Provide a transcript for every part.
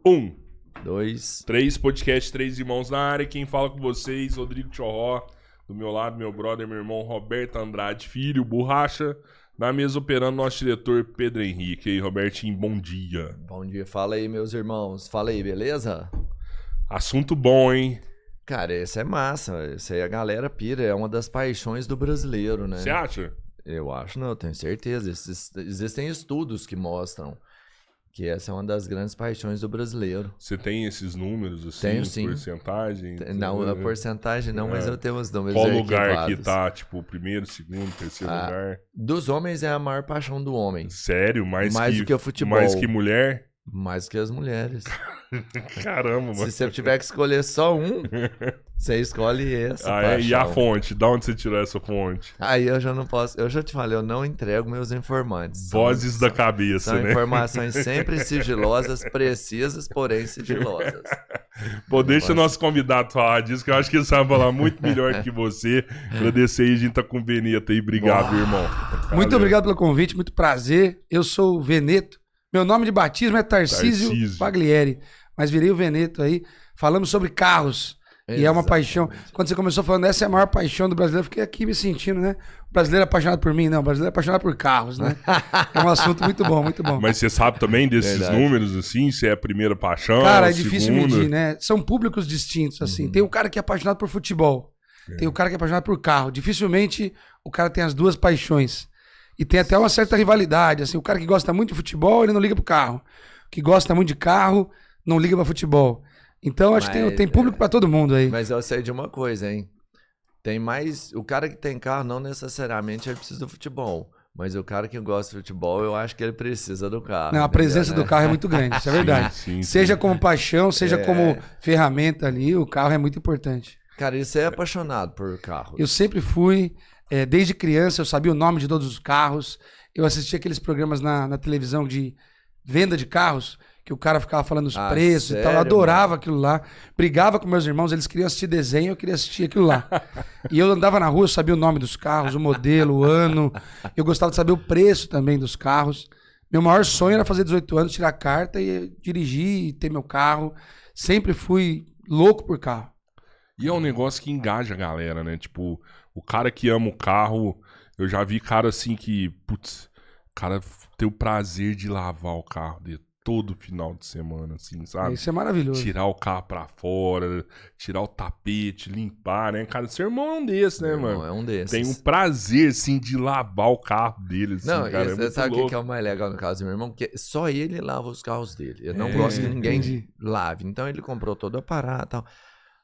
Um. 2. 3, podcast 3 Irmãos na área. Quem fala com vocês, Rodrigo Tchorró. Do meu lado, meu brother, meu irmão Roberto Andrade Filho, Borracha. Na mesa operando, nosso diretor Pedro Henrique. E aí, Robertinho, bom dia. Bom dia, fala aí, meus irmãos. Fala aí, beleza? Assunto bom, hein? Cara, esse é massa. Esse aí a galera pira. É uma das paixões do brasileiro, né? Você acha? Eu acho, não, eu tenho certeza. Existem estudos que mostram que essa é uma das grandes paixões do brasileiro. Você tem esses números, assim? Tenho, sim. Porcentagem? Não, a porcentagem não, mas eu tenho os números Qual lugar arquivados. que tá, tipo, primeiro, segundo, terceiro lugar? Dos homens é a maior paixão do homem. Sério? Mais do que o futebol. Mais que mulher? Mais que as mulheres. Caramba, mano. Se você tiver que escolher só um, você escolhe essa paixão. E a fonte? Da onde você tirou essa fonte? Aí eu já não posso... Eu já te falei, eu não entrego meus informantes. Vozes da cabeça, são né? informações sempre sigilosas, precisas, porém sigilosas. Pô, deixa o nosso convidado falar disso, que eu acho que ele sabe falar muito melhor que você. Agradecer aí, a gente tá com o Veneto aí. Obrigado, irmão. Muito obrigado pelo convite, muito prazer. Eu sou o Veneto. Meu nome de batismo é Tarcísio Paglieri, mas virei o Veneto aí. Falamos sobre carros, e é uma paixão. Quando você começou falando, essa é a maior paixão do brasileiro, eu fiquei aqui me sentindo, né? O brasileiro é apaixonado por mim, não, o brasileiro é apaixonado por carros, né? É um assunto muito bom, muito bom. Mas você sabe também desses números, assim, se é a primeira paixão, cara, é difícil medir, né? São públicos distintos, assim. Uhum. Tem o cara que é apaixonado por futebol, tem o cara que é apaixonado por carro. Dificilmente o cara tem as duas paixões. E tem até uma certa rivalidade, assim, o cara que gosta muito de futebol, ele não liga pro carro. O que gosta muito de carro, não liga pra futebol. Então, acho que tem público pra todo mundo aí. Mas eu sei de uma coisa, hein? Tem mais... O cara que tem carro, não necessariamente ele precisa do futebol. Mas o cara que gosta de futebol, eu acho que ele precisa do carro. Não, a presença do carro é muito grande, isso é verdade. Sim. Seja como paixão, seja como ferramenta ali, o carro é muito importante. Cara, e você é apaixonado por carro? Eu sempre fui... desde criança eu sabia o nome de todos os carros. Eu assistia aqueles programas na televisão de venda de carros, que o cara ficava falando os preços e tal. Eu adorava aquilo lá. Brigava com meus irmãos, eles queriam assistir desenho, eu queria assistir aquilo lá. E eu andava na rua, eu sabia o nome dos carros, o modelo, o ano. Eu gostava de saber o preço também dos carros. Meu maior sonho era fazer 18 anos, tirar a carta e dirigir e ter meu carro. Sempre fui louco por carro. E é um negócio que engaja a galera, né? Tipo, o cara que ama o carro, eu já vi cara assim que, putz, o cara tem o prazer de lavar o carro dele todo final de semana, assim, sabe? Isso é maravilhoso. Tirar o carro pra fora, tirar o tapete, limpar, né? Cara, seu irmão é um desse, né, mano? É um desses. Tem um prazer, assim, de lavar o carro dele, assim, não, cara. Você sabe o que é o mais legal no caso do meu irmão? Porque só ele lava os carros dele. Eu não gosto que ninguém lave. Então ele comprou todo o aparato e tal.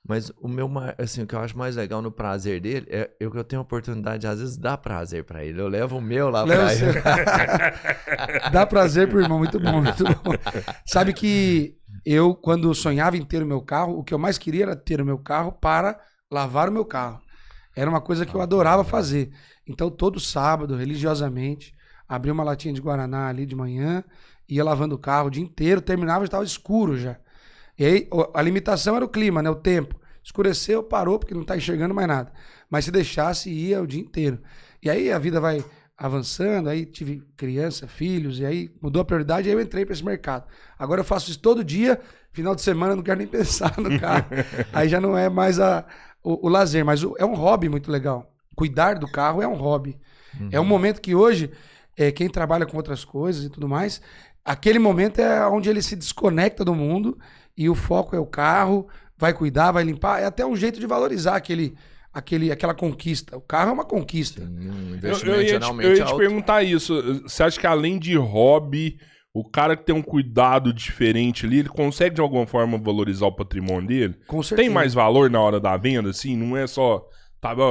Mas o meu, assim, o que eu acho mais legal no prazer dele é que eu tenho a oportunidade de, às vezes, dar prazer pra ele. Eu levo o meu lá pra ele. Dá prazer pro irmão, muito bom, muito bom. Sabe que eu, quando sonhava em ter o meu carro, o que eu mais queria era ter o meu carro para lavar o meu carro. Era uma coisa que eu adorava fazer. Então, todo sábado, religiosamente, abria uma latinha de Guaraná ali de manhã, ia lavando o carro o dia inteiro, terminava e estava escuro já. E aí, a limitação era o clima, né? O tempo. Escureceu, parou, porque não tá enxergando mais nada. Mas se deixasse, ia o dia inteiro. E aí a vida vai avançando, aí tive criança, filhos, e aí mudou a prioridade, e aí eu entrei para esse mercado. Agora eu faço isso todo dia, final de semana eu não quero nem pensar no carro. Aí já não é mais o lazer, mas é um hobby muito legal. Cuidar do carro é um hobby. Uhum. É um momento que hoje, quem trabalha com outras coisas e tudo mais, aquele momento é onde ele se desconecta do mundo. E o foco é o carro, vai cuidar, vai limpar. É até um jeito de valorizar aquela conquista. O carro é uma conquista. Eu ia te perguntar isso. Você acha que além de hobby, o cara que tem um cuidado diferente ali, ele consegue de alguma forma valorizar o patrimônio dele? Com certeza. Tem mais valor na hora da venda, assim? Não é só...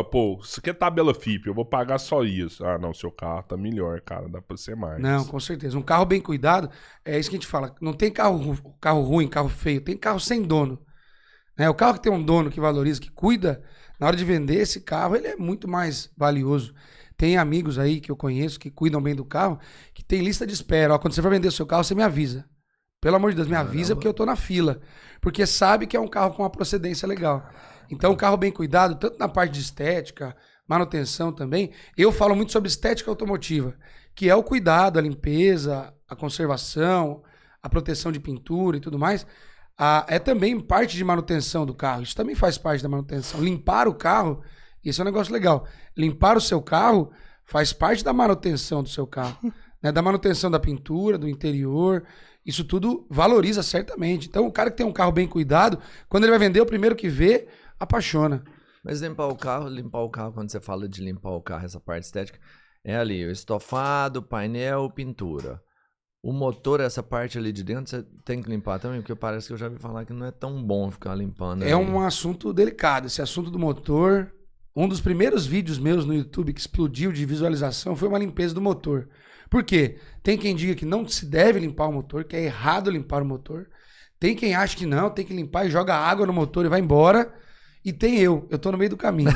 Pô, isso aqui é tabela FIP, eu vou pagar só isso. Ah, não, seu carro tá melhor, cara, dá pra ser mais. Não, com certeza. Um carro bem cuidado, é isso que a gente fala. Não tem carro ruim, carro feio, tem carro sem dono. O carro que tem um dono que valoriza, que cuida, na hora de vender esse carro, ele é muito mais valioso. Tem amigos aí que eu conheço que cuidam bem do carro, que tem lista de espera. Ó, quando você for vender o seu carro, você me avisa. Pelo amor de Deus, me avisa porque eu tô na fila. Porque sabe que é um carro com uma procedência legal. Então, um carro bem cuidado, tanto na parte de estética, manutenção também. Eu falo muito sobre estética automotiva, que é o cuidado, a limpeza, a conservação, a proteção de pintura e tudo mais, é também parte de manutenção do carro. Isso também faz parte da manutenção. Limpar o carro, isso é um negócio legal. Limpar o seu carro faz parte da manutenção do seu carro, né? Da manutenção da pintura, do interior. Isso tudo valoriza certamente. Então, o cara que tem um carro bem cuidado, quando ele vai vender, o primeiro que vê, apaixona. Mas limpar o carro, quando você fala de limpar o carro, essa parte estética, é ali o estofado, painel, pintura. O motor, essa parte ali de dentro, você tem que limpar também, porque parece que eu já ouvi falar que não é tão bom ficar limpando. É um assunto delicado, esse assunto do motor. Um dos primeiros vídeos meus no YouTube que explodiu de visualização foi uma limpeza do motor. Por quê? Tem quem diga que não se deve limpar o motor, que é errado limpar o motor. Tem quem acha que não, tem que limpar e joga água no motor e vai embora. E tem eu tô no meio do caminho.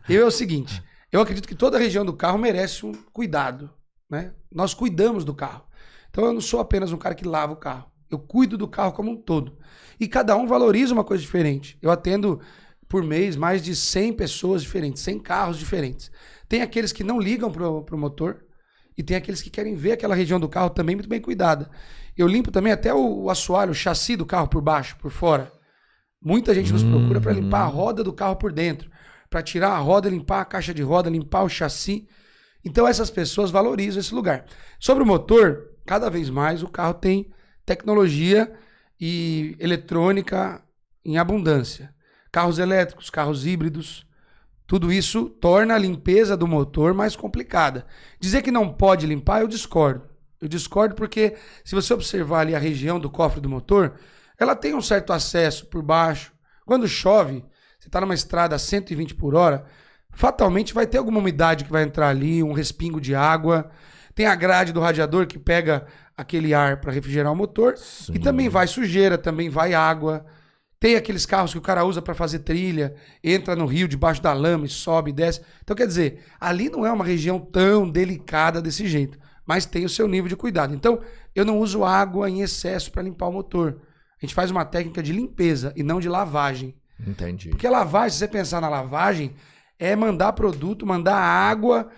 Eu é o seguinte, eu acredito que toda a região do carro merece um cuidado, né? Nós cuidamos do carro. Então eu não sou apenas um cara que lava o carro. Eu cuido do carro como um todo. E cada um valoriza uma coisa diferente. Eu atendo por mês mais de 100 pessoas diferentes, 100 carros diferentes. Tem aqueles que não ligam pro motor e tem aqueles que querem ver aquela região do carro também muito bem cuidada. Eu limpo também até o assoalho, o chassi do carro por baixo, por fora. Muita gente nos procura para limpar a roda do carro por dentro, para tirar a roda, limpar a caixa de roda, limpar o chassi. Então essas pessoas valorizam esse lugar. Sobre o motor, cada vez mais o carro tem tecnologia e eletrônica em abundância. Carros elétricos, carros híbridos, tudo isso torna a limpeza do motor mais complicada. Dizer que não pode limpar, eu discordo. Eu discordo porque se você observar ali a região do cofre do motor, ela tem um certo acesso por baixo. Quando chove, você está numa estrada a 120 por hora, fatalmente vai ter alguma umidade que vai entrar ali, um respingo de água. Tem a grade do radiador que pega aquele ar para refrigerar o motor. Sim. E também vai sujeira, também vai água. Tem aqueles carros que o cara usa para fazer trilha, entra no rio debaixo da lama e sobe e desce. Então, quer dizer, ali não é uma região tão delicada desse jeito, mas tem o seu nível de cuidado. Então, eu não uso água em excesso para limpar o motor. A gente faz uma técnica de limpeza e não de lavagem. Entendi. Porque a lavagem, se você pensar na lavagem, é mandar produto, mandar água,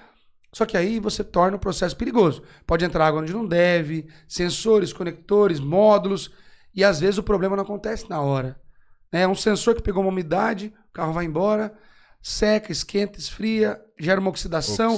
só que aí você torna o processo perigoso. Pode entrar água onde não deve, sensores, conectores, módulos, e às vezes o problema não acontece na hora. É um sensor que pegou uma umidade, o carro vai embora, seca, esquenta, esfria, gera uma oxidação,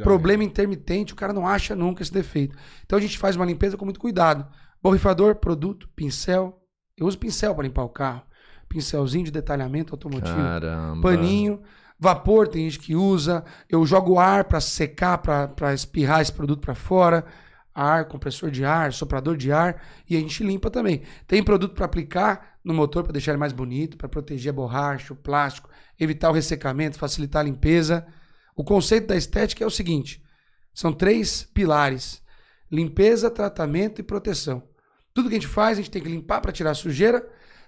problema intermitente, o cara não acha nunca esse defeito. Então a gente faz uma limpeza com muito cuidado. Borrifador, produto, pincel. Eu uso pincel para limpar o carro. Pincelzinho de detalhamento automotivo. Caramba. Paninho. Vapor, tem gente que usa. Eu jogo ar para secar, para espirrar esse produto para fora. Ar, compressor de ar, soprador de ar. E a gente limpa também. Tem produto para aplicar no motor para deixar ele mais bonito, para proteger a borracha, o plástico, evitar o ressecamento, facilitar a limpeza. O conceito da estética é o seguinte. São 3 pilares. Limpeza, tratamento e proteção. Tudo que a gente faz, a gente tem que limpar para tirar a sujeira,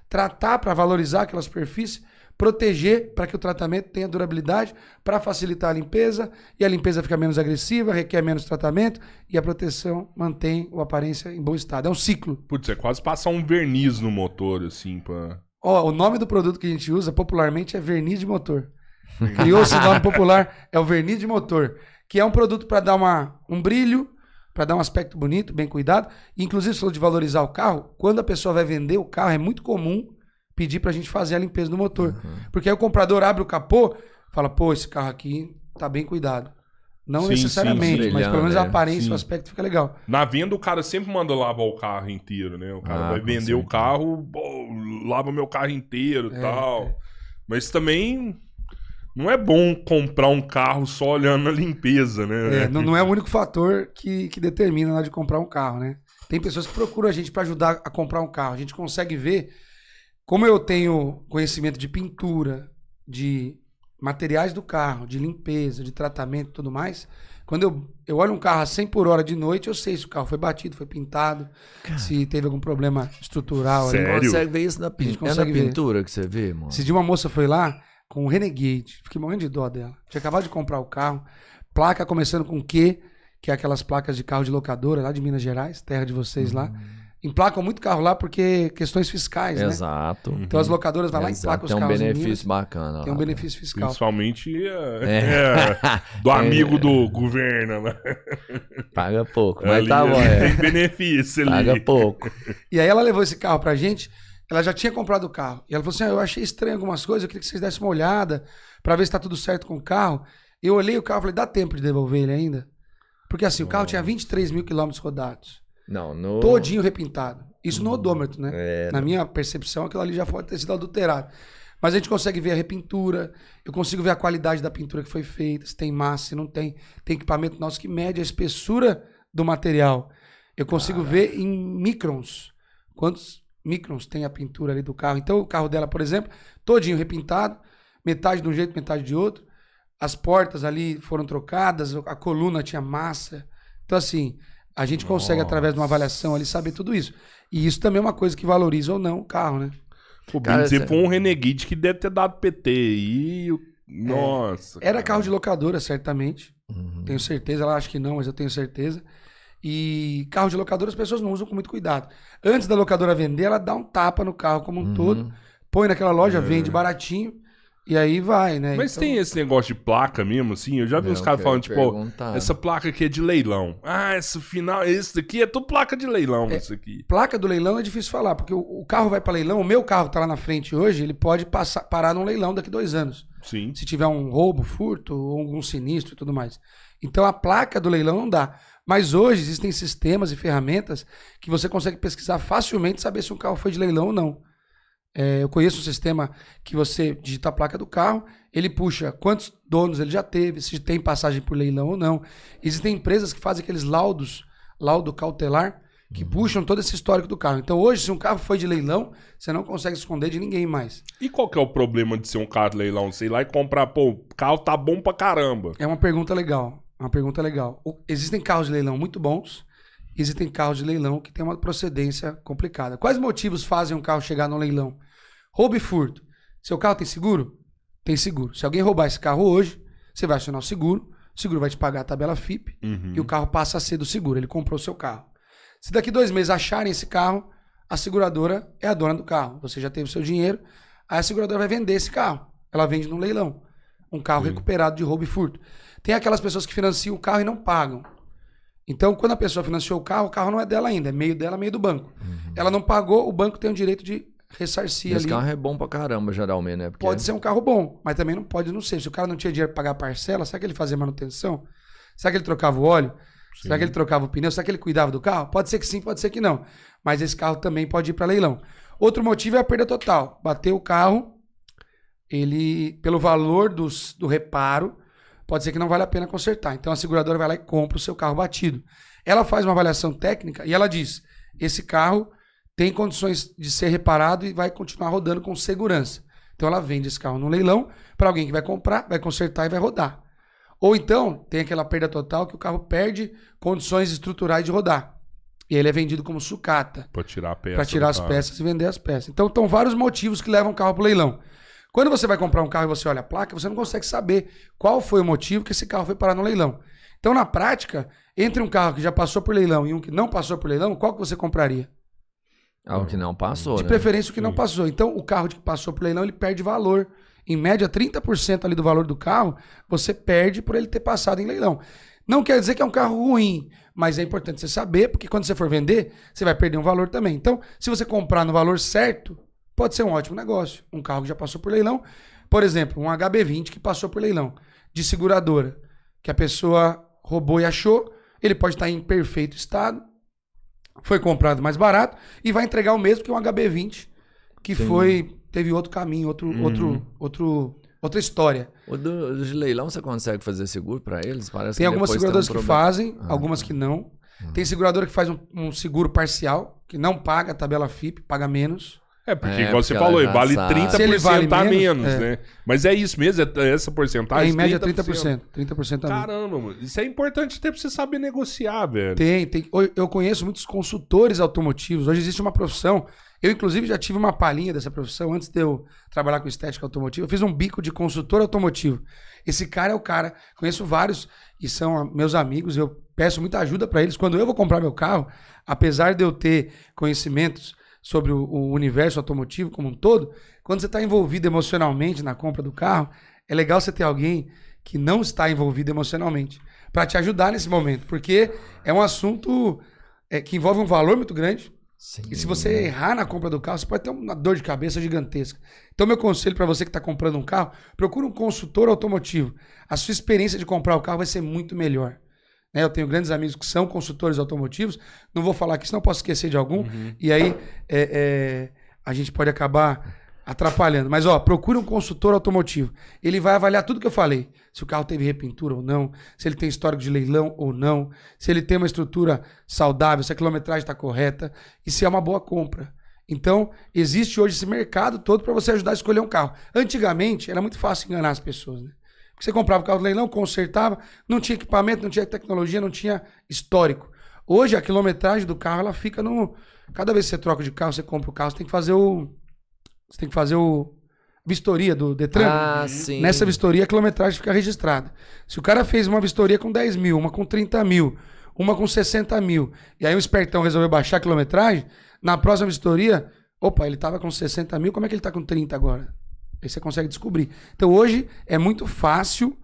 tratar para valorizar aquela superfície, proteger para que o tratamento tenha durabilidade, para facilitar a limpeza, e a limpeza fica menos agressiva, requer menos tratamento, e a proteção mantém a aparência em bom estado. É um ciclo. Putz, é quase passar um verniz no motor, assim, pra... O nome do produto que a gente usa popularmente é verniz de motor. Criou-se o nome popular, é o verniz de motor, que é um produto para dar um brilho, para dar um aspecto bonito, bem cuidado. Inclusive, se falou de valorizar o carro, quando a pessoa vai vender o carro, é muito comum pedir pra gente fazer a limpeza do motor. Porque aí o comprador abre o capô, fala, pô, esse carro aqui tá bem cuidado. Não necessariamente, mas pelo menos a aparência, o aspecto fica legal. Na venda, o cara sempre manda lavar o carro inteiro, né? O cara vai vender o carro, lava meu carro inteiro e tal. Mas também... Não é bom comprar um carro só olhando a limpeza, né? Não é o único fator que determina na hora de comprar um carro, né? Tem pessoas que procuram a gente para ajudar a comprar um carro. A gente consegue ver, como eu tenho conhecimento de pintura, de materiais do carro, de limpeza, de tratamento e tudo mais, quando eu olho um carro a 100 por hora de noite, eu sei se o carro foi batido, foi pintado, se teve algum problema estrutural. Sério? Você consegue ver isso na pintura? É na pintura que você vê, mano? Se de uma moça foi lá com o Renegade, fiquei morrendo de dó dela. Tinha acabado de comprar o carro, placa começando com Q, que é aquelas placas de carro de locadora lá de Minas Gerais, terra de vocês lá. emplacam muito carro lá porque questões fiscais, né? Exato. Então as locadoras vão lá e emplacam os Tem um carros em benefício Minas. bacana lá. Tem um benefício fiscal. Principalmente do amigo do governo, né? Paga pouco, mas Ali, tá bom. tem benefício ali. Paga pouco. E aí ela levou esse carro pra gente, ela já tinha comprado o carro. E ela falou assim, eu achei estranho algumas coisas, eu queria que vocês dessem uma olhada pra ver se tá tudo certo com o carro. Eu olhei o carro e falei, dá tempo de devolver ele ainda? Porque assim, o carro tinha 23 mil quilômetros rodados. Não, no... Todinho repintado. Isso no odômetro, né? É, Na minha percepção, aquilo ali já pode ter sido adulterado. Mas a gente consegue ver a repintura, eu consigo ver a qualidade da pintura que foi feita, se tem massa, se não tem. Tem equipamento nosso que mede a espessura do material. Eu consigo ver em microns. Quantos microns tem a pintura ali do carro. Então o carro dela, por exemplo, todinho repintado, metade de um jeito, metade de outro. As portas ali foram trocadas, a coluna tinha massa. Então assim, a gente consegue através de uma avaliação ali saber tudo isso. E isso também é uma coisa que valoriza ou não o carro, né? O bem dizer, foi um Renegade que deve ter dado PT aí. Nossa. Era carro de locadora, certamente. Tenho certeza. Ela acha que não, mas eu tenho certeza. E carro de locadora as pessoas não usam com muito cuidado. Antes da locadora vender, ela dá um tapa no carro como um todo. Põe naquela loja, vende baratinho. E aí vai, né? Mas então... tem esse negócio de placa mesmo, assim? Eu já vi uns caras falando, tipo, essa placa aqui é de leilão. Ah, esse daqui é tudo placa de leilão, isso aqui. Placa do leilão é difícil falar, porque o carro vai para leilão, o meu carro tá lá na frente hoje, ele pode parar num leilão daqui 2 anos. Sim. Se tiver um roubo, furto, ou algum sinistro e tudo mais. Então a placa do leilão não dá. Mas hoje existem sistemas e ferramentas que você consegue pesquisar facilmente e saber se um carro foi de leilão ou não. Eu conheço um sistema que você digita a placa do carro, ele puxa quantos donos ele já teve, se tem passagem por leilão ou não. Existem empresas que fazem aqueles laudo cautelar, que puxam todo esse histórico do carro. Então hoje, se um carro foi de leilão, você não consegue esconder de ninguém mais. E qual que é o problema de ser um carro de leilão? Você ir lá e comprar, pô, o carro tá bom pra caramba. É uma pergunta legal, Existem carros de leilão muito bons, existem carros de leilão que têm uma procedência complicada. Quais motivos fazem um carro chegar no leilão? Roubo e furto. Seu carro tem seguro? Tem seguro. Se alguém roubar esse carro hoje, você vai acionar o seguro vai te pagar a tabela FIP e o carro passa a ser do seguro. Ele comprou o seu carro. Se daqui 2 meses acharem esse carro, a seguradora é a dona do carro. Você já teve o seu dinheiro, aí a seguradora vai vender esse carro. Ela vende no leilão. Um carro recuperado de roubo e furto. Tem aquelas pessoas que financiam o carro e não pagam. Então, quando a pessoa financiou o carro não é dela ainda, é meio dela, meio do banco. Ela não pagou, o banco tem o direito de ressarcir ali. Esse carro é bom pra caramba, geralmente, né? Porque... Pode ser um carro bom, mas também não pode não ser. Se o cara não tinha dinheiro pra pagar a parcela, será que ele fazia manutenção? Será que ele trocava o óleo? Sim. Será que ele trocava o pneu? Será que ele cuidava do carro? Pode ser que sim, pode ser que não. Mas esse carro também pode ir pra leilão. Outro motivo é a perda total. Bateu o carro, ele, pelo valor do reparo, pode ser que não vale a pena consertar. Então a seguradora vai lá e compra o seu carro batido. Ela faz uma avaliação técnica e ela diz, esse carro tem condições de ser reparado e vai continuar rodando com segurança. Então ela vende esse carro no leilão para alguém que vai comprar, vai consertar e vai rodar. Ou então tem aquela perda total que o carro perde condições estruturais de rodar. E ele é vendido como sucata. Para tirar a peça. Para tirar as peças e vender as peças. Então estão vários motivos que levam o carro para o leilão. Quando você vai comprar um carro e você olha a placa, você não consegue saber qual foi o motivo que esse carro foi parar no leilão. Então, na prática, entre um carro que já passou por leilão e um que não passou por leilão, qual que você compraria? O que não passou, de preferência o que não passou. Então, o carro que passou por leilão, ele perde valor. Em média, 30% ali do valor do carro, você perde por ele ter passado em leilão. Não quer dizer que é um carro ruim, mas é importante você saber, porque quando você for vender, você vai perder um valor também. Então, se você comprar no valor certo, pode ser um ótimo negócio. Um carro que já passou por leilão. Por exemplo, um HB20 que passou por leilão, de seguradora, que a pessoa roubou e achou, ele pode estar em perfeito estado, foi comprado mais barato e vai entregar o mesmo que um HB20 que teve outro caminho, outra história. O de leilão você consegue fazer seguro para eles? Parece tem que algumas seguradoras que fazem, algumas que não. Tem seguradora que faz um seguro parcial, que não paga a tabela FIP, paga menos. É, porque igual você falou, ela já vale sabe. 30% Se ele vale a menos, menos, né? Mas é isso mesmo? É essa porcentagem? Em média, 30%. 30% também. Caramba, mano. Isso é importante até pra você saber negociar, velho. Tem. Eu conheço muitos consultores automotivos. Hoje existe uma profissão. Eu, inclusive, já tive uma palhinha dessa profissão. Antes de eu trabalhar com estética automotiva, eu fiz um bico de consultor automotivo. Esse cara é o cara. Conheço vários e são meus amigos. Eu peço muita ajuda para eles. Quando eu vou comprar meu carro, apesar de eu ter conhecimentos sobre o universo automotivo como um todo, quando você está envolvido emocionalmente na compra do carro, é legal você ter alguém que não está envolvido emocionalmente para te ajudar nesse momento, porque é um assunto que envolve um valor muito grande. Sim. E se você errar na compra do carro, você pode ter uma dor de cabeça gigantesca. Então, meu conselho para você que está comprando um carro, procure um consultor automotivo. A sua experiência de comprar o carro vai ser muito melhor. Eu tenho grandes amigos que são consultores automotivos. Não vou falar aqui, senão posso esquecer de algum. E aí a gente pode acabar atrapalhando. Mas, procure um consultor automotivo. Ele vai avaliar tudo que eu falei. Se o carro teve repintura ou não, se ele tem histórico de leilão ou não, se ele tem uma estrutura saudável, se a quilometragem está correta e se é uma boa compra. Então, existe hoje esse mercado todo para você ajudar a escolher um carro. Antigamente, era muito fácil enganar as pessoas, né? Porque você comprava o carro do leilão, consertava, não tinha equipamento, não tinha tecnologia, não tinha histórico. Hoje, a quilometragem do carro, ela fica no... Cada vez que você troca de carro, você compra o carro, você tem que fazer o vistoria do Detran. Ah, sim. Nessa vistoria, a quilometragem fica registrada. Se o cara fez uma vistoria com 10 mil, uma com 30 mil, uma com 60 mil, e aí o espertão resolveu baixar a quilometragem, na próxima vistoria, opa, ele estava com 60 mil, como é que ele está com 30 agora? Aí você consegue descobrir. Então hoje é muito fácil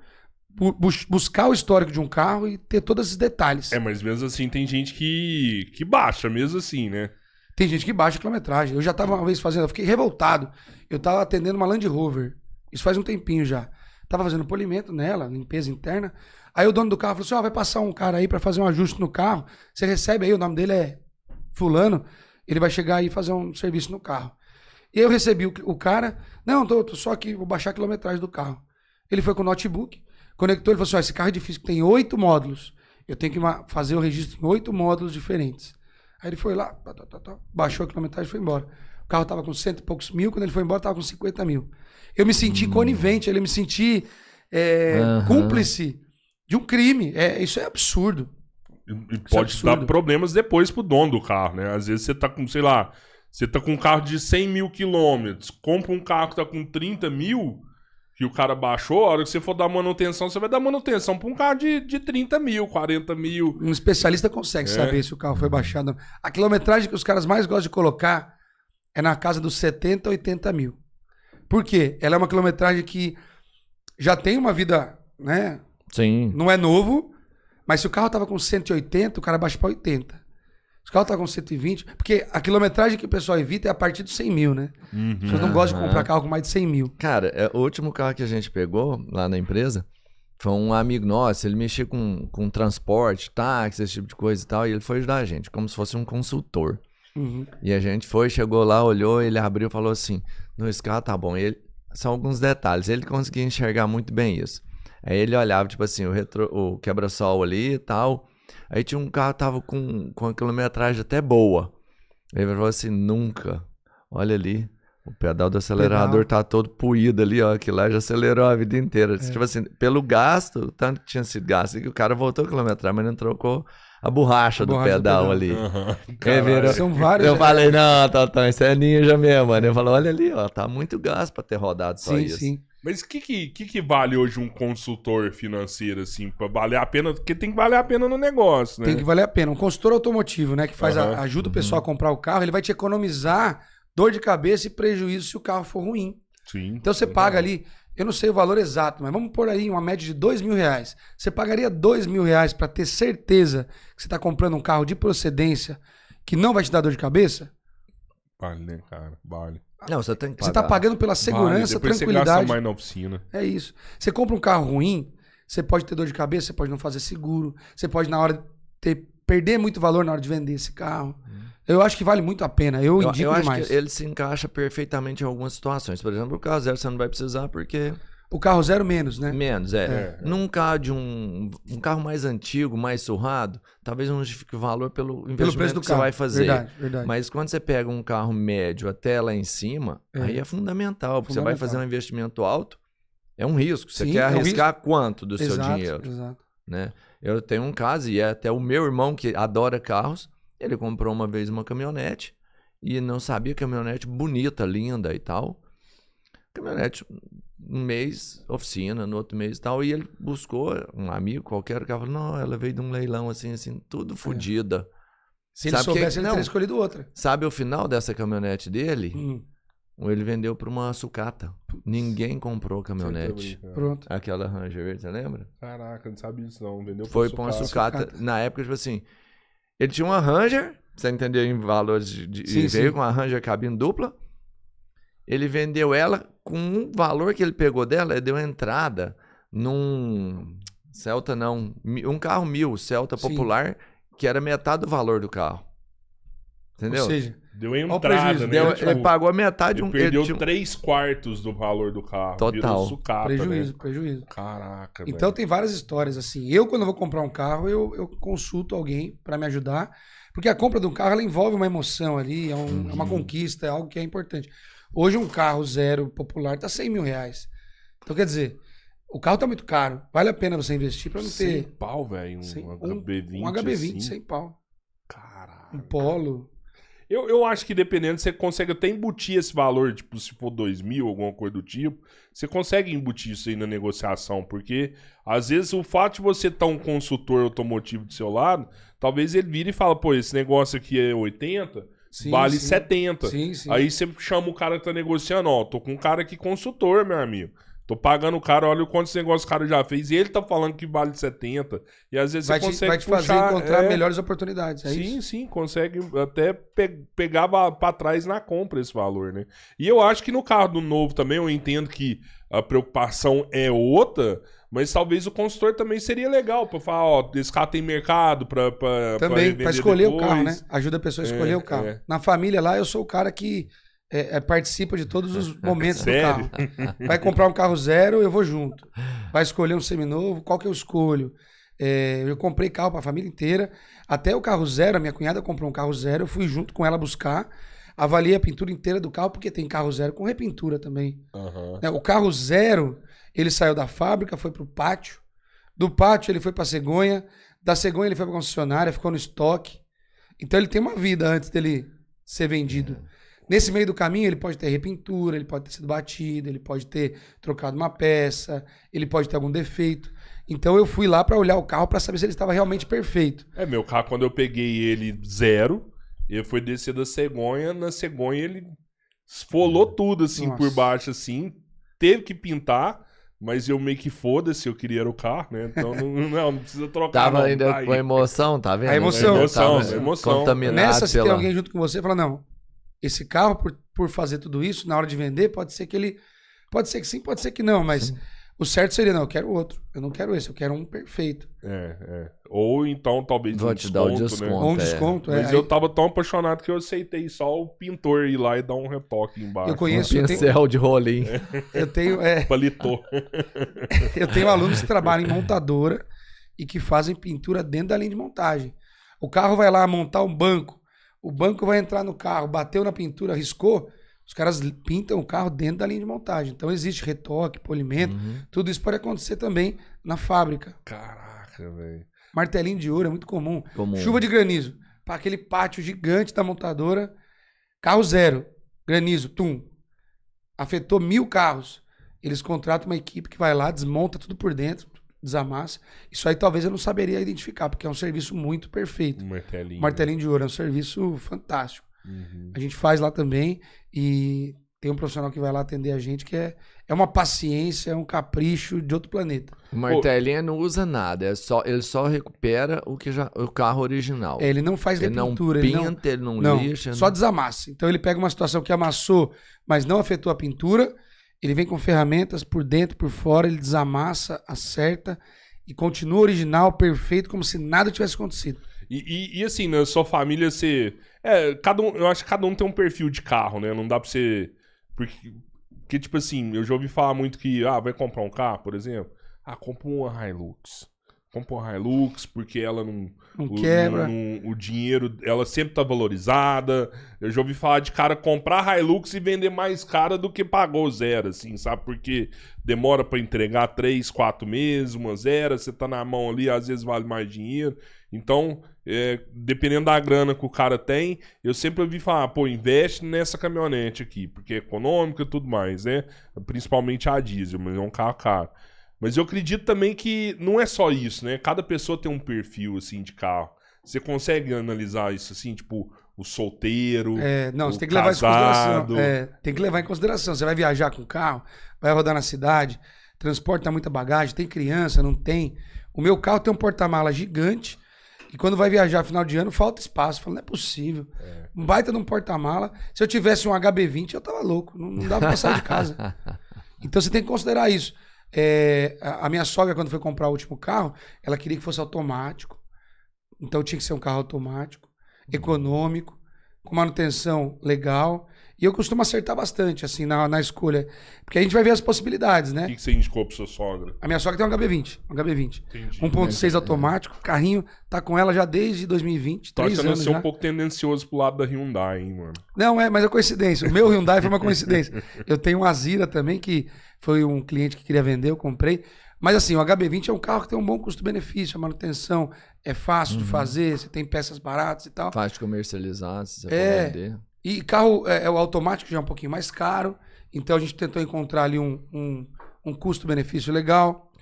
buscar o histórico de um carro e ter todos esses detalhes. Mas mesmo assim tem gente que baixa, mesmo assim, né? Tem gente que baixa a quilometragem. Eu já estava uma vez fazendo, eu fiquei revoltado. Eu estava atendendo uma Land Rover. Isso faz um tempinho já. Tava fazendo polimento nela, limpeza interna. Aí o dono do carro falou assim, vai passar um cara aí para fazer um ajuste no carro. Você recebe aí, o nome dele é fulano. Ele vai chegar aí e fazer um serviço no carro. E eu recebi o cara, não, tô só aqui, vou baixar a quilometragem do carro. Ele foi com o notebook, conectou, ele falou assim, esse carro é difícil, tem 8 módulos. Eu tenho que fazer o registro em 8 módulos diferentes. Aí ele foi lá, baixou a quilometragem e foi embora. O carro tava com 100 e poucos mil, quando ele foi embora tava com 50 mil. Eu me senti conivente, me senti cúmplice de um crime. Isso é absurdo. E pode dar problemas depois pro dono do carro, né? Às vezes você tá com, sei lá, você tá com um carro de 100 mil quilômetros, compra um carro que tá com 30 mil, que o cara baixou, a hora que você for dar manutenção, você vai dar manutenção pra um carro de 30 mil, 40 mil. Um especialista consegue saber se o carro foi baixado. A quilometragem que os caras mais gostam de colocar é na casa dos 70, 80 mil. Por quê? Ela é uma quilometragem que já tem uma vida, né? Sim. Não é novo, mas se o carro tava com 180, o cara baixa pra 80. Se o carro tá com 120, porque a quilometragem que o pessoal evita é a partir dos 100 mil, né? As pessoas não gostam de comprar carro com mais de 100 mil. Cara, o último carro que a gente pegou lá na empresa foi um amigo nosso, ele mexia com transporte, táxi, esse tipo de coisa e tal, e ele foi ajudar a gente, como se fosse um consultor. E a gente chegou lá, olhou, ele abriu e falou assim, não, esse carro tá bom. São alguns detalhes, ele conseguia enxergar muito bem isso. Aí ele olhava, tipo assim, o quebra-sol ali e tal. Aí tinha um carro que tava com a quilometragem até boa. Ele falou assim, nunca. Olha ali, o pedal do acelerador tá todo puído ali, ó. Que lá já acelerou a vida inteira. Tipo assim, pelo gasto, o tanto que tinha sido gasto, que o cara voltou a quilometrar, mas não trocou a borracha do pedal ali. São vários. Eu falei, não, Totão, isso é ninja mesmo, mano. Eu falei, olha ali, ó, tá muito gasto pra ter rodado só isso. Sim. Mas o que vale hoje um consultor financeiro, assim, pra valer a pena? Porque tem que valer a pena no negócio, né? Tem que valer a pena. Um consultor automotivo, né, que faz ajuda o pessoal a comprar o carro, ele vai te economizar dor de cabeça e prejuízo se o carro for ruim. Sim. Então você paga ali, eu não sei o valor exato, mas vamos pôr aí uma média de R$2.000. Você pagaria R$2.000 para ter certeza que você está comprando um carro de procedência que não vai te dar dor de cabeça? Vale, né, cara? Vale. Não, você tem que pagar. Você está pagando pela segurança, depois tranquilidade. Você gasta mais na oficina. É isso. Você compra um carro ruim, você pode ter dor de cabeça, você pode não fazer seguro, você pode na hora perder muito valor na hora de vender esse carro. Eu acho que vale muito a pena. Eu indico acho demais. que ele se encaixa perfeitamente em algumas situações. Por exemplo, o carro zero você não vai precisar porque O carro zero menos, né? Menos, Num carro de um carro mais antigo, mais surrado, talvez não justifique o valor pelo investimento preço do que carro. você vai fazer. Verdade. Mas quando você pega um carro médio até lá em cima, aí é fundamental, porque você vai fazer um investimento alto, é um risco. Você quer arriscar quanto do seu dinheiro? Exato. Né? Eu tenho um caso, e é até o meu irmão que adora carros, ele comprou uma vez uma caminhonete e não sabia, caminhonete bonita, linda e tal. Caminhonete, um mês, oficina, no outro mês e tal, e ele buscou um amigo qualquer, o cara falou, não, ela veio de um leilão assim, tudo fodida. Se ele soubesse, ele teria escolhido outra. Sabe o final dessa caminhonete dele? Ele vendeu para uma sucata. Ninguém comprou caminhonete. Pronto. Aquela Ranger Verde, você lembra? Caraca, não sabia disso não. Vendeu Foi pra uma sucata. Na época, tipo assim, ele tinha uma Ranger, você entendeu em valores de veio com uma Ranger cabine dupla. Ele vendeu ela com um valor que ele pegou dela, ele deu entrada num Celta não, um carro 1000, Celta popular, que era metade do valor do carro. Entendeu? Ou seja, deu entrada, né? Ele pagou a metade. Ele perdeu 3/4 do valor do carro. Total. Sucata, prejuízo. Caraca, então velho. Tem várias histórias assim. Eu, quando vou comprar um carro, eu consulto alguém para me ajudar. Porque a compra de um carro, ela envolve uma emoção ali, é uma conquista, é algo que é importante. Hoje um carro zero popular tá R$100 mil. Então quer dizer, o carro tá muito caro. Vale a pena você investir para não ter... 100 pau, velho. Um HB20 Um HB20, assim. 100 pau. Caraca. Um Polo. Eu acho que dependendo, você consegue até embutir esse valor, tipo, se for 2 mil, alguma coisa do tipo, você consegue embutir isso aí na negociação, porque às vezes o fato de você estar um consultor automotivo do seu lado, talvez ele vire e fala, pô, esse negócio aqui é 80, vale 70. Sim. Aí você chama o cara que tá negociando, ó, tô com um cara aqui consultor, meu amigo. Tô pagando o cara, olha quantos negócios o cara já fez. E ele tá falando que vale 70. E às vezes você consegue vai te fazer encontrar melhores oportunidades. Sim, consegue até pegar pra trás na compra esse valor, né? E eu acho que no carro do novo também, eu entendo que a preocupação é outra, mas talvez o consultor também seria legal pra falar, ó, esse carro tem mercado também, pra escolher depois. O carro, né? Ajuda a pessoa a escolher o carro. Na família lá, eu sou o cara que participa de todos os momentos do carro. Vai comprar um carro zero, eu vou junto. Vai escolher um seminovo, qual que eu escolho? Eu comprei carro pra família inteira. Até o carro zero, a minha cunhada comprou um carro zero, eu fui junto com ela buscar, avaliei a pintura inteira do carro, porque tem carro zero com repintura também. O carro zero, ele saiu da fábrica, foi pro pátio. Do pátio ele foi pra cegonha. Da cegonha ele foi pra concessionária, ficou no estoque. Então ele tem uma vida antes dele ser vendido. Nesse meio do caminho, ele pode ter repintura, ele pode ter sido batido, ele pode ter trocado uma peça, ele pode ter algum defeito. Então eu fui lá para olhar o carro para saber se ele estava realmente perfeito. Meu carro, quando eu peguei ele zero, ele foi descer da cegonha, na cegonha ele esfolou tudo assim. Nossa. Por baixo assim, teve que pintar, mas eu meio que foda-se, eu queria era o carro, né? Então não precisa trocar. Tava ainda com emoção, tá vendo? A emoção. Emoção. Contaminado. Nessa, se tem alguém junto com você, fala, não, esse carro, por fazer tudo isso, na hora de vender, pode ser que ele... Pode ser que sim, pode ser que não, mas o certo seria, não, eu quero outro. Eu não quero esse, eu quero um perfeito. Ou então, talvez vou te dar o desconto, né? Ou um desconto, Mas eu tava tão apaixonado que eu aceitei só o pintor ir lá e dar um retoque embaixo. Eu conheço... Um pincel de rolinho. Eu tenho... Palitou. Eu tenho alunos que trabalham em montadora e que fazem pintura dentro da linha de montagem. O carro vai lá montar um banco. O banco vai entrar no carro, bateu na pintura, riscou, os caras pintam o carro dentro da linha de montagem. Então existe retoque, polimento, tudo isso pode acontecer também na fábrica. Caraca, velho. Martelinho de ouro é muito comum. Chuva de granizo, para aquele pátio gigante da montadora, carro zero, granizo, afetou 1000 carros. Eles contratam uma equipe que vai lá, desmonta tudo por dentro, desamassa. Isso aí talvez eu não saberia identificar, porque é um serviço muito perfeito. Martelinho de ouro é um serviço fantástico. A gente faz lá também e tem um profissional que vai lá atender a gente que é uma paciência, é um capricho de outro planeta. O martelinho não usa nada, ele só recupera o carro original. Ele não faz repintura. Ele não pinta, ele não lixa. Só desamassa. Então ele pega uma situação que amassou, mas não afetou a pintura. Ele vem com ferramentas por dentro, por fora, ele desamassa, acerta e continua original, perfeito, como se nada tivesse acontecido. E assim, na sua família, você... eu acho que cada um tem um perfil de carro, né? Não dá pra você... Porque Porque, tipo assim, eu já ouvi falar muito que, vai comprar um carro, por exemplo. Compra uma Hilux. Compra uma Hilux porque ela não quebra. O dinheiro, ela sempre tá valorizada. Eu já ouvi falar de cara comprar a Hilux e vender mais cara do que pagou zero, assim, sabe? Porque demora pra entregar 3, 4 meses, uma zero, você tá na mão ali, às vezes vale mais dinheiro. Então, dependendo da grana que o cara tem, eu sempre ouvi falar, pô, investe nessa caminhonete aqui, porque é econômica e tudo mais, né? Principalmente a diesel, mas é um carro caro. Mas eu acredito também que não é só isso, né? Cada pessoa tem um perfil, assim, de carro. Você consegue analisar isso, assim, tipo, o solteiro, não, o você tem que levar isso em consideração. casado? Tem que levar em consideração. Você vai viajar com o carro, vai rodar na cidade, transporta muita bagagem, tem criança, não tem. O meu carro tem um porta-mala gigante e quando vai viajar final de ano, falta espaço. Eu falo, não é possível. Um baita de um porta-mala. Se eu tivesse um HB20, eu tava louco. Não dava pra sair de casa. Então você tem que considerar isso. A minha sogra, quando foi comprar o último carro, ela queria que fosse automático. Então tinha que ser um carro automático, econômico, com manutenção legal. E eu costumo acertar bastante, assim, na escolha. Porque a gente vai ver as possibilidades, né? O que você indicou pra sua sogra? A minha sogra tem um HB20. Entendi. 1.6 automático. Carrinho tá com ela já desde 2020. Tô 3 achando anos você já. um pouco tendencioso pro lado da Hyundai, hein, mano? Não, mas é coincidência. O meu Hyundai foi uma coincidência. Eu tenho um Azira também, que foi um cliente que queria vender, eu comprei. Mas assim, o HB20 é um carro que tem um bom custo-benefício, a manutenção é fácil de fazer, você tem peças baratas e tal. Fácil de comercializar, se você for vender. E carro, o automático já é um pouquinho mais caro, então a gente tentou encontrar ali um custo-benefício legal.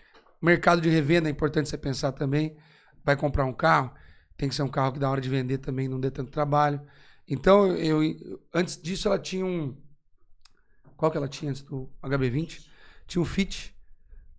Mercado de revenda é importante você pensar também. Vai comprar um carro, tem que ser um carro que na hora de vender também não dê tanto trabalho. Então, antes disso ela tinha Qual que ela tinha antes do HB20? Tinha um Fit,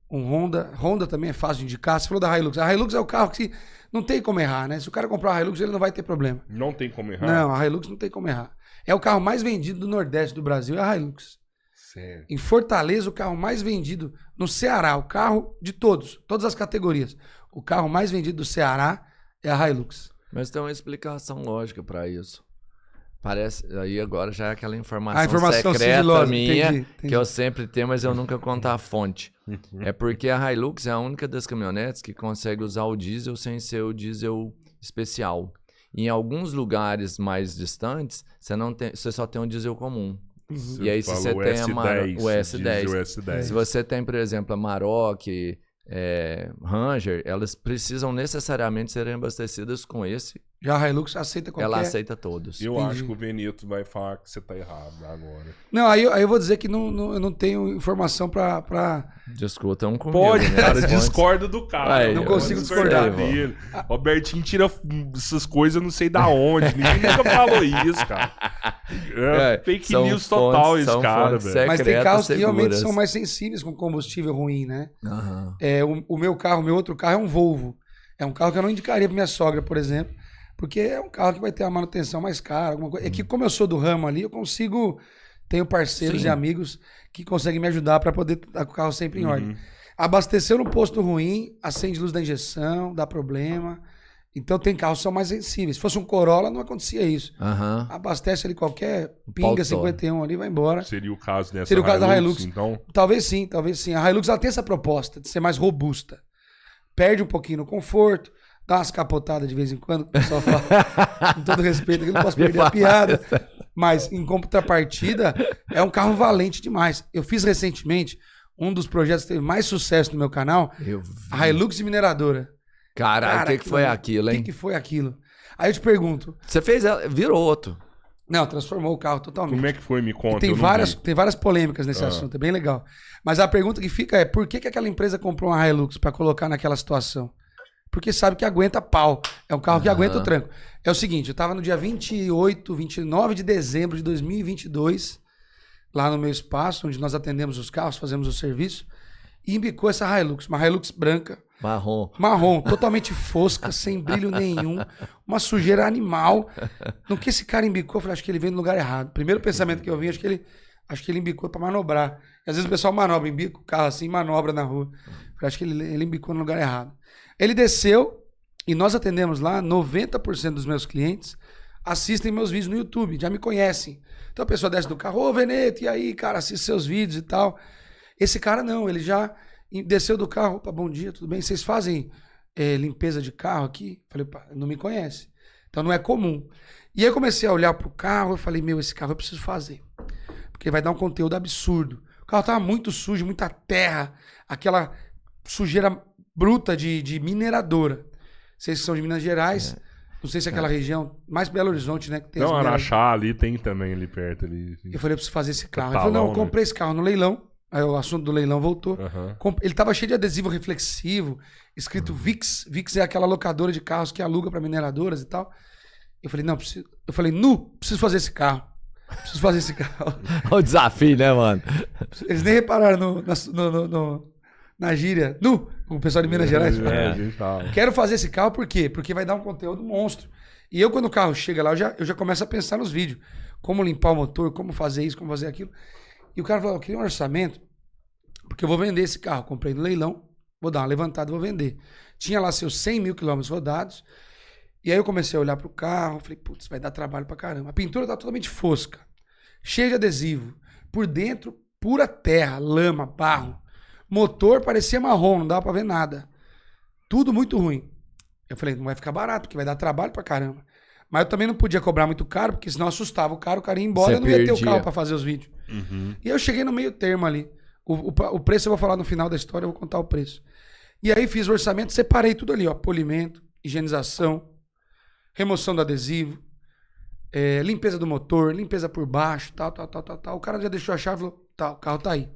um Honda. Honda também é fácil de indicar. Você falou da Hilux. A Hilux é o carro que não tem como errar, né? Se o cara comprar uma Hilux, ele não vai ter problema. Não tem como errar? Não, a Hilux não tem como errar. É o carro mais vendido do Nordeste do Brasil, é a Hilux. Sério? Em Fortaleza, o carro mais vendido no Ceará, o carro de todas as categorias. O carro mais vendido do Ceará é a Hilux. Mas tem uma explicação lógica para isso. Parece, aí agora já é aquela informação, A informação secreta sigilosa, minha, entendi. que eu sempre tenho, mas eu nunca conto a fonte. É porque a Hilux é a única das caminhonetes que consegue usar o diesel sem ser o diesel especial. Em alguns lugares mais distantes, você só tem um diesel comum. E aí se você tem o S10. Se você tem, por exemplo, a Maroc, Ranger, elas precisam necessariamente serem abastecidas com esse. Já a Hilux aceita qualquer... Ela aceita todos. Eu acho que o Veneto vai falar que você tá errado agora. Não, aí eu vou dizer que eu não tenho informação pra... Discutam comigo. Pode, né? cara, discorda do cara. Não consigo discordar dele. Robertinho tira essas coisas, eu não sei da onde. Ninguém nunca falou isso, cara. Fake news total esse cara, velho. Mas tem carros que realmente seguras. são mais sensíveis com combustível ruim, né? Uhum. O meu outro carro é um Volvo. É um carro que eu não indicaria pra minha sogra, por exemplo, porque é um carro que vai ter a manutenção mais cara, alguma coisa. É que como eu sou do ramo ali, eu tenho parceiros e amigos que conseguem me ajudar para poder estar com o carro sempre em ordem. Abasteceu no posto ruim, acende luz da injeção, dá problema. Então tem carros que são mais sensíveis. Se fosse um Corolla, não acontecia isso. Abastece ali qualquer pinga 51 ali, vai embora. Seria o caso dessa Seria o caso da Hilux. Então... Talvez sim. A Hilux ela tem essa proposta de ser mais robusta. Perde um pouquinho no conforto, dá umas capotadas de vez em quando, o pessoal fala, com todo respeito, que eu não posso perder a piada. Mas, em contrapartida, é um carro valente demais. Eu fiz recentemente um dos projetos que teve mais sucesso no meu canal, a Hilux de mineradora. Cara, o que foi aquilo, hein? O que foi aquilo? Aí eu te pergunto... Você fez ela, virou outro. Não, transformou o carro totalmente. Como é que foi? Me conta. Tem várias polêmicas nesse assunto, é bem legal. Mas a pergunta que fica é, por que aquela empresa comprou uma Hilux para colocar naquela situação? Porque sabe que aguenta pau. É um carro que aguenta o tranco. É o seguinte, eu tava no dia 29 de dezembro de 2022, lá no meu espaço, onde nós atendemos os carros, fazemos o serviço, e embicou essa Hilux, uma Hilux branca. Marrom, totalmente fosca, sem brilho nenhum, uma sujeira animal. No que esse cara embicou, eu falei, acho que ele veio no lugar errado. Primeiro pensamento que eu vi, acho que ele embicou para manobrar. E às vezes o pessoal manobra, embica o carro assim, manobra na rua. Eu falei, acho que ele embicou no lugar errado. Ele desceu e nós atendemos lá 90% dos meus clientes. assistem meus vídeos no YouTube, já me conhecem. Então a pessoa desce do carro, ô Veneto, e aí, cara, assiste seus vídeos e tal. Esse cara não, ele já desceu do carro, opa, bom dia, tudo bem? Vocês fazem limpeza de carro aqui? Falei, pá, não me conhece. Então não é comum. E aí eu comecei a olhar pro carro, eu falei, meu, esse carro eu preciso fazer. Porque vai dar um conteúdo absurdo. O carro tava muito sujo, muita terra, aquela sujeira bruta de mineradora. Vocês que são de Minas Gerais, não sei se é aquela região, mais Belo Horizonte, né? Que tem não, Araxá ali tem também, ali perto. Ali. Eu falei, eu preciso fazer esse carro. Ele falou, não, eu comprei esse carro no leilão. Aí o assunto do leilão voltou. Ele tava cheio de adesivo reflexivo, escrito VIX. VIX é aquela locadora de carros que aluga para mineradoras e tal. Eu falei, não, preciso. Eu falei, preciso fazer esse carro. Preciso fazer esse carro. Olha o desafio, né, mano? Eles nem repararam na gíria. O pessoal de Minas Gerais. Quero fazer esse carro por quê? Porque vai dar um conteúdo monstro. E eu, quando o carro chega lá, eu já começo a pensar nos vídeos. Como limpar o motor, como fazer isso, como fazer aquilo. E o cara falou, eu queria um orçamento, porque eu vou vender esse carro. Comprei no leilão, vou dar uma levantada e vou vender. Tinha lá seus 100 mil quilômetros rodados. E aí eu comecei a olhar pro carro, falei, putz, vai dar trabalho pra caramba. A pintura tá totalmente fosca, cheia de adesivo. Por dentro, pura terra, lama, barro. Motor parecia marrom, não dava pra ver nada. Tudo muito ruim. Eu falei, não vai ficar barato, porque vai dar trabalho pra caramba. Mas eu também não podia cobrar muito caro, porque senão assustava o cara ia embora, eu não ia ter o carro pra fazer os vídeos. E eu cheguei no meio termo ali. O preço eu vou falar no final da história, eu vou contar o preço. E aí fiz o orçamento, separei tudo ali, ó. Polimento, higienização, remoção do adesivo, limpeza do motor, limpeza por baixo, tal. O cara já deixou a chave e falou, tá, o carro tá aí.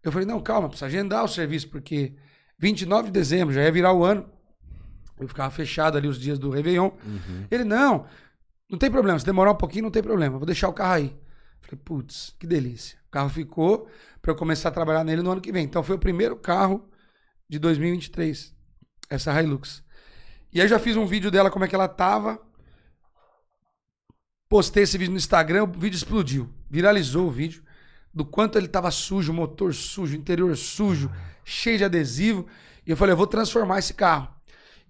Eu falei, não, calma, precisa agendar o serviço, porque 29 de dezembro, já ia virar o ano. Eu ficava fechado ali os dias do Réveillon. Ele, não tem problema, se demorar um pouquinho, não tem problema, vou deixar o carro aí. Falei, putz, que delícia. O carro ficou para eu começar a trabalhar nele no ano que vem. Então foi o primeiro carro de 2023, essa Hilux. E aí eu já fiz um vídeo dela, como é que ela tava. Postei esse vídeo no Instagram, o vídeo explodiu. Viralizou o vídeo. Do quanto ele tava sujo, motor sujo, interior sujo, cheio de adesivo. E eu falei, eu vou transformar esse carro.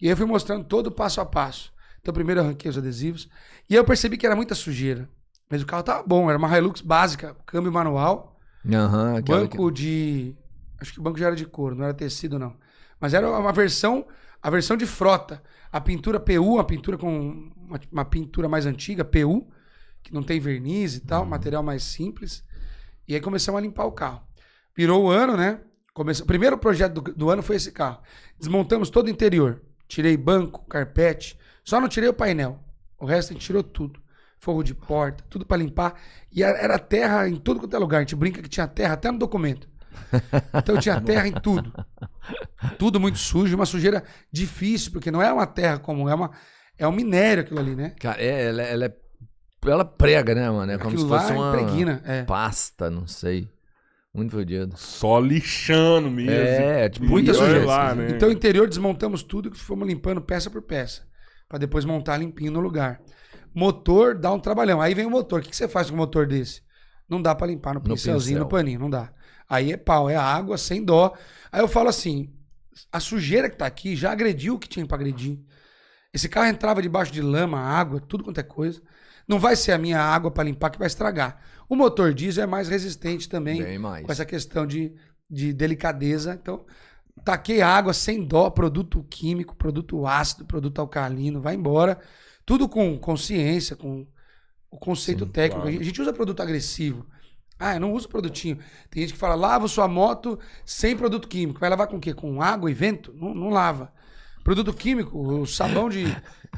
E aí eu fui mostrando todo o passo a passo. Então primeiro eu arranquei os adesivos. E aí eu percebi que era muita sujeira. Mas o carro tava bom, era uma Hilux básica, câmbio manual. Banco de... Acho que o banco já era de couro, não era tecido não. Mas era a versão de frota. A pintura PU, a pintura com uma pintura mais antiga, PU, que não tem verniz e tal, material mais simples. E aí começamos a limpar o carro. Virou o ano, né? O primeiro projeto do ano foi esse carro. Desmontamos todo o interior. Tirei banco, carpete. Só não tirei o painel. O resto a gente tirou tudo. Forro de porta, tudo pra limpar. E era terra em tudo quanto é lugar. A gente brinca que tinha terra até no documento. Então tinha terra em tudo. Tudo muito sujo, uma sujeira difícil, porque não é uma terra comum, é um minério aquilo ali, né? Cara, ela prega, né, mano? É como se fosse uma pasta, não sei. Muito fodido. Só lixando mesmo. Tipo, muita sujeira. Lá, né? Então, o interior desmontamos tudo e fomos limpando peça por peça. Pra depois montar limpinho no lugar. Motor dá um trabalhão. Aí vem o motor. O que você faz com um motor desse? Não dá pra limpar no pincelzinho, no paninho. Não dá. Aí é pau, é água, sem dó. Aí eu falo assim, a sujeira que tá aqui já agrediu o que tinha pra agredir. Esse carro entrava debaixo de lama, água, tudo quanto é coisa. Não vai ser a minha água pra limpar que vai estragar. O motor diesel é mais resistente também. Bem mais. Com essa questão de delicadeza. Então, taquei água sem dó, produto químico, produto ácido, produto alcalino, vai embora. Tudo com consciência, com o conceito técnico. Claro. A gente usa produto agressivo. Eu não uso produtinho. Tem gente que fala, lava sua moto sem produto químico. Vai lavar com o quê? Com água e vento? Não lava. Produto químico, o sabão de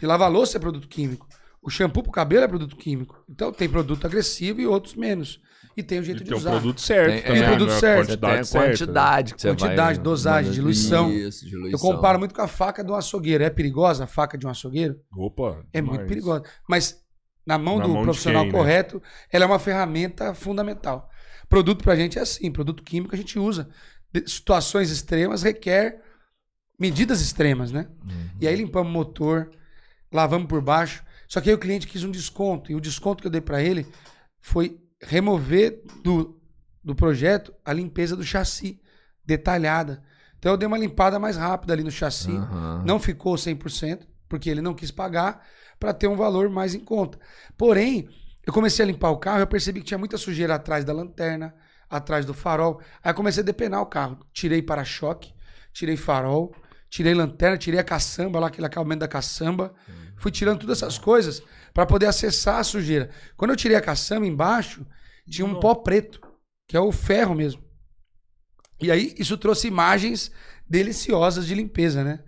lavar louça é produto químico. O shampoo pro cabelo é produto químico. Então tem produto agressivo e outros menos. E tem o jeito de usar. Tem o produto certo também. Tem o produto certo. Tem a quantidade que você vai... Quantidade, dosagem, diluição. Isso, diluição. Eu comparo muito com a faca do açougueiro. É perigosa a faca de um açougueiro? Opa, é muito perigosa. Mas na mão do profissional correto, ela é uma ferramenta fundamental. Produto pra gente é assim. Produto químico a gente usa. Situações extremas requer medidas extremas, né? E aí limpamos o motor, lavamos por baixo. Só que aí o cliente quis um desconto. E o desconto que eu dei pra ele foi remover do projeto a limpeza do chassi detalhada. Então eu dei uma limpada mais rápida ali no chassi. Não ficou 100%, porque ele não quis pagar para ter um valor mais em conta. Porém, eu comecei a limpar o carro, eu percebi que tinha muita sujeira atrás da lanterna, atrás do farol. Aí eu comecei a depenar o carro. Tirei para-choque, tirei farol, tirei lanterna, tirei a caçamba lá, aquele acabamento da caçamba. Fui tirando todas essas coisas para poder acessar a sujeira. Quando eu tirei a caçamba embaixo, tinha um pó preto, que é o ferro mesmo. E aí isso trouxe imagens deliciosas de limpeza, né?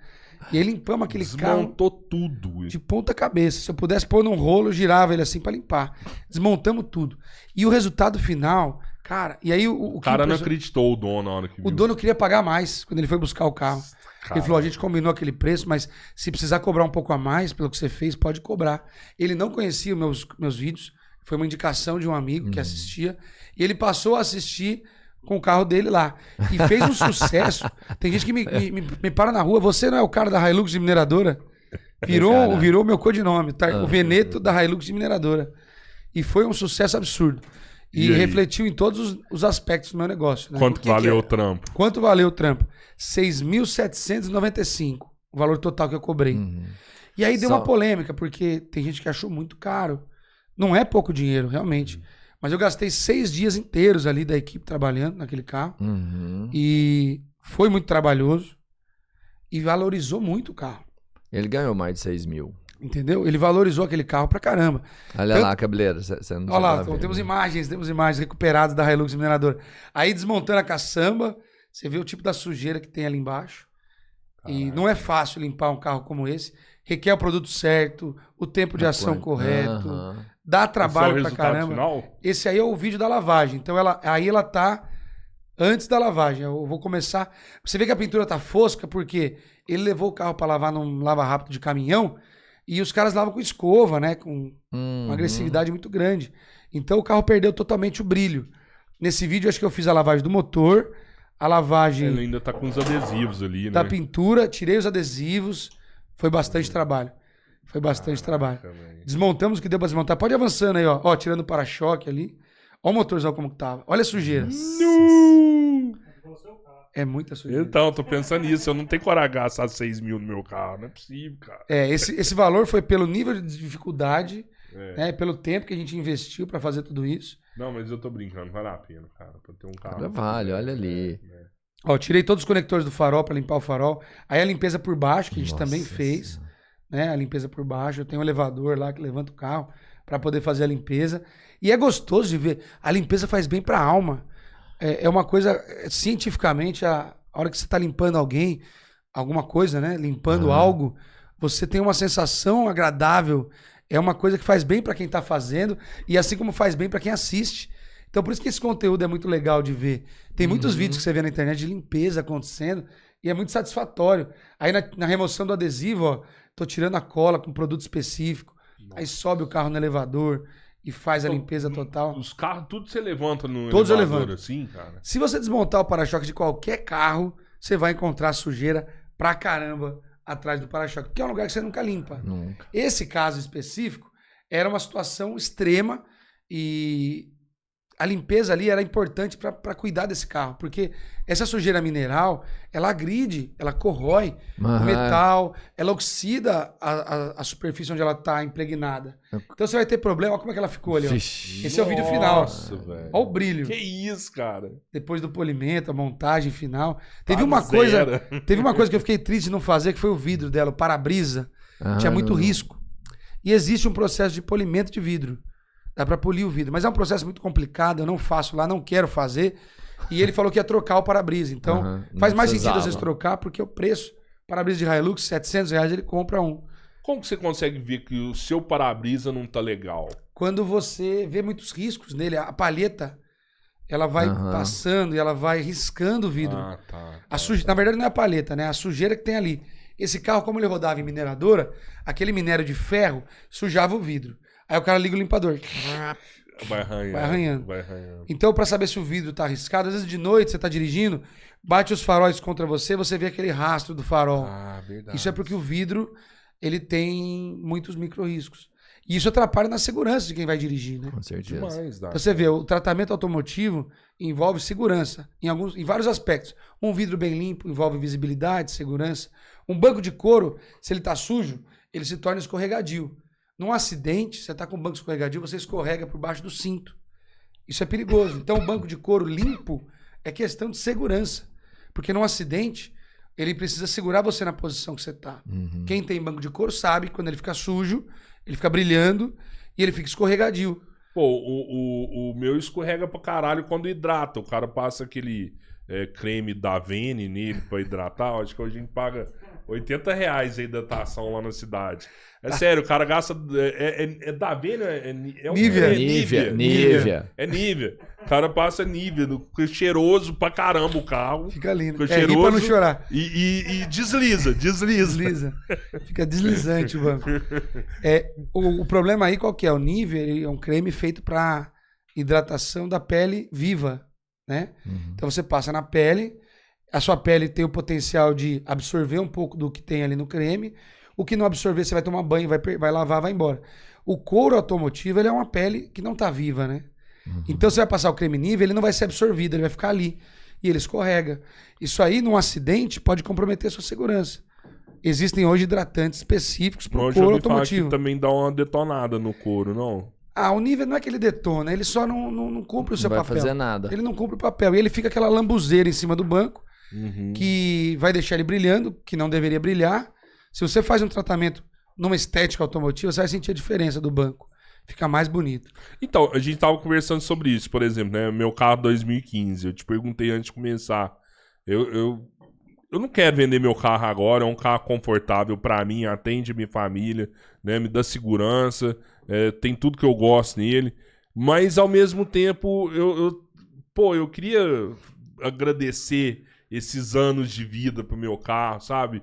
E aí limpamos aquele carro. Desmontou tudo. De ponta cabeça. Se eu pudesse pôr num rolo, eu girava ele assim pra limpar. Desmontamos tudo. E o resultado final, cara... E aí O cara não acreditou, o dono, na hora que viu. O dono queria pagar mais quando ele foi buscar o carro. Ele falou, a gente combinou aquele preço, mas se precisar cobrar um pouco a mais pelo que você fez, pode cobrar. Ele não conhecia os meus vídeos. Foi uma indicação de um amigo que assistia. E ele passou a assistir com o carro dele lá. E fez um sucesso. Tem gente que me para na rua. Você não é o cara da Hilux de mineradora? Virou meu codinome. Tá? O Veneto da Hilux de mineradora. E foi um sucesso absurdo. E refletiu em todos os aspectos do meu negócio. Né? Quanto valeu o trampo? Quanto valeu o trampo? 6.795. O valor total que eu cobrei. E aí deu uma polêmica, porque tem gente que achou muito caro. Não é pouco dinheiro, realmente. Mas eu gastei 6 dias inteiros ali da equipe trabalhando naquele carro. E foi muito trabalhoso. E valorizou muito o carro. Ele ganhou mais de 6 mil. Entendeu? Ele valorizou aquele carro pra caramba. Olha lá, cabeleira. Olha lá, então, temos imagens recuperadas da Hilux mineradora. Aí desmontando a caçamba, você vê o tipo da sujeira que tem ali embaixo. E não é fácil limpar um carro como esse. Requer o produto certo, o tempo de ação correto. Dá trabalho pra caramba. Final? Esse aí é o vídeo da lavagem. Então ela tá antes da lavagem. Eu vou começar. Você vê que a pintura tá fosca porque ele levou o carro pra lavar num lava-rápido de caminhão. E os caras lavam com escova, né? Com uma agressividade muito grande. Então o carro perdeu totalmente o brilho. Nesse vídeo, acho que eu fiz a lavagem do motor, a lavagem... Ele ainda tá com os adesivos ali, né? Da pintura, tirei os adesivos. Foi bastante trabalho. Foi bastante trabalho. Desmontamos o que deu pra desmontar. Pode ir avançando aí, ó. Ó, tirando o para-choque ali. Ó o motorzão como que tava. Olha a sujeira. É muita sujeira. Então, tô pensando nisso. Eu não tenho coragem de gastar 6 mil no meu carro. Não é possível, cara. Esse valor foi pelo nível de dificuldade, né, pelo tempo que a gente investiu pra fazer tudo isso. Não, mas eu tô brincando. Vale a pena, cara. Pra ter um carro. Vale, olha ali. Ó, tirei todos os conectores do farol pra limpar o farol. Aí a limpeza por baixo, que a gente também fez. Né, a limpeza por baixo. Eu tenho um elevador lá que levanta o carro pra poder fazer a limpeza. E é gostoso de ver. A limpeza faz bem pra alma. É uma coisa, cientificamente, a hora que você está limpando alguém, alguma coisa, né? Limpando algo, você tem uma sensação agradável. É uma coisa que faz bem para quem está fazendo e assim como faz bem para quem assiste. Então, por isso que esse conteúdo é muito legal de ver. Tem muitos vídeos que você vê na internet de limpeza acontecendo e é muito satisfatório. Aí na remoção do adesivo, ó, tô tirando a cola com produto específico. Aí sobe o carro no elevador e faz a limpeza total. Os carros, tudo você levanta no Todos elevador, eu levanto. assim, cara? Se você desmontar o para-choque de qualquer carro, você vai encontrar sujeira pra caramba atrás do para-choque, que é um lugar que você nunca limpa. Nunca. Esse caso específico era uma situação extrema e a limpeza ali era importante para cuidar desse carro, porque essa sujeira mineral, ela agride, ela corrói o metal, ela oxida a superfície onde ela está impregnada. Então você vai ter problema. Olha como é que ela ficou ali. Ó. Esse é o vídeo final. Nossa, velho. Olha o brilho. Que isso, cara. Depois do polimento, a montagem final. Teve uma coisa que eu fiquei triste de não fazer, que foi o vidro dela, o para-brisa. Tinha muito risco. E existe um processo de polimento de vidro. Dá pra polir o vidro. Mas é um processo muito complicado, eu não faço lá, não quero fazer. E ele falou que ia trocar o para-brisa. Então, faz mais sentido às vezes trocar, porque o preço, para-brisa de Hilux, R$700, ele compra um. Como que você consegue ver que o seu para-brisa não tá legal? Quando você vê muitos riscos nele, a palheta, ela vai passando e ela vai riscando o vidro. Na verdade não é a palheta, né? A sujeira que tem ali. Esse carro, como ele rodava em mineradora, aquele minério de ferro sujava o vidro. Aí o cara liga o limpador. Vai arranhando. Então, para saber se o vidro tá arriscado, às vezes de noite você tá dirigindo, bate os faróis contra você, você vê aquele rastro do farol. Verdade. Isso é porque o vidro, ele tem muitos micro-riscos. E isso atrapalha na segurança de quem vai dirigir, né? Com certeza. Demais, dá. Então você vê, o tratamento automotivo envolve segurança em vários aspectos. Um vidro bem limpo envolve visibilidade, segurança. Um banco de couro, se ele está sujo, ele se torna escorregadio. Num acidente, você está com um banco escorregadio, você escorrega por baixo do cinto. Isso é perigoso. Então, o banco de couro limpo é questão de segurança. Porque num acidente, ele precisa segurar você na posição que você está. Quem tem banco de couro sabe que quando ele fica sujo, ele fica brilhando e ele fica escorregadio. Pô, o meu escorrega pra caralho quando hidrata. O cara passa aquele creme da Vene nele pra hidratar. Acho que hoje a gente paga R$80 a hidratação lá na cidade. É sério, o cara gasta... É da Vene? Nivea. É Nivea. O cara passa Nivea, fica cheiroso pra caramba o carro. Fica lindo. Fica E cheiroso. pra não chorar. E desliza. Desliza. Fica deslizante o banco. O problema aí qual que é? O Nivea ele é um creme feito para hidratação da pele viva, né? Então você passa na pele, a sua pele tem o potencial de absorver um pouco do que tem ali no creme. O que não absorver, você vai tomar banho, vai lavar, vai embora. O couro automotivo, ele é uma pele que não tá viva, né? Então você vai passar o creme Nivea, ele não vai ser absorvido, ele vai ficar ali. E ele escorrega. Isso aí, num acidente, pode comprometer a sua segurança. Existem hoje hidratantes específicos para o couro automotivo. Que também dá uma detonada no couro, não? O Nivea não é que ele detona, ele só não cumpre o seu papel. Não vai fazer nada. Ele não cumpre o papel. E ele fica aquela lambuzeira em cima do banco, que vai deixar ele brilhando, que não deveria brilhar. Se você faz um tratamento numa estética automotiva, você vai sentir a diferença do banco. Fica mais bonito. Então, a gente tava conversando sobre isso, por exemplo, né? Meu carro 2015, eu te perguntei antes de começar. Eu não quero vender meu carro agora, é um carro confortável pra mim, atende minha família, né? Me dá segurança, tem tudo que eu gosto nele. Mas, ao mesmo tempo, eu queria agradecer esses anos de vida pro meu carro, sabe?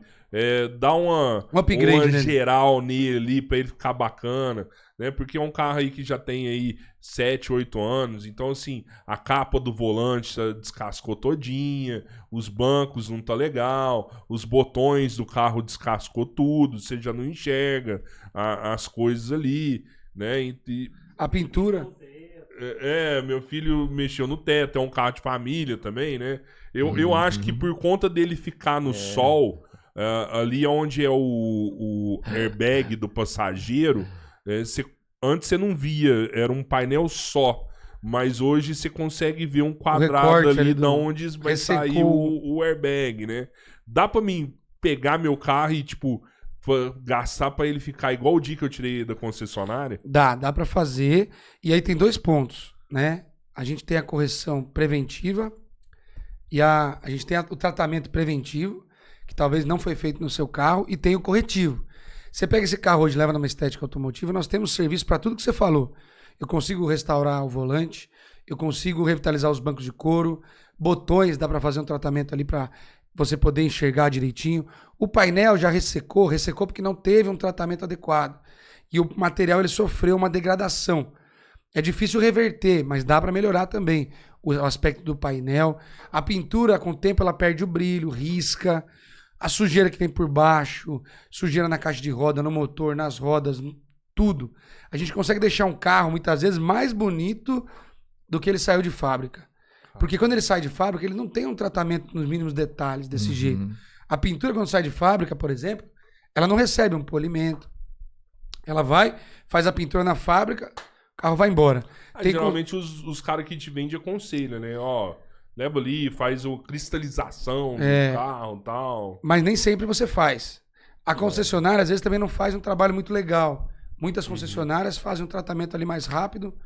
Dar uma upgrade nele, geral nele ali pra ele ficar bacana, né? Porque é um carro aí que já tem aí 7, 8 anos, então assim, a capa do volante descascou todinha, os bancos não tá legal, os botões do carro descascou tudo, você já não enxerga as coisas ali, né? A pintura... meu filho mexeu no teto, é um carro de família também, né? Eu acho que por conta dele ficar no sol, ali onde é o airbag do passageiro, antes você não via, era um painel só. Mas hoje você consegue ver um quadrado ali de onde vai sair o airbag, né? Dá pra mim pegar meu carro e, tipo, gastar pra ele ficar igual o dia que eu tirei da concessionária? Dá pra fazer. E aí tem 2 pontos, né? A gente tem a correção preventiva e a gente tem o tratamento preventivo, que talvez não foi feito no seu carro, e tem o corretivo. Você pega esse carro hoje e leva numa estética automotiva, nós temos serviço para tudo que você falou. Eu consigo restaurar o volante, eu consigo revitalizar os bancos de couro, botões, dá para fazer um tratamento ali para você poder enxergar direitinho. O painel já ressecou porque não teve um tratamento adequado. E o material ele sofreu uma degradação. É difícil reverter, mas dá para melhorar também o aspecto do painel. A pintura, com o tempo, ela perde o brilho, risca. A sujeira que tem por baixo, sujeira na caixa de roda, no motor, nas rodas, tudo. A gente consegue deixar um carro, muitas vezes, mais bonito do que ele saiu de fábrica. Porque quando ele sai de fábrica, ele não tem um tratamento nos mínimos detalhes desse jeito. A pintura, quando sai de fábrica, por exemplo, ela não recebe um polimento. Ela vai, faz a pintura na fábrica, o carro vai embora. Geralmente os caras que te vendem aconselham, né? Ó, leva ali, faz a cristalização do carro e tal. Mas nem sempre você faz. A concessionária, às vezes, também não faz um trabalho muito legal. Muitas concessionárias fazem um tratamento ali mais rápido,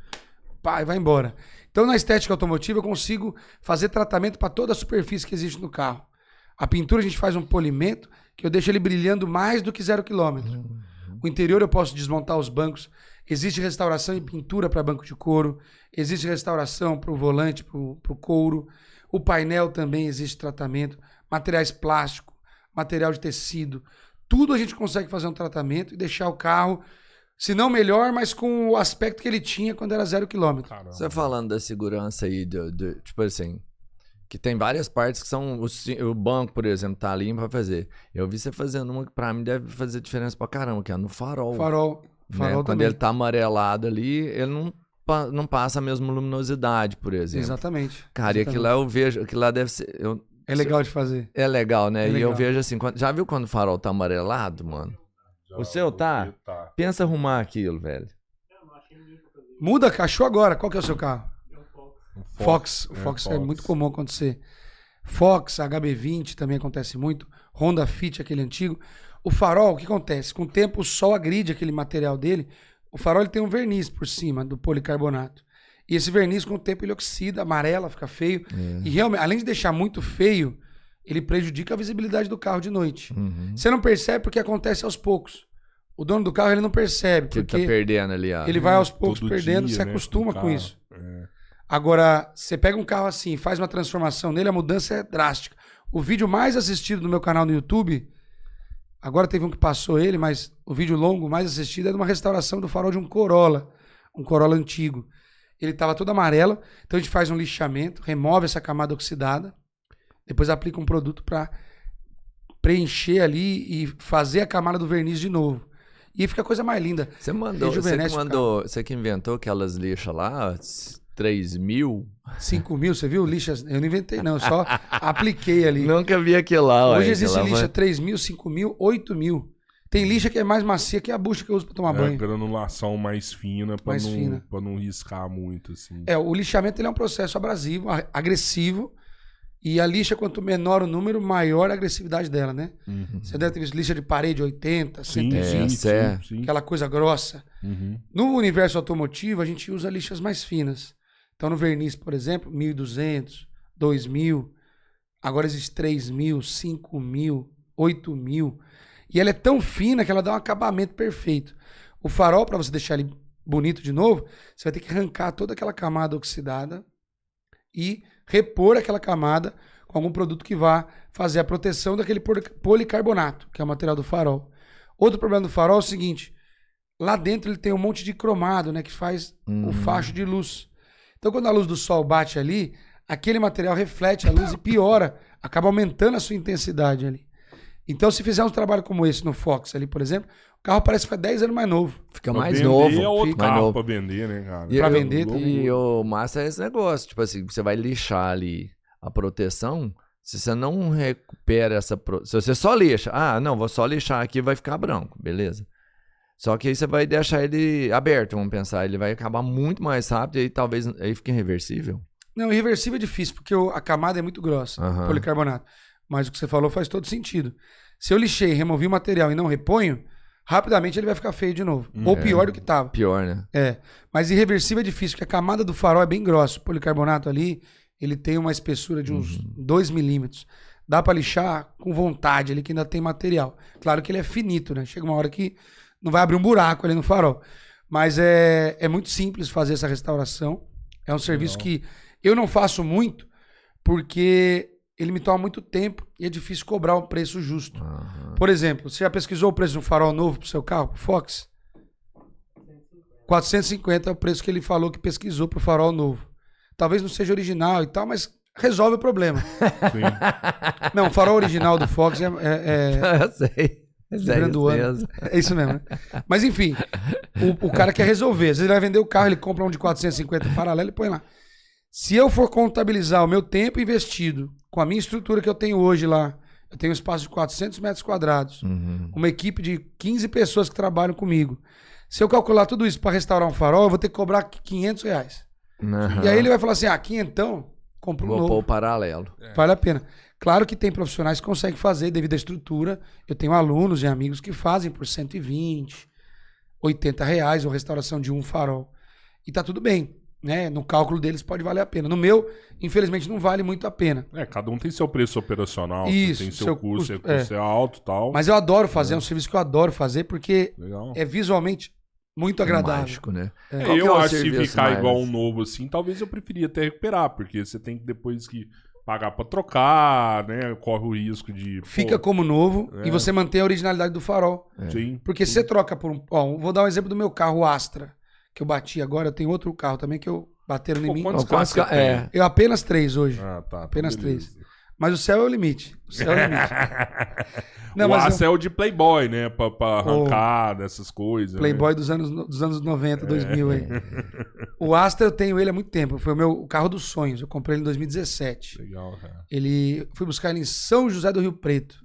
pá, e vai embora. Então, na estética automotiva, eu consigo fazer tratamento para toda a superfície que existe no carro. A pintura, a gente faz um polimento que eu deixo ele brilhando mais do que 0 km. O interior, eu posso desmontar os bancos. Existe restauração e pintura para banco de couro. Existe restauração para o volante, para o couro. O painel também existe tratamento. Materiais plásticos, material de tecido. Tudo a gente consegue fazer um tratamento e deixar o carro, se não melhor, mas com o aspecto que ele tinha quando era 0 km. Você falando da segurança aí, tipo assim, que tem várias partes que são... O banco, por exemplo, tá ali pra fazer. Eu vi você fazendo uma que pra mim deve fazer diferença pra caramba, que é no farol. Farol. Farol Quando também. ele tá amarelado ali, ele não passa a mesma luminosidade, por exemplo. Exatamente. Cara, e aquilo lá eu vejo, aquilo lá deve ser... É legal de fazer. É legal, né? É E legal. eu vejo assim, já viu quando o farol tá amarelado, mano? O seu tá? Tá. Pensa arrumar aquilo, velho. Muda, achou agora. Qual que é o seu carro? Um Fox. O Fox é muito comum acontecer. Fox, HB20 também acontece muito. Honda Fit, aquele antigo. O farol, o que acontece? Com o tempo o sol agride aquele material dele. O farol ele tem um verniz por cima do policarbonato. E esse verniz com o tempo ele oxida, amarela, fica feio. E realmente, além de deixar muito feio, ele prejudica a visibilidade do carro de noite. Você não percebe porque acontece aos poucos. O dono do carro ele não percebe, Que ele porque tá perdendo ali, ó. ele vai aos poucos Todo perdendo, dia, se né, acostuma com o com carro. isso. É. Agora, você pega um carro assim, faz uma transformação nele, a mudança é drástica. O vídeo mais assistido do meu canal no YouTube, agora teve um que passou ele, mas o vídeo longo mais assistido é de uma restauração do farol de um Corolla antigo. Ele estava todo amarelo, então a gente faz um lixamento, remove essa camada oxidada, depois aplica um produto para preencher ali e fazer a camada do verniz de novo. E fica a coisa mais linda. Rejuvenesce o carro. Você que inventou aquelas lixas lá, 3.000? 5.000, você viu? Lixas, eu não inventei não, eu só apliquei ali. Nunca vi aquilo lá, ué. Hoje existe Aquilo lá lixa 3.000, 5.000, 8.000. Tem lixa que é mais macia que a bucha que eu uso pra tomar É, banho. granulação mais fina pra, Mais não, fina. pra não riscar muito, assim. É, o lixamento ele é um processo abrasivo, agressivo. E a lixa, quanto menor o número, maior a agressividade dela, né? Você deve ter visto lixa de parede 80, Sim, 120, sim. aquela coisa grossa. Uhum. No universo automotivo, a gente usa lixas mais finas. Então, no verniz, por exemplo, 1.200, 2.000. Agora existe 3.000, 5.000, 8.000. E ela é tão fina que ela dá um acabamento perfeito. O farol, para você deixar ele bonito de novo, você vai ter que arrancar toda aquela camada oxidada e repor aquela camada com algum produto que vá fazer a proteção daquele policarbonato, que é o material do farol. Outro problema do farol é o seguinte, lá dentro ele tem um monte de cromado, né, que faz o facho de luz. Então quando a luz do sol bate ali, aquele material reflete a luz e piora, acaba aumentando a sua intensidade ali. Então se fizer um trabalho como esse no Fox ali, por exemplo, o carro parece que foi 10 anos mais novo. Fica Pra mais vender novo. é outro Fica mais carro novo. pra vender, né, cara? Pra vender, E o massa é esse negócio. Tipo assim, você vai lixar ali a proteção. Se você não recupera essa... Se você só lixa. Ah, não, vou só lixar aqui, vai ficar branco. Beleza. Só que aí você vai deixar ele aberto, vamos pensar. Ele vai acabar muito mais rápido e aí talvez... Aí fica irreversível. Não, irreversível é difícil, porque a camada é muito grossa, Aham. policarbonato. Mas o que você falou faz todo sentido. Se eu lixei, removi o material e não reponho, rapidamente ele vai ficar feio de novo. Ou pior do que estava. Pior, né? É. Mas irreversível é difícil, porque a camada do farol é bem grossa. O policarbonato ali, ele tem uma espessura de uns 2 milímetros. Dá pra lixar com vontade ali, que ainda tem material. Claro que ele é finito, né? Chega uma hora que não vai abrir um buraco ali no farol. Mas é muito simples fazer essa restauração. É um serviço que eu não faço muito, porque ele me toma muito tempo e é difícil cobrar um preço justo. Por exemplo, você já pesquisou o preço de um farol novo pro seu carro, pro Fox? 450 é o preço que ele falou que pesquisou pro farol novo. Talvez não seja original e tal, mas resolve o problema. Sim. Não, o farol original do Fox Eu sei. lembrando o ano. É isso mesmo, né? Mas enfim, o cara quer resolver. Às vezes ele vai vender o carro, ele compra um de 450 paralelo e põe lá. Se eu for contabilizar o meu tempo investido com a minha estrutura que eu tenho hoje lá, eu tenho um espaço de 400 metros quadrados, uma equipe de 15 pessoas que trabalham comigo. Se eu calcular tudo isso para restaurar um farol, eu vou ter que cobrar R$500. E aí ele vai falar assim, quinhentão, compra um Vou novo. pôr o paralelo. Vale a pena. Claro que tem profissionais que conseguem fazer devido à estrutura. Eu tenho alunos e amigos que fazem por 120, R$80 a restauração de um farol. E tá tudo bem, né? No cálculo deles pode valer a pena. No meu, infelizmente, não vale muito a pena. Cada um tem seu preço operacional, Isso, tem seu seu custo, custo, custo é alto e tal. Mas eu adoro fazer, é um serviço que eu adoro fazer porque Legal. é visualmente muito agradável. Mágico, né? É, Qual que é eu o acho que se serviço ficar mais- igual um novo assim, talvez eu preferia até recuperar, porque você tem que depois que pagar pra trocar, né? Corre o risco de... Fica como novo e você mantém a originalidade do farol. Sim. Porque se você troca por um... Ó, vou dar um exemplo do meu carro Astra, que eu bati agora. Eu tenho outro carro também que eu bateram em mim. Quantos Quantos carros você ca- é. tem? Eu apenas 3 hoje. Ah, tá. Apenas beleza. 3. Mas o céu é o limite. O céu é o limite. O aço é o de Playboy, né? Pra arrancada, essas coisas. Playboy né? dos anos 90, 2000 aí. O Astra eu tenho ele há muito tempo. Foi o carro dos sonhos. Eu comprei ele em 2017. Legal, cara. Fui buscar ele em São José do Rio Preto.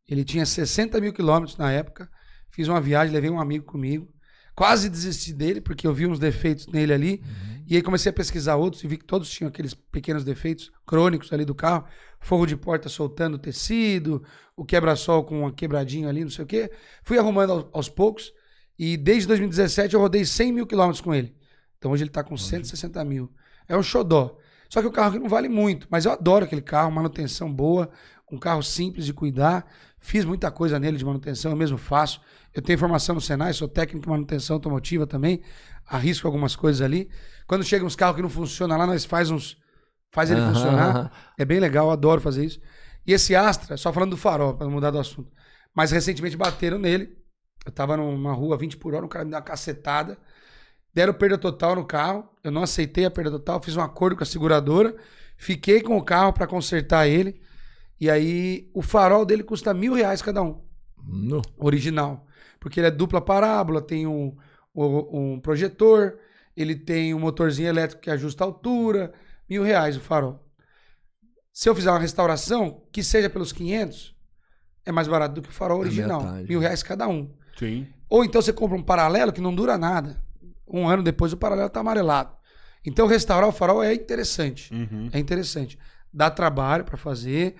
Ele tinha 60 mil quilômetros na época. Fiz uma viagem, levei um amigo comigo. Quase desisti dele, porque eu vi uns defeitos nele ali. E aí comecei a pesquisar outros e vi que todos tinham aqueles pequenos defeitos crônicos ali do carro. Forro de porta soltando tecido, o quebra-sol com uma quebradinha ali, não sei o quê. Fui arrumando aos poucos. E desde 2017 eu rodei 100 mil quilômetros com ele. Então hoje ele tá com 160 mil. É um xodó. Só que o carro aqui não vale muito. Mas eu adoro aquele carro, manutenção boa. Um carro simples de cuidar. Fiz muita coisa nele de manutenção, eu mesmo faço. Eu tenho formação no Senai, sou técnico de manutenção automotiva também. Arrisco algumas coisas ali. Quando chegam uns carros que não funcionam lá, nós faz ele funcionar. É bem legal, eu adoro fazer isso. E esse Astra, só falando do farol, para não mudar do assunto. Mas recentemente bateram nele. Eu tava numa rua 20 por hora, o cara me deu uma cacetada. Deram perda total no carro. Eu não aceitei a perda total, fiz um acordo com a seguradora. Fiquei com o carro para consertar ele. E aí, o farol dele custa R$1.000 cada um. No. Original. Porque ele é dupla parábola, tem um projetor, ele tem um motorzinho elétrico que ajusta a altura. R$1.000 o farol. Se eu fizer uma restauração, que seja pelos 500, é mais barato do que o farol original. R$1.000 cada um. Sim. Ou então você compra um paralelo que não dura nada. Um ano depois o paralelo tá amarelado. Então restaurar o farol é interessante. É interessante. Dá trabalho para fazer,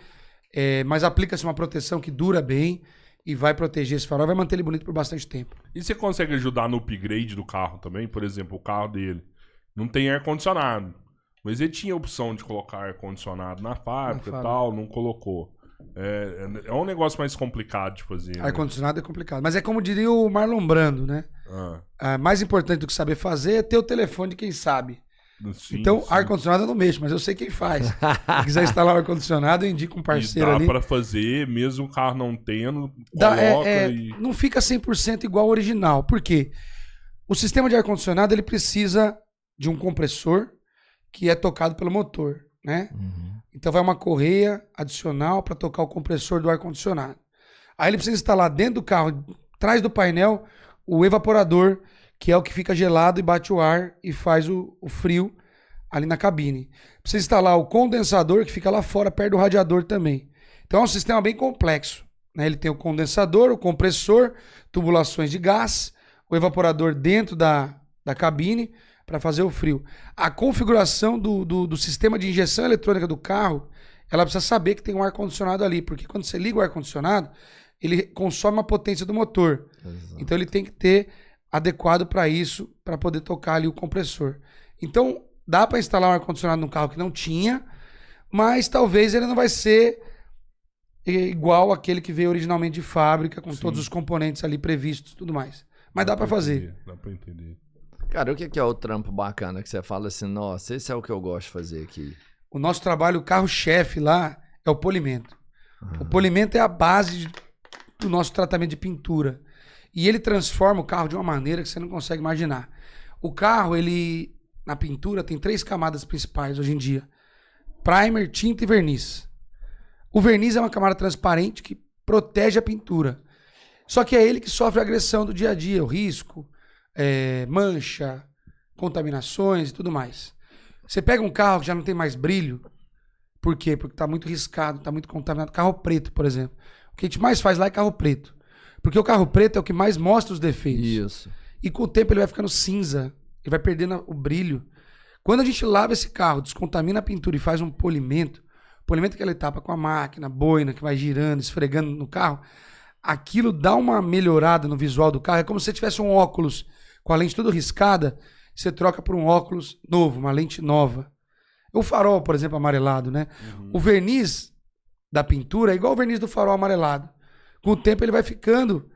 mas aplica-se uma proteção que dura bem e vai proteger esse farol, vai manter ele bonito por bastante tempo. E você consegue ajudar no upgrade do carro também? Por exemplo, o carro dele não tem ar-condicionado. Mas ele tinha a opção de colocar ar-condicionado na fábrica e tal, não colocou. É um negócio mais complicado de fazer. Né? Ar-condicionado é complicado. Mas é como diria o Marlon Brando, né? Mais importante do que saber fazer é ter o telefone de quem sabe. Sim, então, sim. ar-condicionado eu não mexo, mas eu sei quem faz. Se quiser instalar o ar-condicionado, eu indico um parceiro ali. Dá pra fazer, mesmo o carro não tendo, coloca Não fica 100% igual ao original. Por quê? O sistema de ar-condicionado, ele precisa de um compressor que é tocado pelo motor, né? Então vai uma correia adicional para tocar o compressor do ar-condicionado. Aí ele precisa instalar dentro do carro, atrás do painel, o evaporador, que é o que fica gelado e bate o ar e faz o frio ali na cabine. Precisa instalar o condensador, que fica lá fora, perto do radiador também. Então é um sistema bem complexo, né? Ele tem o condensador, o compressor, tubulações de gás, o evaporador dentro da cabine para fazer o frio. A configuração do sistema de injeção eletrônica do carro, ela precisa saber que tem um ar-condicionado ali, porque quando você liga o ar-condicionado, ele consome a potência do motor. Exato. Então ele tem que ter adequado para isso, para poder tocar ali o compressor. Então dá para instalar um ar-condicionado num carro que não tinha, mas talvez ele não vai ser igual aquele que veio originalmente de fábrica, com todos os componentes ali previstos e tudo mais. Mas dá para fazer. Dá para entender. Cara, o que é o trampo bacana que você fala assim, nossa, esse é o que eu gosto de fazer aqui? O nosso trabalho, o carro-chefe lá, é o polimento. O polimento é a base do nosso tratamento de pintura. E ele transforma o carro de uma maneira que você não consegue imaginar. O carro, ele, na pintura, tem 3 camadas principais hoje em dia. Primer, tinta e verniz. O verniz é uma camada transparente que protege a pintura. Só que é ele que sofre a agressão do dia a dia, o risco, mancha, contaminações e tudo mais. Você pega um carro que já não tem mais brilho, por quê? Porque está muito riscado, está muito contaminado. Carro preto, por exemplo. O que a gente mais faz lá é carro preto. Porque o carro preto é o que mais mostra os defeitos. Isso. E com o tempo ele vai ficando cinza, ele vai perdendo o brilho. Quando a gente lava esse carro, descontamina a pintura e faz um polimento, polimento é aquela etapa com a máquina, boina, que vai girando, esfregando no carro, aquilo dá uma melhorada no visual do carro. É como se você tivesse um óculos com a lente toda riscada, você troca por um óculos novo, uma lente nova. O farol, por exemplo, amarelado, né? O verniz da pintura é igual o verniz do farol amarelado. Com o tempo ele vai ficando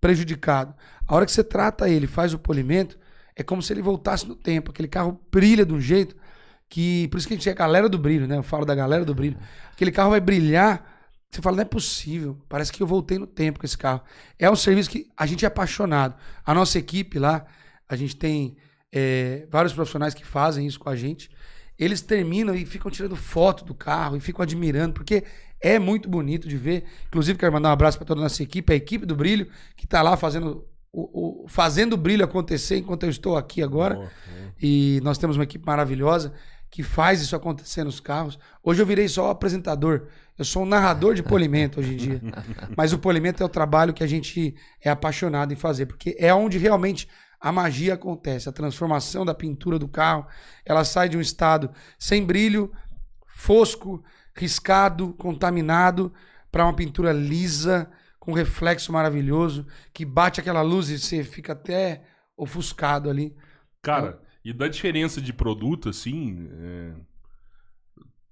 prejudicado. A hora que você trata ele, faz o polimento, é como se ele voltasse no tempo. Aquele carro brilha de um jeito que... Por isso que a gente é a galera do brilho, né? Eu falo da galera do brilho. Aquele carro vai brilhar, você fala, não é possível. Parece que eu voltei no tempo com esse carro. É um serviço que a gente é apaixonado. A nossa equipe lá, a gente tem vários profissionais que fazem isso com a gente. eles terminam e ficam tirando foto do carro e ficam admirando, porque é muito bonito de ver. Inclusive, quero mandar um abraço para toda a nossa equipe, a equipe do Brilho, que está lá fazendo o brilho acontecer enquanto eu estou aqui agora. E nós temos uma equipe maravilhosa que faz isso acontecer nos carros. Hoje eu virei só apresentador. Eu sou um narrador de polimento hoje em dia. Mas o polimento é o trabalho que a gente é apaixonado em fazer, porque é onde realmente a magia acontece. A transformação da pintura do carro, ela sai de um estado sem brilho, fosco, riscado, contaminado, para uma pintura lisa, com reflexo maravilhoso, que bate aquela luz e você fica até ofuscado ali. Cara, e da diferença de produto, assim...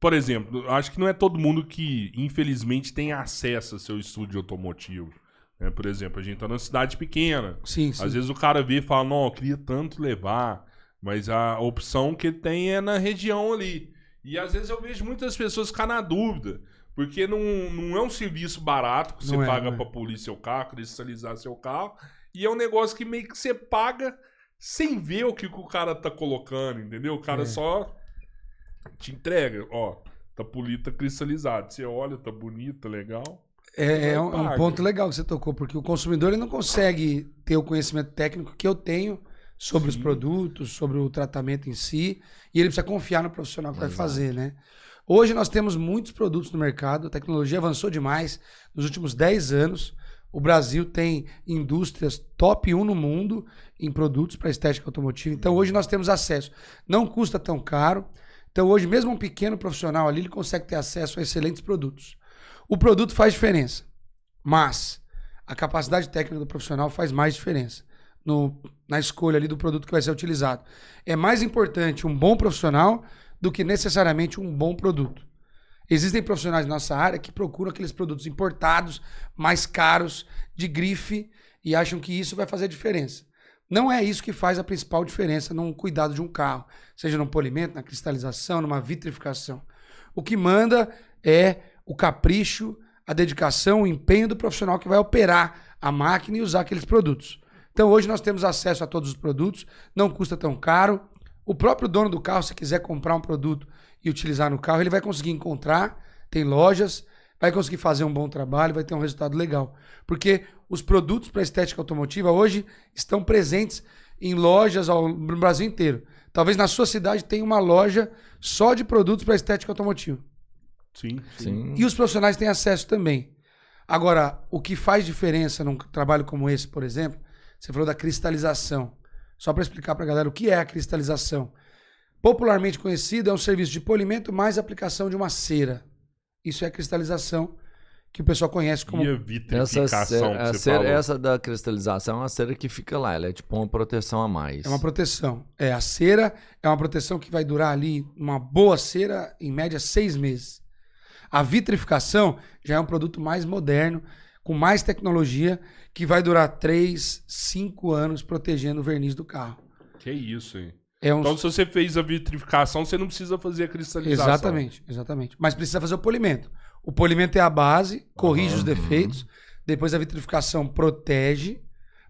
Por exemplo, acho que não é todo mundo que, infelizmente, tem acesso ao seu estúdio automotivo. Né? Por exemplo, a gente tá numa cidade pequena. Sim, sim. Às vezes o cara vê e fala, não, eu queria tanto levar, mas a opção que ele tem é na região ali. E às vezes eu vejo muitas pessoas ficar na dúvida, porque não é um serviço barato que você paga pra polir seu carro, cristalizar seu carro, e é um negócio que meio que você paga sem ver o que o cara tá colocando, entendeu? O cara só te entrega, ó, tá polido, tá cristalizado. Você olha, tá bonito, tá legal. É um ponto legal que você tocou, porque o consumidor ele não consegue ter o conhecimento técnico que eu tenho sobre os produtos, sobre o tratamento em si, e ele precisa confiar no profissional que vai fazer, né? Hoje nós temos muitos produtos no mercado, a tecnologia avançou demais. Nos últimos 10 anos, o Brasil tem indústrias top 1 no mundo em produtos para estética automotiva. Então hoje nós temos acesso. Não custa tão caro. Então hoje mesmo um pequeno profissional ali, ele consegue ter acesso a excelentes produtos. O produto faz diferença, mas a capacidade técnica do profissional faz mais diferença na escolha ali do produto que vai ser utilizado. É mais importante um bom profissional do que necessariamente um bom produto. Existem profissionais na nossa área que procuram aqueles produtos importados, mais caros, de grife, e acham que isso vai fazer diferença. Não é isso que faz a principal diferença no cuidado de um carro, seja no polimento, na cristalização, numa vitrificação. O que manda é o capricho, a dedicação, o empenho do profissional que vai operar a máquina e usar aqueles produtos. Então hoje nós temos acesso a todos os produtos, não custa tão caro. O próprio dono do carro, se quiser comprar um produto e utilizar no carro, ele vai conseguir encontrar, tem lojas, vai conseguir fazer um bom trabalho, vai ter um resultado legal. Porque os produtos para estética automotiva hoje estão presentes em lojas no Brasil inteiro. Talvez na sua cidade tenha uma loja só de produtos para estética automotiva. Sim. E os profissionais têm acesso também. Agora, o que faz diferença num trabalho como esse, por exemplo, você falou da cristalização. Só para explicar para a galera o que é a cristalização. Popularmente conhecido, é um serviço de polimento mais aplicação de uma cera. Isso é a cristalização, que o pessoal conhece como... E a vitrificação que você falou? Essa da cristalização é uma cera que fica lá, ela é tipo uma proteção a mais. É uma proteção. A cera é uma proteção que vai durar ali, uma boa cera, em média, 6 meses. A vitrificação já é um produto mais moderno, com mais tecnologia, que vai durar 3, 5 anos protegendo o verniz do carro. Que isso, hein? Então, se você fez a vitrificação, você não precisa fazer a cristalização. Exatamente. Mas precisa fazer o polimento. O polimento é a base, corrige os defeitos, depois a vitrificação protege,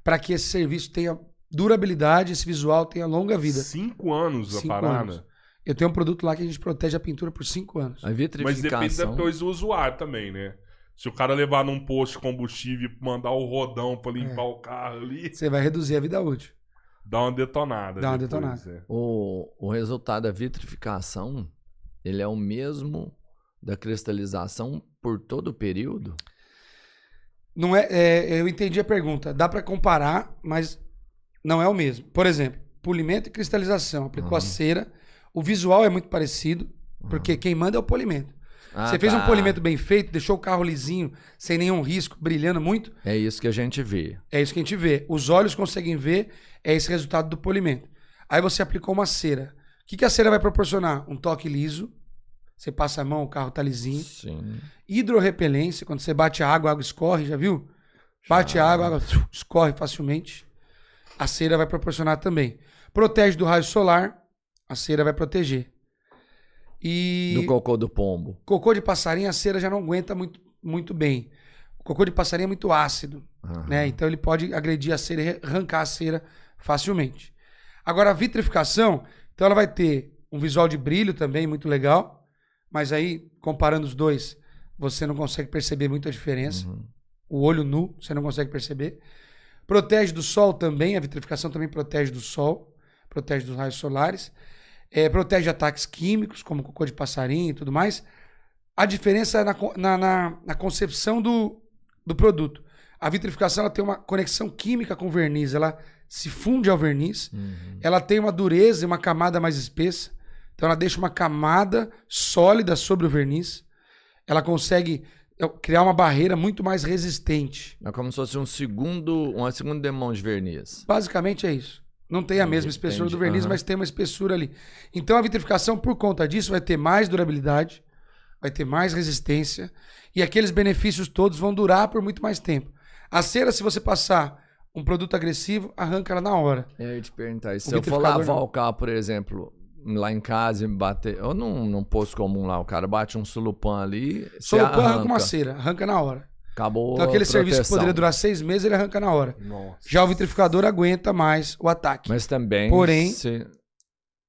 para que esse serviço tenha durabilidade, esse visual tenha longa vida. 5 anos a parada? Eu tenho um produto lá que a gente protege a pintura por 5 anos. A vitrificação... Mas depende depois do usuário também, né? Se o cara levar num posto de combustível e mandar o rodão pra limpar o carro ali... Você vai reduzir a vida útil. Dá uma detonada. O resultado da vitrificação, ele é o mesmo da cristalização por todo o período? Não é, eu entendi a pergunta. Dá para comparar, mas não é o mesmo. Por exemplo, polimento e cristalização. Aplicou a cera. O visual é muito parecido, porque quem manda é o polimento. Você fez um polimento bem feito, deixou o carro lisinho, sem nenhum risco, brilhando muito. É isso que a gente vê. É isso que a gente vê. Os olhos conseguem ver, é esse resultado do polimento. Aí você aplicou uma cera. O que a cera vai proporcionar? Um toque liso. Você passa a mão, o carro tá lisinho. Sim. Hidrorrepelência, quando você bate a água escorre, já viu? Bate a água escorre facilmente. A cera vai proporcionar também. Protege do raio solar, a cera vai proteger. E do cocô do pombo. Cocô de passarinho, a cera já não aguenta muito bem. O cocô de passarinho é muito ácido, né? Então ele pode agredir a cera e arrancar a cera facilmente. Agora a vitrificação, então ela vai ter um visual de brilho também muito legal, mas aí, comparando os dois, você não consegue perceber muita diferença. O olho nu, você não consegue perceber. Protege do sol também, a vitrificação também protege do sol, protege dos raios solares. Protege ataques químicos, como cocô de passarinho e tudo mais. A diferença é na concepção do produto. A vitrificação ela tem uma conexão química com o verniz, ela se funde ao verniz, ela tem uma dureza e uma camada mais espessa, então ela deixa uma camada sólida sobre o verniz, ela consegue criar uma barreira muito mais resistente. É como se fosse uma segunda demão de verniz. Basicamente é isso. Não tem a mesma espessura do verniz, mas tem uma espessura ali. Então a vitrificação, por conta disso, vai ter mais durabilidade, vai ter mais resistência e aqueles benefícios todos vão durar por muito mais tempo. A cera, se você passar um produto agressivo, arranca ela na hora. Eu ia te perguntar, se eu for lavar o carro, por exemplo, lá em casa e bater, ou num posto comum lá, o cara bate um sulupan ali, sulupan arranca uma cera, arranca na hora. Acabou. Então aquele serviço que poderia durar 6 meses, ele arranca na hora. Nossa. Já o vitrificador aguenta mais o ataque. Mas também... Porém,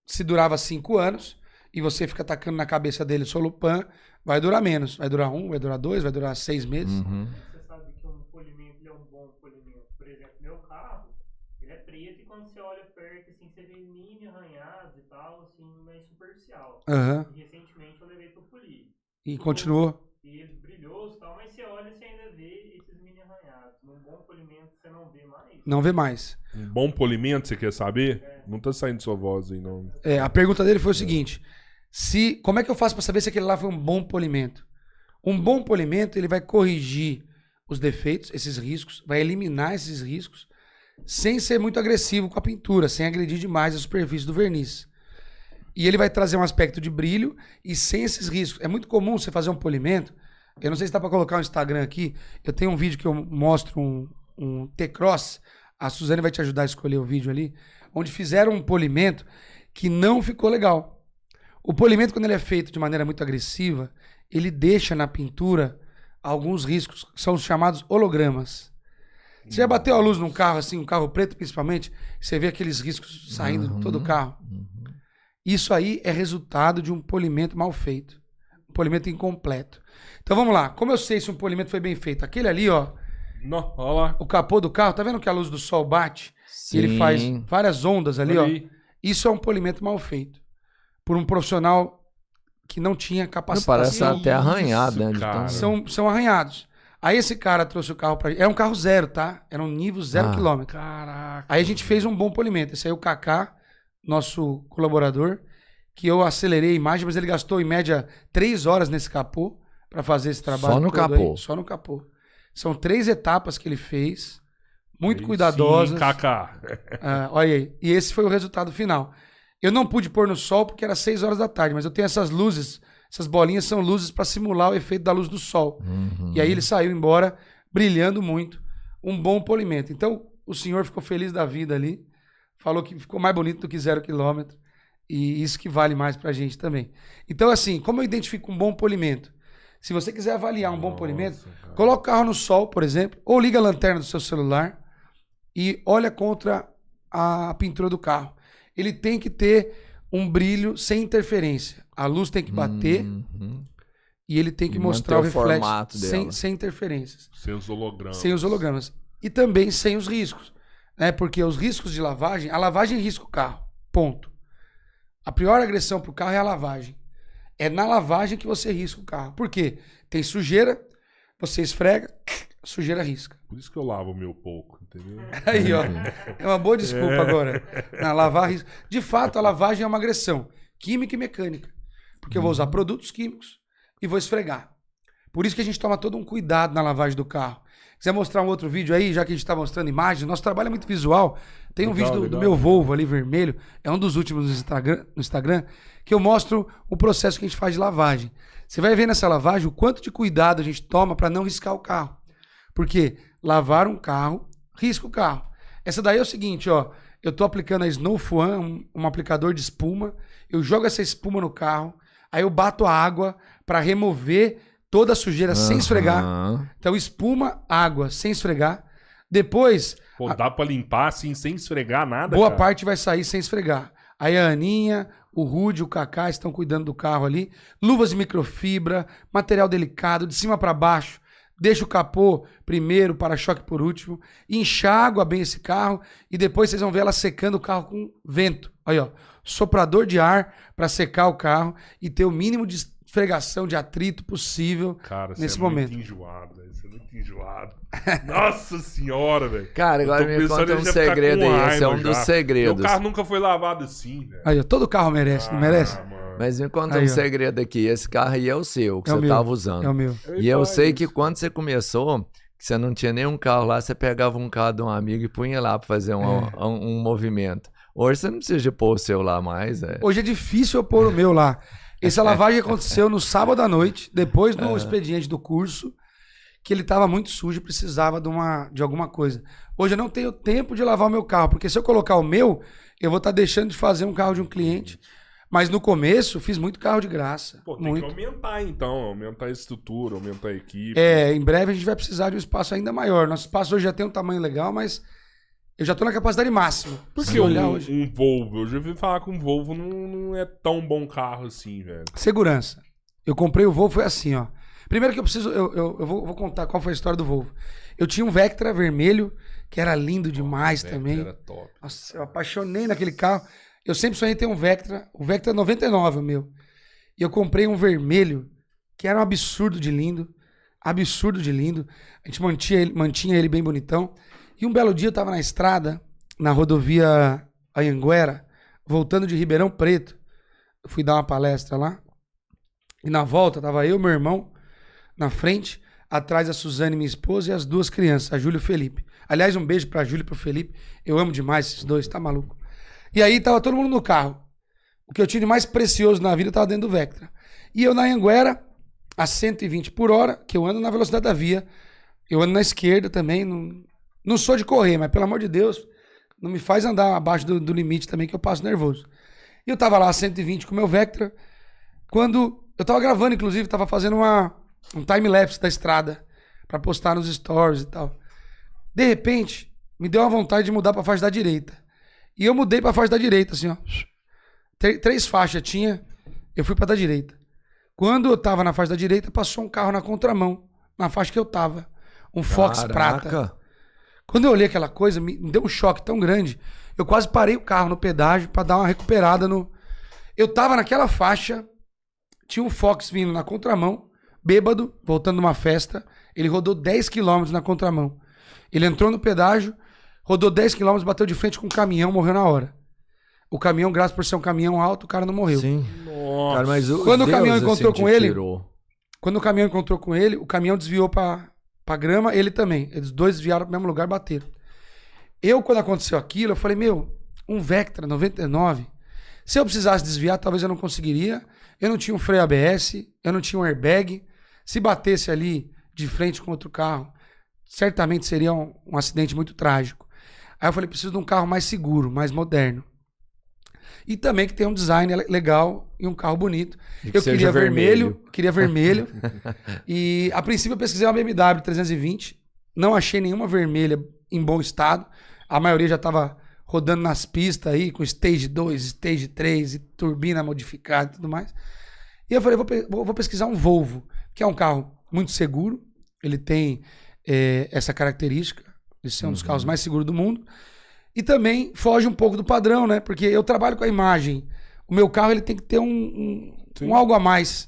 se durava 5 anos e você fica atacando na cabeça dele solupan, vai durar menos. Vai durar 1, vai durar 2, vai durar 6 meses. Você sabe que um polimento é um bom polimento. Por exemplo, meu carro, ele é preto e quando você olha perto, assim, você vê mini arranhados e tal, assim, mais superficial. E recentemente eu levei pro polir. E continuou. E ele brilhoso e tal, mas você olha, você ainda vê esses mini arranhados. Num bom polimento você não vê mais? Não vê mais. Um bom polimento, você quer saber? Não tá saindo sua voz aí, não. A pergunta dele foi o seguinte: como é que eu faço para saber se aquele lá foi um bom polimento? Um bom polimento, ele vai corrigir os defeitos, esses riscos, vai eliminar esses riscos, sem ser muito agressivo com a pintura, sem agredir demais a superfície do verniz. E ele vai trazer um aspecto de brilho e sem esses riscos. É muito comum você fazer um polimento. Eu não sei se dá para colocar um Instagram aqui. Eu tenho um vídeo que eu mostro um T-Cross. A Suzane vai te ajudar a escolher o vídeo ali. Onde fizeram um polimento que não ficou legal. O polimento, quando ele é feito de maneira muito agressiva, ele deixa na pintura alguns riscos, que são os chamados hologramas. Você já bateu a luz num carro, assim, um carro preto principalmente, você vê aqueles riscos saindo de todo o carro. Isso aí é resultado de um polimento mal feito. Um polimento incompleto. Então vamos lá. Como eu sei se um polimento foi bem feito? Aquele ali, ó. Não, olha lá. O capô do carro, tá vendo que a luz do sol bate? Sim. E ele faz várias ondas ali, Ali. ó. Isso é um polimento mal feito. Por um profissional que não tinha capacitação. Parece até arranhado, né? cara. São arranhados. Aí esse cara trouxe o carro pra gente. Era um carro zero, tá? Era um nível 0 km. Caraca. Aí a gente fez um bom polimento. Esse aí é o Kaká, nosso colaborador, que eu acelerei a imagem, mas ele gastou em média 3 horas nesse capô para fazer esse trabalho. Só no capô. Aí, só no capô. São 3 etapas que ele fez, muito Aí cuidadosas. Sim, Kaká. Olha aí. E esse foi o resultado final. Eu não pude pôr no sol porque era 6 horas da tarde, mas eu tenho essas luzes, essas bolinhas são luzes para simular o efeito da luz do sol. E aí ele saiu embora brilhando muito. Um bom polimento. Então o senhor ficou feliz da vida ali, falou que ficou mais bonito do que 0 km. E isso que vale mais pra gente também. Então, assim, como eu identifico um bom polimento? Se você quiser avaliar um bom polimento, coloca o carro no sol, por exemplo, ou liga a lanterna do seu celular e olha contra a pintura do carro. Ele tem que ter um brilho sem interferência. A luz tem que bater e ele tem que mostrar o reflexo sem interferências. Sem os hologramas. Sem os hologramas. E também sem os riscos. Né? Porque os riscos de lavagem, a lavagem risca o carro. Ponto. A pior agressão pro carro é a lavagem. É na lavagem que você risca o carro. Por quê? Tem sujeira, você esfrega, a sujeira risca. Por isso que eu lavo o meu pouco, entendeu? Aí, ó. É uma boa desculpa agora. Na lavar risca. De fato, a lavagem é uma agressão química e mecânica. Porque eu vou usar produtos químicos e vou esfregar. Por isso que a gente toma todo um cuidado na lavagem do carro. Quiser mostrar um outro vídeo aí, já que a gente está mostrando imagens, nosso trabalho é muito visual. Tem um vídeo do meu Volvo ali, vermelho, é um dos últimos no Instagram, que eu mostro o processo que a gente faz de lavagem. Você vai ver nessa lavagem o quanto de cuidado a gente toma para não riscar o carro. Porque lavar um carro, risca o carro. Essa daí é o seguinte, ó, eu tô aplicando a Snow Fuan, um aplicador de espuma, eu jogo essa espuma no carro, aí eu bato a água para remover toda a sujeira sem esfregar. Então, espuma, água, sem esfregar. Depois... Pô, dá pra limpar assim, sem esfregar nada, boa cara. parte vai sair sem esfregar. Aí a Aninha, O Rude, o Kaká estão cuidando do carro ali. Luvas de microfibra, material delicado, de cima para baixo. Deixa o capô primeiro, para-choque por último. Enxágua bem esse carro e depois vocês vão ver ela secando o carro com vento. Aí, ó, soprador de ar para secar o carro e ter o mínimo de esfregação, de atrito possível. Cara, nesse momento. Muito enjoado, velho. Você é muito enjoado. Nossa senhora, velho. Cara, agora me conta um segredo aí. Esse é um dos segredos. Meu carro nunca foi lavado assim, velho. Aí, ó, todo carro merece, não merece? Mano. Mas me conta Aí, um ó. segredo aqui. Esse carro aí é o seu, que É o você meu, tava usando. É o meu. E eu sei que quando você começou, que você não tinha nenhum carro lá, você pegava um carro de um amigo e punha lá pra fazer um movimento. Hoje você não precisa de pôr o seu lá mais. Hoje é difícil eu pôr o meu lá. Essa lavagem aconteceu no sábado à noite, depois do expediente do curso, que ele estava muito sujo e precisava de alguma coisa. Hoje eu não tenho tempo de lavar o meu carro, porque se eu colocar o meu, eu vou estar deixando de fazer um carro de um cliente. Mas no começo, fiz muito carro de graça. Pô, tem muito. que aumentar então, aumentar a estrutura, aumentar a equipe. Em breve a gente vai precisar de um espaço ainda maior. Nosso espaço hoje já tem um tamanho legal, mas eu já estou na capacidade máxima. Porque olhar um hoje. Volvo, eu já ouvi falar que um Volvo não é tão bom carro assim, velho. Segurança. Eu comprei o Volvo, foi assim, ó. Primeiro que eu preciso, eu vou contar qual foi a história do Volvo. Eu tinha um Vectra vermelho, que era lindo demais também. Era top. Nossa, eu apaixonei naquele carro. Eu sempre sonhei ter um Vectra. O Vectra 99, o meu. E eu comprei um vermelho, que era um absurdo de lindo. Absurdo de lindo. A gente mantinha ele bem bonitão. E um belo dia eu tava na estrada, na rodovia Anhanguera, voltando de Ribeirão Preto. Eu fui dar uma palestra lá. E na volta tava eu e meu irmão na frente, atrás a Suzane, minha esposa, e as duas crianças, a Júlia e o Felipe. Aliás, um beijo pra Júlia e pro Felipe. Eu amo demais esses dois, tá maluco? E aí tava todo mundo no carro. O que eu tinha de mais precioso na vida tava dentro do Vectra. E eu na Anhanguera, a 120 por hora, que eu ando na velocidade da via. Eu ando na esquerda também. Não sou de correr, mas pelo amor de Deus, não me faz andar abaixo do limite também, que eu passo nervoso. E eu tava lá a 120 com o meu Vectra. Quando eu tava gravando, inclusive, tava fazendo um time-lapse da estrada pra postar nos stories e tal. De repente, me deu uma vontade de mudar pra faixa da direita. E eu mudei pra faixa da direita, assim, ó. 3 faixas tinha, eu fui pra da direita. Quando eu tava na faixa da direita, passou um carro na contramão, na faixa que eu tava. Um Fox prata. Quando eu olhei aquela coisa, me deu um choque tão grande, eu quase parei o carro no pedágio pra dar uma recuperada no... Eu tava naquela faixa, tinha um Fox vindo na contramão, bêbado, voltando de uma festa, ele rodou 10 km na contramão. Ele entrou no pedágio, rodou 10 km, bateu de frente com um caminhão, morreu na hora. O caminhão, graças por ser um caminhão alto, o cara não morreu. Sim. Nossa. Cara, mas Quando o caminhão encontrou com ele, tirou. quando o caminhão encontrou com ele, o caminhão desviou pra grama, ele também. Eles dois desviaram pro mesmo lugar e bateram. Quando aconteceu aquilo, eu falei, um Vectra 99, se eu precisasse desviar, talvez eu não conseguiria. Eu não tinha um freio ABS, eu não tinha um airbag. Se batesse ali de frente com outro carro, certamente seria um acidente muito trágico. Aí eu falei, preciso de um carro mais seguro, mais moderno. E também que tenha um design legal e um carro bonito. Eu queria vermelho. E a princípio eu pesquisei uma BMW 320. Não achei nenhuma vermelha em bom estado. A maioria já estava rodando nas pistas aí, com Stage 2, Stage 3, e turbina modificada e tudo mais. E eu falei, vou pesquisar um Volvo, que é um carro muito seguro. Ele tem essa característica de ser um dos carros mais seguros do mundo. E também foge um pouco do padrão, né? Porque eu trabalho com a imagem. O meu carro ele tem que ter um algo a mais.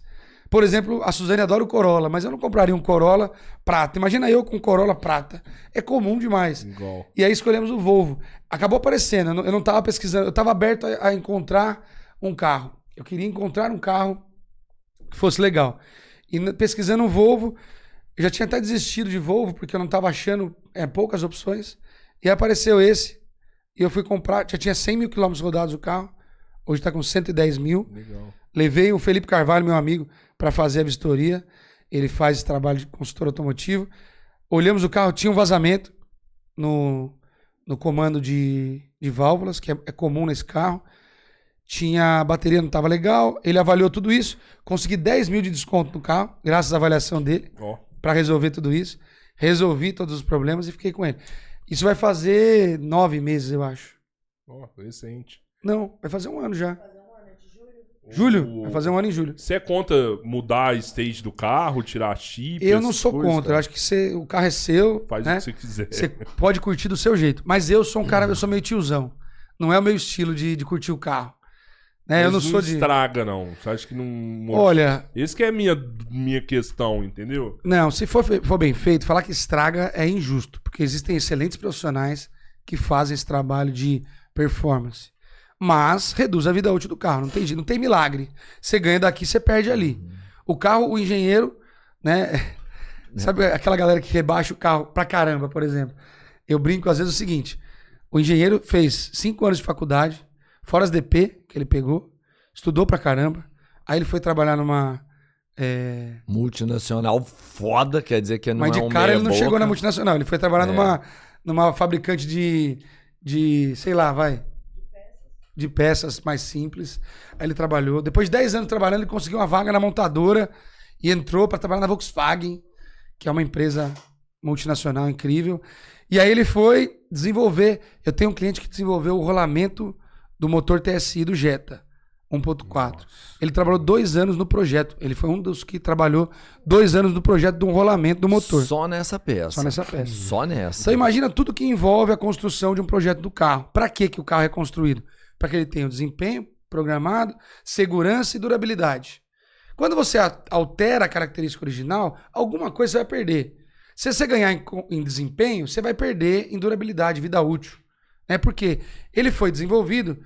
Por exemplo, a Suzane adora o Corolla, mas eu não compraria um Corolla prata. Imagina eu com um Corolla prata. É comum demais. Igual. E aí escolhemos o Volvo. Acabou aparecendo. Eu não estava pesquisando. Eu estava aberto a encontrar um carro. Eu queria encontrar um carro que fosse legal. E pesquisando um Volvo, eu já tinha até desistido de Volvo, porque eu não estava achando poucas opções. E apareceu esse. E eu fui comprar, já tinha 100 mil quilômetros rodados o carro, hoje está com 110 mil. Legal. Levei o Felipe Carvalho, meu amigo, para fazer a vistoria. Ele faz esse trabalho de consultor automotivo. Olhamos o carro, tinha um vazamento no comando de válvulas, que é comum nesse carro. A bateria não estava legal. Ele avaliou tudo isso. Consegui 10 mil de desconto no carro, graças à avaliação dele, para resolver tudo isso. Resolvi todos os problemas e fiquei com ele. Isso vai fazer 9 meses, eu acho. Recente. Não, vai fazer um ano já. Julho? Vai fazer um ano em julho. Você conta mudar a stage do carro, tirar chip? Eu não sou contra. Eu acho que o carro é seu. Faz né? o que você quiser. Você pode curtir do seu jeito. Mas eu sou um cara, eu sou meio tiozão. Não é o meu estilo de curtir o carro. Né? Eu não sou de. Estraga, não. Você acha que não. Olha. Esse que é a minha questão, entendeu? Não, se for bem feito, falar que estraga é injusto. Porque existem excelentes profissionais que fazem esse trabalho de performance. Mas reduz a vida útil do carro. Não tem milagre. Você ganha daqui, você perde ali. O carro, o engenheiro, né? Sabe aquela galera que rebaixa o carro pra caramba, por exemplo? Eu brinco às vezes o seguinte: o engenheiro fez 5 anos de faculdade, fora as DP que ele pegou, estudou pra caramba. Aí ele foi trabalhar numa multinacional foda, quer dizer que não mas é de um cara ele não meia chegou boca. na multinacional. Ele foi trabalhar numa fabricante de sei lá, de peças mais simples. Aí ele trabalhou. Depois de 10 anos trabalhando, ele conseguiu uma vaga na montadora e entrou para trabalhar na Volkswagen, que é uma empresa multinacional incrível. E aí ele foi desenvolver. Eu tenho um cliente que desenvolveu o rolamento do motor TSI do Jetta 1.4. Ele trabalhou 2 anos no projeto. Ele foi um dos que trabalhou 2 anos no projeto do rolamento do motor. Só nessa peça. Só nessa peça. Só nessa. Então imagina tudo que envolve a construção de um projeto do carro. Para que o carro é construído? Para que ele tenha o desempenho programado, segurança e durabilidade. Quando você altera a característica original, alguma coisa você vai perder. Se você ganhar em desempenho, você vai perder em durabilidade, vida útil. Porque ele foi desenvolvido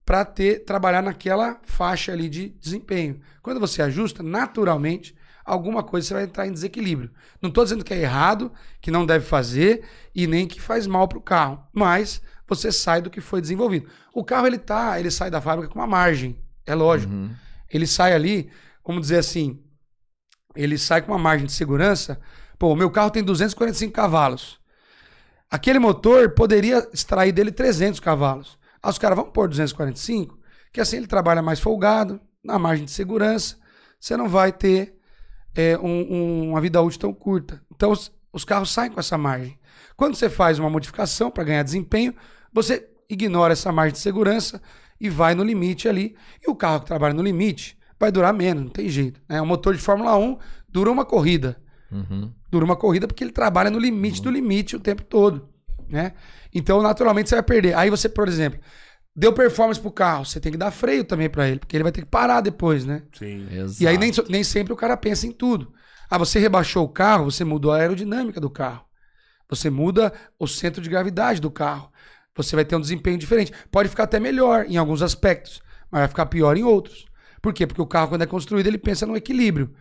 para trabalhar naquela faixa ali de desempenho. Quando você ajusta, naturalmente, alguma coisa você vai entrar em desequilíbrio. Não estou dizendo que é errado, que não deve fazer e nem que faz mal para o carro, mas você sai do que foi desenvolvido. O carro ele sai da fábrica com uma margem, é lógico. Ele sai ali, vamos dizer assim, ele sai com uma margem de segurança. Pô, o meu carro tem 245 cavalos. Aquele motor poderia extrair dele 300 cavalos. Aí os caras vão pôr 245, que assim ele trabalha mais folgado, na margem de segurança, você não vai ter uma vida útil tão curta. Então os carros saem com essa margem. Quando você faz uma modificação para ganhar desempenho, você ignora essa margem de segurança e vai no limite ali. E o carro que trabalha no limite vai durar menos, não tem jeito. O motor de Fórmula 1 dura uma corrida. Dura uma corrida porque ele trabalha no limite do limite o tempo todo. Então, naturalmente, você vai perder. Aí você, por exemplo, deu performance pro carro, você tem que dar freio também para ele, porque ele vai ter que parar depois, né? Sim. Exato. E aí nem sempre o cara pensa em tudo. Você rebaixou o carro, você mudou a aerodinâmica do carro. Você muda o centro de gravidade do carro. Você vai ter um desempenho diferente. Pode ficar até melhor em alguns aspectos, mas vai ficar pior em outros. Por quê? Porque o carro, quando é construído, ele pensa no equilíbrio.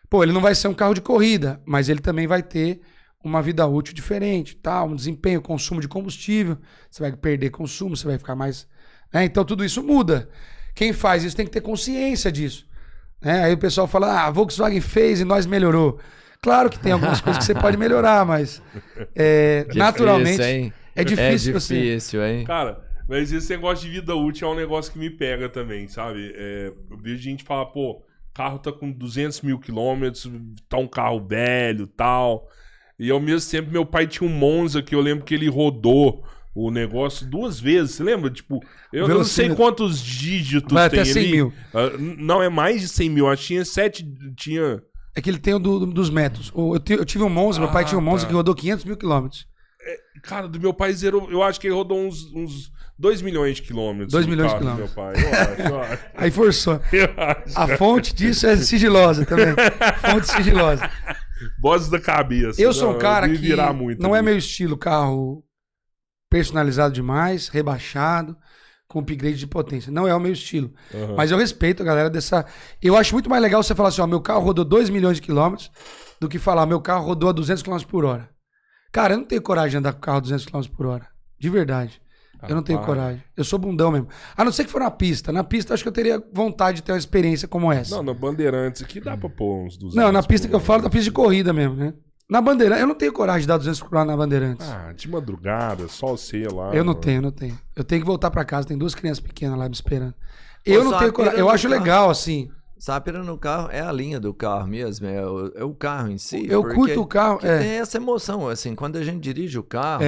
Pô, ele não vai ser um carro de corrida, mas ele também vai ter uma vida útil diferente, um desempenho, consumo de combustível. Você vai perder consumo, você vai ficar mais... Então tudo isso muda. Quem faz isso tem que ter consciência disso. Aí o pessoal fala, a Volkswagen fez e nós melhorou. Claro que tem algumas coisas que você pode melhorar, mas difícil, naturalmente hein? é difícil. É difícil, hein? Cara, mas esse negócio de vida útil é um negócio que me pega também, sabe? Eu vejo gente falar, pô, carro tá com 200 mil quilômetros, tá um carro velho e tal. E ao mesmo tempo, meu pai tinha um Monza que eu lembro que ele rodou o negócio 2 vezes. Você lembra? Tipo, eu não sei quantos dígitos vai tem até 100 ali. mil. Não, é mais de 100 mil. Acho que tinha 7... É que ele tem o dos metros. Eu tive um Monza, meu pai tinha um Monza que rodou 500 mil quilômetros. Cara, do meu pai zerou... Eu acho que ele rodou uns 2 milhões de quilômetros. 2 milhões de quilômetros. Meu pai. Eu acho. Aí forçou. A fonte disso é sigilosa também. Fonte sigilosa. Voz da cabeça. Eu sou um cara que muito não é meu estilo carro personalizado demais, rebaixado, com upgrade de potência. Não é o meu estilo. Mas eu respeito a galera dessa... Eu acho muito mais legal você falar assim, meu carro rodou 2 milhões de quilômetros, do que falar, meu carro rodou a 200 km por hora. Cara, eu não tenho coragem de andar com o carro a 200 km por hora. De verdade. Eu não tenho coragem. Eu sou bundão mesmo. A não ser que for na pista. Na pista, acho que eu teria vontade de ter uma experiência como essa. Não, na Bandeirantes aqui dá pra pôr uns 200. Não, na pista que eu falo, na pista de corrida mesmo, né? Na Bandeirantes, eu não tenho coragem de dar 200 por hora na Bandeirantes. De madrugada, só você lá. Eu não tenho. Eu tenho que voltar pra casa, tem 2 crianças pequenas lá me esperando. Eu não tenho coragem. Eu acho legal, assim. Sápera no carro é a linha do carro mesmo, é o carro em si. Eu curto o carro, tem essa emoção, assim, quando a gente dirige o carro,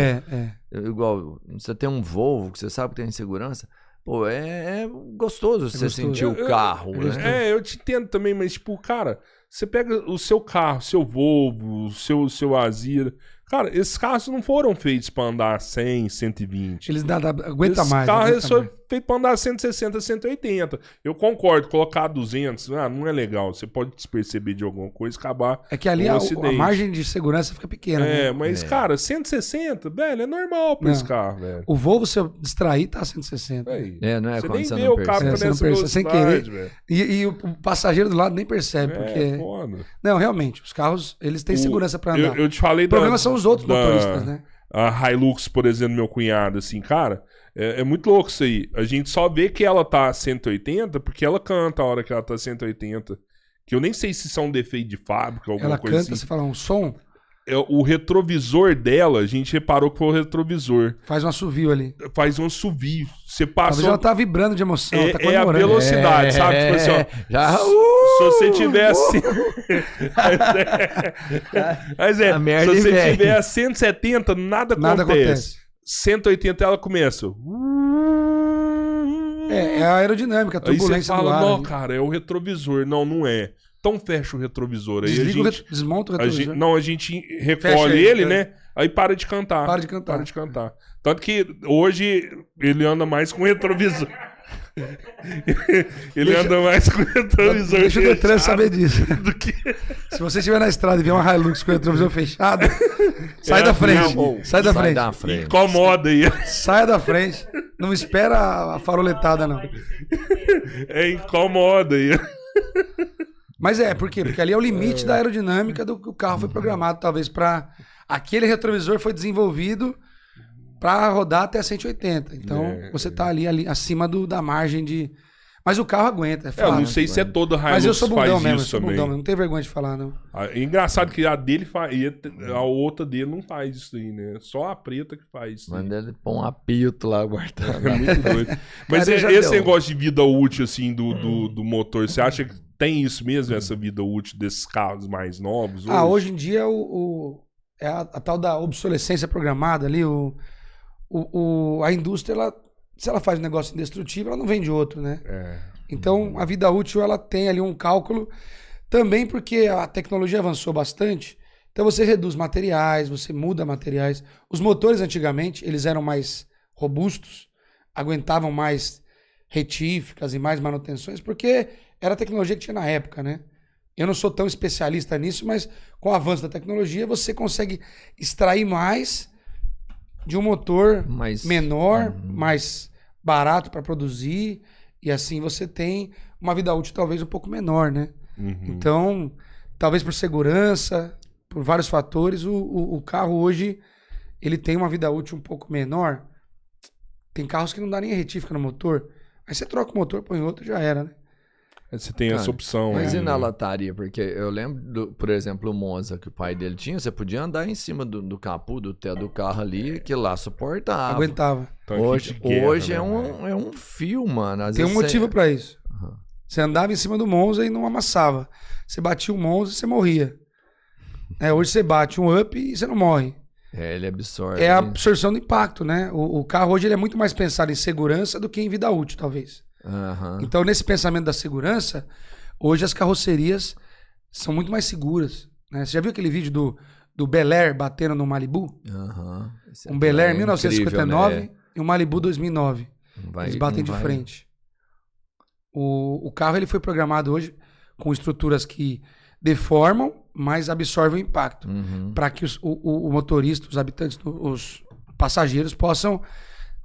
igual você tem um Volvo, que você sabe que tem segurança, pô, é gostoso você sentir o carro, né? Eu te entendo também, mas, tipo, cara, você pega o seu carro, seu Volvo, o seu Azira. Cara, esses carros não foram feitos pra andar 100, 120. Eles aguentam mais. Esses carros foram feitos pra andar 160, 180. Eu concordo, colocar 200, não é legal. Você pode se perceber de alguma coisa e acabar. É que ali a margem de segurança fica pequena. Né? Mas, cara, 160, velho, é normal pra esse carro, velho. O Volvo, se eu distrair, tá 160. Não é você quando nem você vê não o carro percebe. nessa velocidade, sem querer. velho. E o passageiro do lado nem percebe, porque... Foda. Não, realmente, os carros, eles têm segurança pra andar. Eu te falei o problema são os outros motoristas, né? A Hilux, por exemplo, meu cunhado, assim, cara, é muito louco isso aí. A gente só vê que ela tá 180 porque ela canta a hora que ela tá 180. Que eu nem sei se isso é um defeito de fábrica, alguma coisa assim. Ela canta, você fala, um som? O retrovisor dela, a gente reparou que foi o retrovisor. Faz um assovio ali. Faz um assovio. Você passou... Talvez ela tá vibrando de emoção. Tá a velocidade, sabe? Tipo assim, ó. Já... Se você tiver assim... se você tiver a 170, nada acontece. 180 ela começa. É a aerodinâmica, a turbulência. Aí você fala, do ar, não, cara, é o retrovisor. Não é. Então fecha o retrovisor. Aí desmonta o retrovisor. A gente recolhe ele, né? Aí para de cantar. Para de cantar. Tanto que hoje ele anda mais com o retrovisor. Anda mais com o retrovisor. Deixa o Detran saber disso. Que... Se você estiver na estrada e ver uma Hilux com o retrovisor fechado, sai da frente. Sai da frente. Incomoda aí. Saia da frente. Não espera a faroletada, não. Incomoda aí. Mas por quê? Porque ali é o limite da aerodinâmica do que o carro foi programado, talvez, para... Aquele retrovisor foi desenvolvido para rodar até 180. Então, você tá ali acima da margem de... Mas o carro aguenta, é fácil. Eu não sei se é toda Hilux mas eu sou bundão mesmo, isso também. Não tenho vergonha de falar, não. É engraçado que a dele faz, a outra dele não faz isso aí, né? Só a preta que faz isso. Manda ele pôr um apito lá guardado. É muito doido. Mas esse negócio de vida útil, assim, do motor, você acha que tem isso mesmo, essa vida útil desses carros mais novos? Hoje em dia é a tal da obsolescência programada ali, a indústria, se ela faz um negócio indestrutível, ela não vende outro, né? Então, a vida útil, ela tem ali um cálculo, também porque a tecnologia avançou bastante, então você reduz materiais, você muda materiais. Os motores, antigamente, eles eram mais robustos, aguentavam mais retíficas e mais manutenções, porque era a tecnologia que tinha na época, né? Eu não sou tão especialista nisso, mas com o avanço da tecnologia, você consegue extrair mais de um motor menor, mais barato para produzir, e assim você tem uma vida útil talvez um pouco menor, né? Então, talvez por segurança, por vários fatores, o carro hoje ele tem uma vida útil um pouco menor. Tem carros que não dá nem retífica no motor. Aí você troca o motor, põe outro, já era, né? Você tem essa opção. Mas e na lataria? Porque eu lembro, por exemplo, o Monza que o pai dele tinha, você podia andar em cima do capô, do teto do carro ali, que lá suportava. Aguentava. Hoje é um fio, mano. Às tem vezes um motivo pra isso. Você andava em cima do Monza e não amassava. Você batia o Monza e você morria. Hoje você bate um up e você não morre. Ele absorve. É a absorção do impacto, né? O carro hoje ele é muito mais pensado em segurança do que em vida útil, talvez. Então, nesse pensamento da segurança, hoje as carrocerias são muito mais seguras, né? Você já viu aquele vídeo do Bel Air batendo no Malibu? Um Bel Air 1959 né? E um Malibu 2009. Eles batem de frente. O carro ele foi programado hoje com estruturas que deformam, mas absorvem o impacto. Para que o motorista, os habitantes, os passageiros possam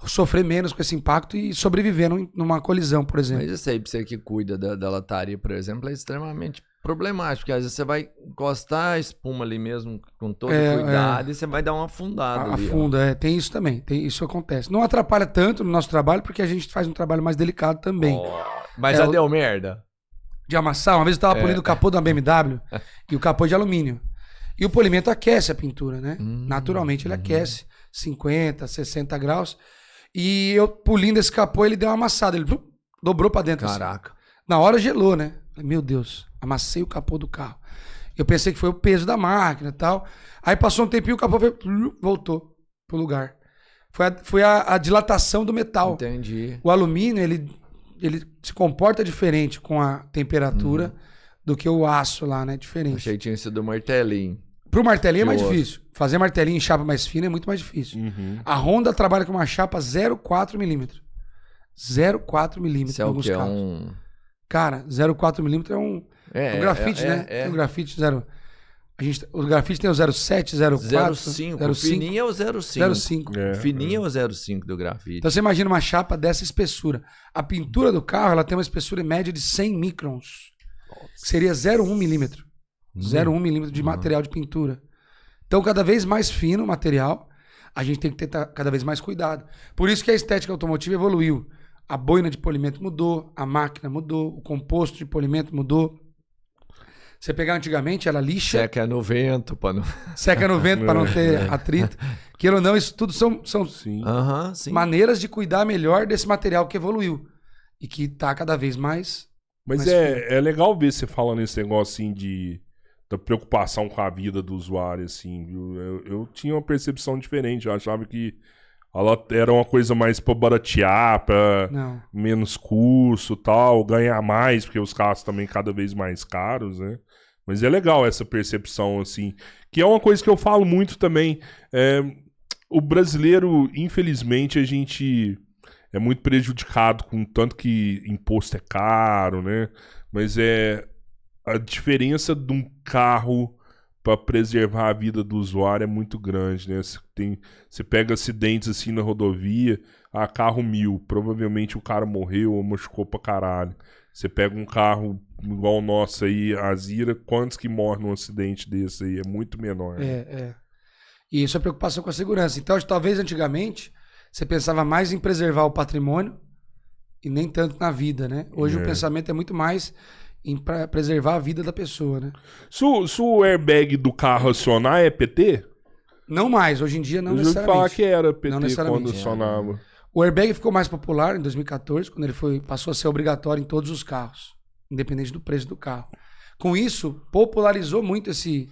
sofrer menos com esse impacto e sobreviver numa colisão, por exemplo. Mas isso aí, pra você que cuida da lataria, por exemplo, é extremamente problemático, porque às vezes você vai encostar a espuma ali mesmo com todo cuidado e você vai dar uma afundada ali. Afunda, tem isso também, isso acontece. Não atrapalha tanto no nosso trabalho, porque a gente faz um trabalho mais delicado também. Mas já deu merda? De amassar, uma vez eu tava polindo o capô de uma BMW e o capô é de alumínio. E o polimento aquece a pintura, né? Naturalmente ele aquece 50, 60 graus. E eu polindo esse capô, ele deu uma amassada. Ele dobrou pra dentro. Caraca. Assim. Na hora gelou, né? Meu Deus, amassei o capô do carro. Eu pensei que foi o peso da máquina e tal. Aí passou um tempinho, o capô voltou pro lugar. Foi a dilatação do metal. Entendi. O alumínio, ele se comporta diferente com a temperatura do que o aço lá, né? Diferente. Achei que tinha sido martelinho. Pro martelinho é mais De osso. difícil. Fazer martelinho em chapa mais fina é muito mais difícil. A Honda trabalha com uma chapa 0,4 milímetro. 0,4 milímetros Isso é em o alguns que? É carros. um... Cara, 0,4 milímetro é um grafite, né? É. O grafite 0... O grafite tem o 0,7, 0,4... 0,5. Fininho é o 0,5. 0,5. Fininho é o 0,5 do grafite. Então você imagina uma chapa dessa espessura. A pintura do carro, ela tem uma espessura média de 100 microns. Que seria 0,1 milímetro. 0,1 milímetro de material de pintura. Então, cada vez mais fino o material, a gente tem que ter cada vez mais cuidado. Por isso que a estética automotiva evoluiu. A boina de polimento mudou, a máquina mudou, o composto de polimento mudou. Você pegar antigamente, ela lixa... Seca no vento, para não... Seca no vento para não ter atrito. Queira ou não, isso tudo são Sim. Sim. maneiras de cuidar melhor desse material que evoluiu. E que tá cada vez mais... Mas mais é legal ver você falando esse negócio assim da preocupação com a vida do usuário, assim, viu? Eu tinha uma percepção diferente. Eu achava que ela era uma coisa mais pra baratear, pra Não. menos custo, tal, ganhar mais, porque os carros também cada vez mais caros, né? Mas é legal essa percepção, assim, que é uma coisa que eu falo muito também. O brasileiro, infelizmente, a gente é muito prejudicado com tanto que imposto é caro, né? Mas a diferença de um carro para preservar a vida do usuário é muito grande, né? Você pega acidentes assim na rodovia, carro 1000, provavelmente o cara morreu ou machucou pra caralho. Você pega um carro igual o nosso aí, a Zira, quantos que morrem num acidente desse aí? É muito menor. Né? E isso é preocupação com a segurança. Então, talvez antigamente, você pensava mais em preservar o patrimônio e nem tanto na vida, né? Hoje o pensamento é muito mais em preservar a vida da pessoa, né? Se o airbag do carro acionar, é PT? Não mais, hoje em dia não Eu já ouvi necessariamente. falar que era PT Não necessariamente. quando acionava. O airbag ficou mais popular em 2014, quando ele passou a ser obrigatório em todos os carros, independente do preço do carro. Com isso, popularizou muito esse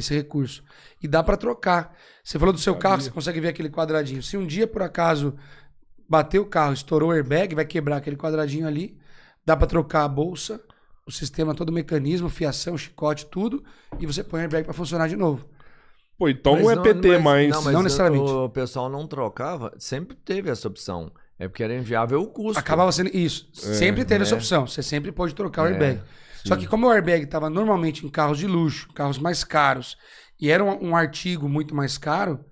recurso. E dá para trocar. Você falou do seu carro, você consegue ver aquele quadradinho. Se um dia, por acaso, bater o carro, estourou o airbag, vai quebrar aquele quadradinho ali, dá para trocar a bolsa, o sistema, todo o mecanismo, fiação, chicote, tudo, e você põe o airbag para funcionar de novo. Pô, então não é PT mais. Não necessariamente. O pessoal não trocava, sempre teve essa opção. É porque era inviável o custo. Acabava sendo isso. Sempre teve essa opção. Você sempre pode trocar o airbag. Só que como o airbag estava normalmente em carros de luxo, carros mais caros, e era um artigo muito mais caro,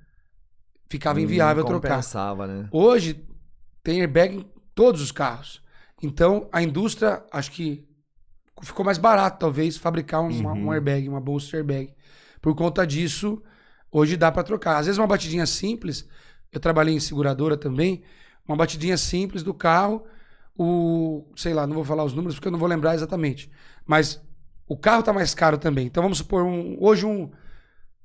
ficava inviável trocar. Compensava, né? Hoje tem airbag em todos os carros. Então a indústria, acho que ficou mais barato talvez fabricar um airbag, uma bolsa de airbag. Por conta disso, hoje dá para trocar. Às vezes uma batidinha simples, eu trabalhei em seguradora também, uma batidinha simples do carro, sei lá, não vou falar os números porque eu não vou lembrar exatamente, mas o carro tá mais caro também. Então vamos supor, hoje um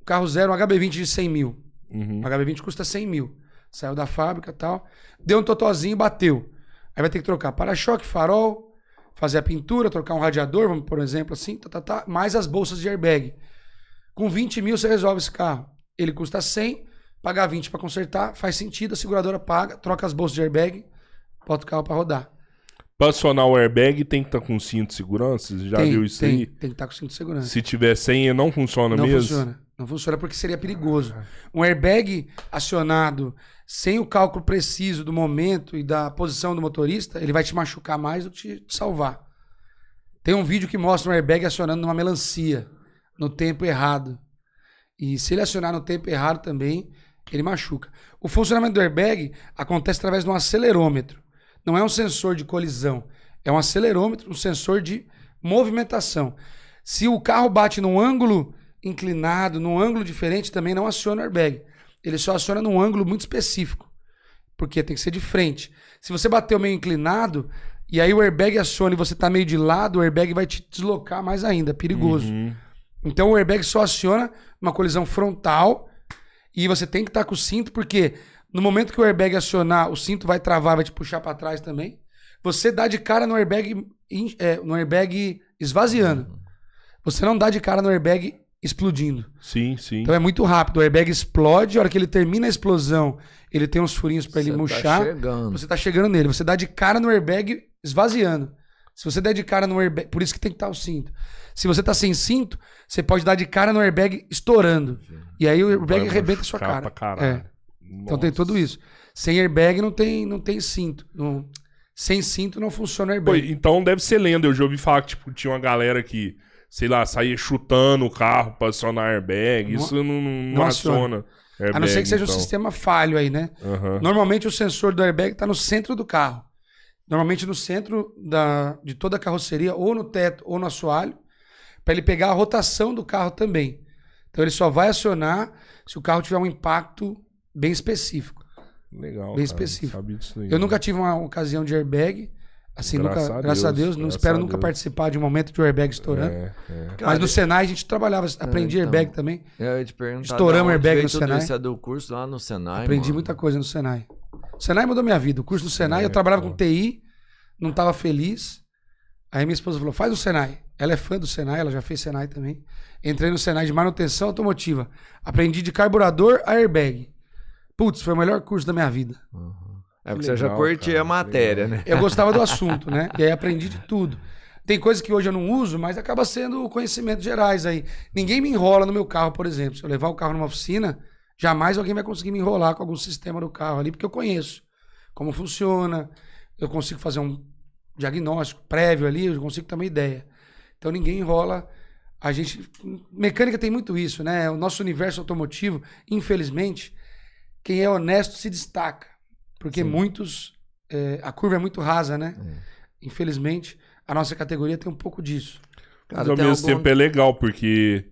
carro zero, um HB20 de 100 mil. Um HB20 custa 100 mil. Saiu da fábrica e tal, deu um totozinho, bateu. Aí vai ter que trocar para-choque, farol, fazer a pintura, trocar um radiador, vamos por exemplo assim, mais as bolsas de airbag. Com 20 mil você resolve esse carro. Ele custa 100, pagar 20 para consertar, faz sentido, a seguradora paga, troca as bolsas de airbag, bota o carro para rodar. Pra acionar o airbag tem que estar com cinto de segurança? Você já viu isso aí? Tem que estar com cinto de segurança. Se tiver sem, não funciona mesmo? Não funciona. Não funciona porque seria perigoso. Um airbag acionado sem o cálculo preciso do momento e da posição do motorista, ele vai te machucar mais do que te salvar. Tem um vídeo que mostra um airbag acionando numa melancia no tempo errado. E se ele acionar no tempo errado também, ele machuca. O funcionamento do airbag acontece através de um acelerômetro. Não é um sensor de colisão. É um acelerômetro, um sensor de movimentação. Se o carro bate num ângulo inclinado, num ângulo diferente, também não aciona o airbag. Ele só aciona num ângulo muito específico. Porque tem que ser de frente. Se você bateu meio inclinado, e aí o airbag aciona e você está meio de lado, o airbag vai te deslocar mais ainda. É perigoso. Então o airbag só aciona uma colisão frontal e você tem que estar com o cinto, porque no momento que o airbag acionar, o cinto vai travar, vai te puxar para trás também. Você dá de cara no airbag esvaziando. Você não dá de cara no airbag explodindo. Sim, sim. Então é muito rápido. O airbag explode, a hora que ele termina a explosão, ele tem uns furinhos para ele murchar. Você tá chegando nele. Você dá de cara no airbag esvaziando. Se você der de cara no airbag... Por isso que tem que estar o cinto. Se você tá sem cinto, você pode dar de cara no airbag estourando. E aí o airbag arrebenta a sua cara. Então tem tudo isso. Sem airbag não tem cinto. Sem cinto não funciona o airbag. Pô, então deve ser lenda. Eu já ouvi falar que tipo, tinha uma galera que, sei lá, saía chutando o carro pra acionar airbag. Isso não aciona. Airbag, a não ser que seja um sistema falho aí, né? Normalmente o sensor do airbag tá no centro do carro. Normalmente no centro de toda a carroceria, ou no teto, ou no assoalho, para ele pegar a rotação do carro também. Então ele só vai acionar se o carro tiver um impacto bem específico. Legal, bem cara, específico. aí, eu nunca tive uma ocasião de airbag. Assim, graças a Deus, não espero nunca participar de um momento de um airbag estourando. Mas no Senai a gente trabalhava, aprendi airbag também. Eu ia te perguntar. Estouramos airbag no Senai. Isso é do curso lá no Senai. Aprendi muita coisa no Senai. O Senai mudou minha vida. O curso do Senai, eu trabalhava com TI, não estava feliz. Aí minha esposa falou: faz o Senai. Ela é fã do Senai, ela já fez Senai também. Entrei no Senai de manutenção automotiva. Aprendi de carburador a airbag. Putz, foi o melhor curso da minha vida. É porque você já curtia a matéria, né? Eu gostava do assunto, né? E aí aprendi de tudo. Tem coisas que hoje eu não uso, mas acaba sendo conhecimentos gerais aí. Ninguém me enrola no meu carro, por exemplo. Se eu levar o carro numa oficina, jamais alguém vai conseguir me enrolar com algum sistema do carro ali, porque eu conheço como funciona, eu consigo fazer um diagnóstico prévio ali, eu consigo ter uma ideia. Então ninguém enrola. A gente... Mecânica tem muito isso, né? O nosso universo automotivo, infelizmente, quem é honesto se destaca. Porque muitos... a curva é muito rasa, né? Infelizmente, a nossa categoria tem um pouco disso. Mas ao mesmo tempo é legal, porque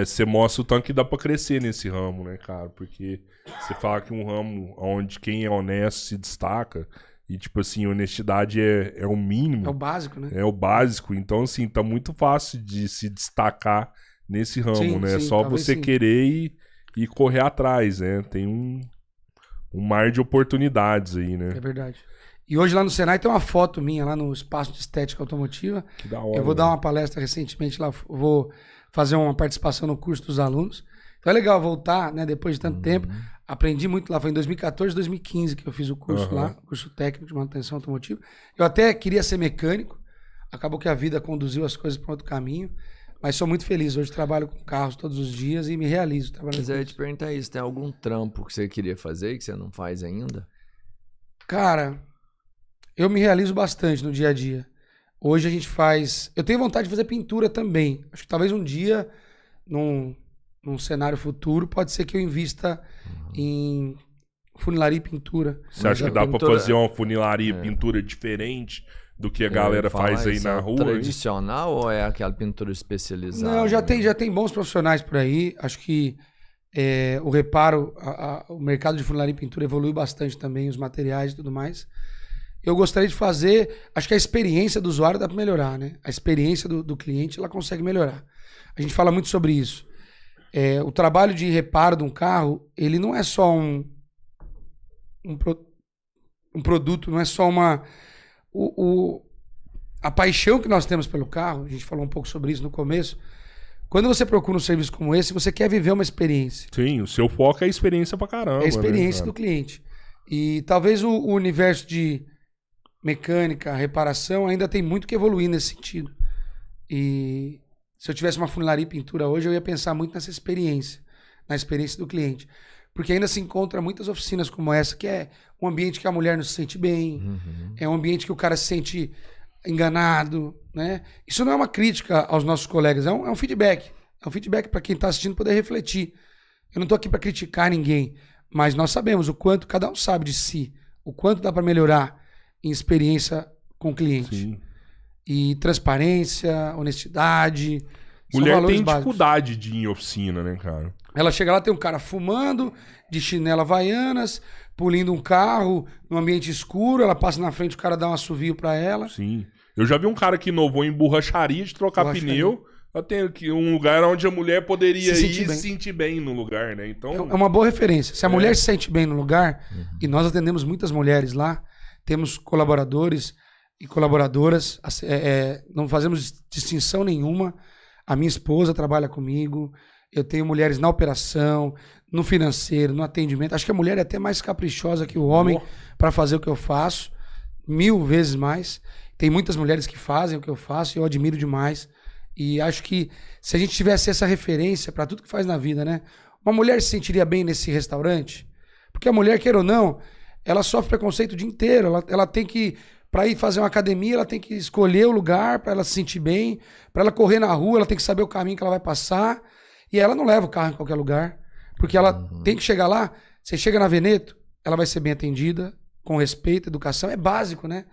você mostra o tanto que dá pra crescer nesse ramo, né, cara? Porque você fala que um ramo onde quem é honesto se destaca, e tipo assim, honestidade é o mínimo. É o básico, né? É o básico. Então, assim, tá muito fácil de se destacar nesse ramo, né? É só você querer e correr atrás, né? Tem um mar de oportunidades aí, né? É verdade. E hoje lá no Senai tem uma foto minha lá no espaço de estética automotiva. Que da hora. Eu vou dar uma palestra recentemente lá, vou fazer uma participação no curso dos alunos. Então é legal voltar, né, depois de tanto tempo. Aprendi muito lá, foi em 2014, 2015 que eu fiz o curso lá, curso técnico de manutenção automotiva. Eu até queria ser mecânico, acabou que a vida conduziu as coisas para outro caminho, mas sou muito feliz. Hoje trabalho com carros todos os dias e me realizo trabalhando. Mas eu ia te perguntar isso, tem algum trampo que você queria fazer que você não faz ainda? Cara, eu me realizo bastante no dia a dia. Hoje a gente faz... Eu tenho vontade de fazer pintura também. Acho que talvez um dia, num cenário futuro, pode ser que eu invista em funilaria e pintura. Você acha que dá pra fazer uma funilaria e pintura diferente do que a galera faz aí na rua? Tradicional ou é aquela pintura especializada? Não, já tem bons profissionais por aí. Acho que o reparo, o mercado de funilaria e pintura evoluiu bastante também, os materiais e tudo mais. Eu gostaria de fazer... Acho que a experiência do usuário dá para melhorar, né? A experiência do cliente, ela consegue melhorar. A gente fala muito sobre isso. O trabalho de reparo de um carro, ele não é só um produto, não é só a paixão que nós temos pelo carro. A gente falou um pouco sobre isso no começo. Quando você procura um serviço como esse, você quer viver uma experiência. Sim, o seu foco é a experiência pra caramba. É a experiência do cliente. E talvez o universo de mecânica, reparação, ainda tem muito que evoluir nesse sentido. E se eu tivesse uma funilaria e pintura hoje, eu ia pensar muito nessa experiência, na experiência do cliente. Porque ainda se encontra muitas oficinas como essa, que é um ambiente que a mulher não se sente bem, é um ambiente que o cara se sente enganado, né? Isso não é uma crítica aos nossos colegas, é um feedback. É um feedback para quem está assistindo poder refletir. Eu não estou aqui para criticar ninguém, mas nós sabemos o quanto, cada um sabe de si, o quanto dá para melhorar em experiência com o cliente. Sim. E transparência, honestidade. Mulher tem dificuldade de ir em oficina, né, cara? Ela chega lá, tem um cara fumando, de chinela havaianas, polindo um carro, num ambiente escuro, ela passa na frente, o cara dá um assovio pra ela. Sim. Eu já vi um cara que inovou em borracharia de trocar pneu. Eu tenho um lugar onde a mulher poderia ir e se sentir bem no lugar, né? Então... É uma boa referência. Se a mulher se sente bem no lugar, e nós atendemos muitas mulheres lá, temos colaboradores e colaboradoras, não fazemos distinção nenhuma. A minha esposa trabalha comigo, eu tenho mulheres na operação, no financeiro, no atendimento. Acho que a mulher é até mais caprichosa que o homem para fazer o que eu faço, 1000 vezes mais. Tem muitas mulheres que fazem o que eu faço e eu admiro demais. E acho que se a gente tivesse essa referência para tudo que faz na vida, né? Uma mulher se sentiria bem nesse restaurante? Porque a mulher, queira ou não, ela sofre preconceito o dia inteiro. Ela tem que, para ir fazer uma academia, ela tem que escolher o lugar para ela se sentir bem. Para ela correr na rua, ela tem que saber o caminho que ela vai passar. E ela não leva o carro em qualquer lugar. Porque ela tem que chegar lá. Você chega na Veneto, ela vai ser bem atendida, com respeito, educação. É básico, né?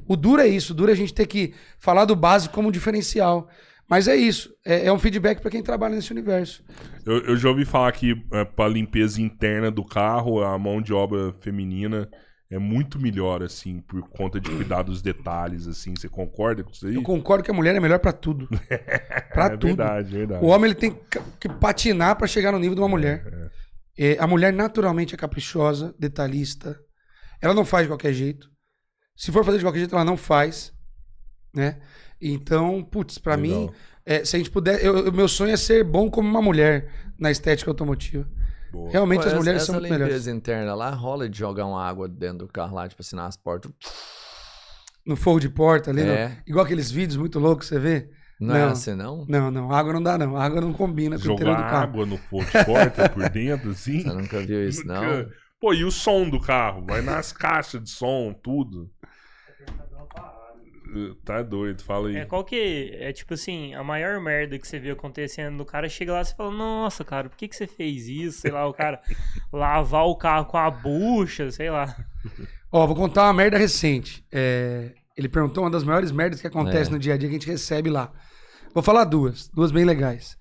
O duro é isso. O duro é a gente ter que falar do básico como diferencial. Mas é isso. É um feedback para quem trabalha nesse universo. Eu já ouvi falar que para limpeza interna do carro, a mão de obra feminina é muito melhor, assim, por conta de cuidar dos detalhes, assim. Você concorda com isso aí? Eu concordo que a mulher é melhor pra tudo. Pra tudo. Verdade, verdade. O homem ele tem que patinar pra chegar no nível de uma mulher. A mulher naturalmente é caprichosa, detalhista. Ela não faz de qualquer jeito. Se for fazer de qualquer jeito, ela não faz. Né? Então, putz, pra mim, se a gente puder... meu sonho é ser bom como uma mulher na estética automotiva. Boa. Realmente as mulheres são muito melhores. Essa limpeza interna lá, rola de jogar uma água dentro do carro lá, tipo assim, nas portas. No forro de porta ali, igual aqueles vídeos muito loucos, você vê? Não é assim, não? Não. Água não dá, não. Água não combina com o interior do carro. Jogar água no forro de porta por dentro, assim? Você nunca viu isso, não? Pô, e o som do carro? Vai nas caixas de som, tudo. Tá doido, fala aí. Qual que é, tipo assim, a maior merda que você viu acontecendo no cara, chega lá e você fala, nossa, cara, por que você fez isso? Sei lá, o cara lavar o carro com a bucha, sei lá. Ó, vou contar uma merda recente. Ele perguntou uma das maiores merdas que acontece no dia a dia que a gente recebe lá. Vou falar duas bem legais.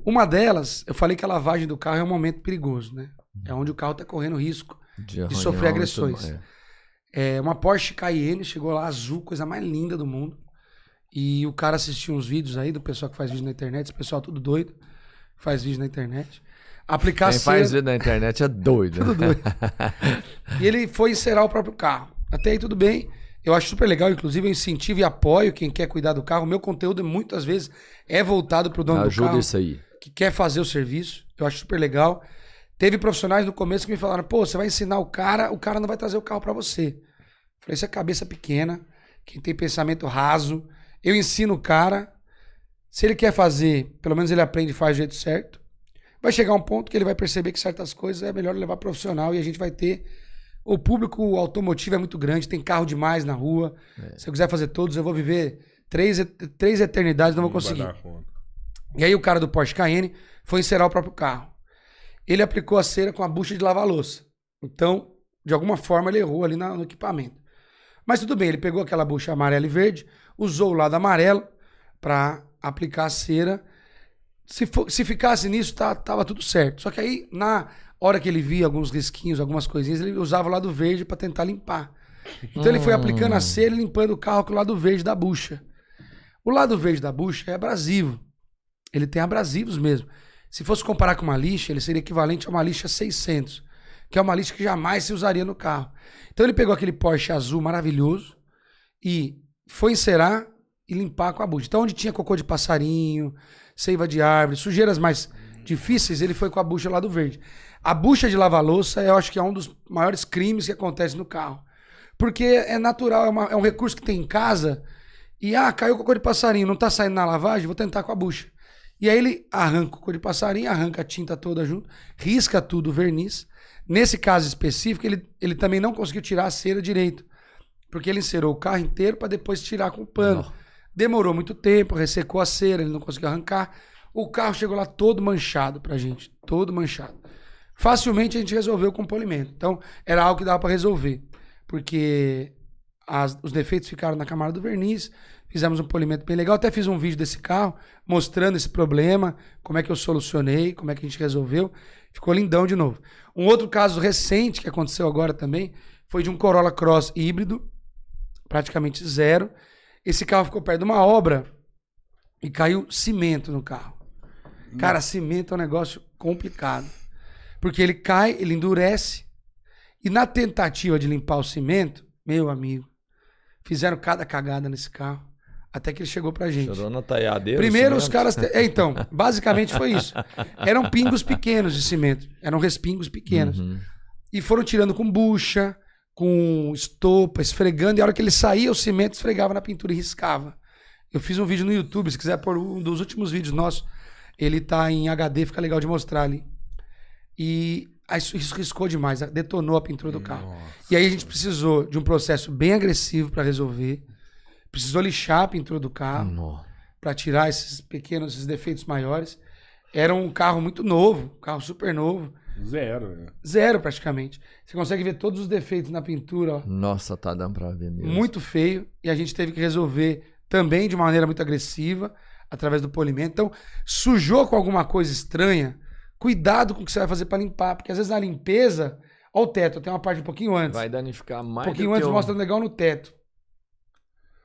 Uma delas, eu falei que a lavagem do carro é um momento perigoso, né? É onde o carro tá correndo risco de sofrer agressões. Uma Porsche Cayenne chegou lá, azul, coisa mais linda do mundo. E o cara assistiu uns vídeos aí do pessoal que faz vídeo na internet. Esse pessoal tudo doido, faz vídeo na internet. Quem faz vídeo na internet é doido. Tudo doido. E ele foi encerar o próprio carro. Até aí tudo bem. Eu acho super legal, inclusive eu incentivo e apoio quem quer cuidar do carro. O meu conteúdo muitas vezes é voltado pro dono do carro. Ajuda isso aí. Que quer fazer o serviço. Eu acho super legal. Teve profissionais no começo que me falaram, pô, você vai ensinar o cara não vai trazer o carro pra você. Eu falei, isso é cabeça pequena, quem tem pensamento raso. Eu ensino o cara, se ele quer fazer, pelo menos ele aprende e faz do jeito certo. Vai chegar um ponto que ele vai perceber que certas coisas é melhor levar profissional e a gente vai ter... O público automotivo é muito grande, tem carro demais na rua. Se eu quiser fazer todos, eu vou viver três eternidades, não vou conseguir. E aí o cara do Porsche Cayenne foi encerar o próprio carro. Ele aplicou a cera com a bucha de lavar louça. Então, de alguma forma, ele errou ali no equipamento. Mas tudo bem, ele pegou aquela bucha amarela e verde, usou o lado amarelo para aplicar a cera. Se ficasse nisso, tava tudo certo. Só que aí, na hora que ele via alguns risquinhos, algumas coisinhas, ele usava o lado verde para tentar limpar. Então ele foi aplicando a cera e limpando o carro com o lado verde da bucha. O lado verde da bucha é abrasivo. Ele tem abrasivos mesmo. Se fosse comparar com uma lixa, ele seria equivalente a uma lixa 600, que é uma lixa que jamais se usaria no carro. Então ele pegou aquele Porsche azul maravilhoso e foi encerar e limpar com a bucha. Então onde tinha cocô de passarinho, seiva de árvore, sujeiras mais difíceis, ele foi com a bucha lá do verde. A bucha de lavar louça, eu acho que é um dos maiores crimes que acontece no carro. Porque é natural, é um recurso que tem em casa e, caiu cocô de passarinho, não tá saindo na lavagem, vou tentar com a bucha. E aí ele arranca o cocô de passarinho, arranca a tinta toda junto, risca tudo o verniz. Nesse caso específico, ele também não conseguiu tirar a cera direito, porque ele encerou o carro inteiro para depois tirar com o pano. Demorou muito tempo, ressecou a cera, ele não conseguiu arrancar. O carro chegou lá todo manchado pra gente, todo manchado. Facilmente a gente resolveu com polimento. Então, era algo que dava para resolver, porque os defeitos ficaram na camada do verniz. Fizemos um polimento bem legal. Até fiz um vídeo desse carro mostrando esse problema, como é que eu solucionei, como é que a gente resolveu. Ficou lindão de novo. Um outro caso recente que aconteceu agora também foi de um Corolla Cross híbrido, praticamente zero. Esse carro ficou perto de uma obra e caiu cimento no carro. Cara, cimento é um negócio complicado. Porque ele cai, ele endurece. E na tentativa de limpar o cimento, meu amigo, fizeram cada cagada nesse carro. Até que ele chegou pra gente. Chorou na taiadeira. Primeiro os caras... Então, basicamente foi isso. Eram pingos pequenos de cimento. Eram respingos pequenos. E foram tirando com bucha, com estopa, esfregando. E a hora que ele saía, o cimento esfregava na pintura e riscava. Eu fiz um vídeo no YouTube, se quiser pôr um dos últimos vídeos nossos. Ele tá em HD, fica legal de mostrar ali. E isso riscou demais, detonou a pintura do carro. E aí a gente precisou de um processo bem agressivo para resolver. Precisou lixar a pintura do carro para tirar esses defeitos maiores. Era um carro muito novo, um carro super novo. Zero praticamente. Você consegue ver todos os defeitos na pintura. Ó. Nossa, tá dando pra ver mesmo. Muito feio. E a gente teve que resolver também de maneira muito agressiva, através do polimento. Então, sujou com alguma coisa estranha, cuidado com o que você vai fazer para limpar. Porque às vezes na limpeza, ó o teto, tem uma parte um pouquinho antes. Vai danificar mais. Um pouquinho antes mostra legal no teto.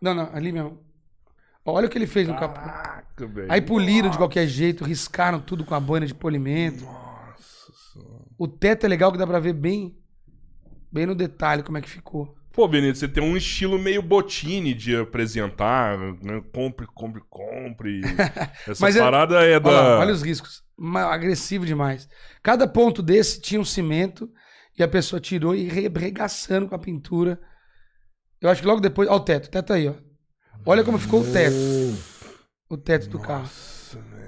Não, ali mesmo. Olha o que ele fez no capô. Aí poliram de qualquer jeito, riscaram tudo com a boina de polimento. O teto é legal que dá pra ver bem no detalhe como é que ficou. Pô, Benito, você tem um estilo meio Botini de apresentar, né? Compre. Essa Mas parada é da... Olha os riscos. Agressivo demais. Cada ponto desse tinha um cimento e a pessoa tirou e regaçando com a pintura. Eu acho que logo depois... Olha o teto tá aí, ó. Olha como ficou o teto. O teto do carro.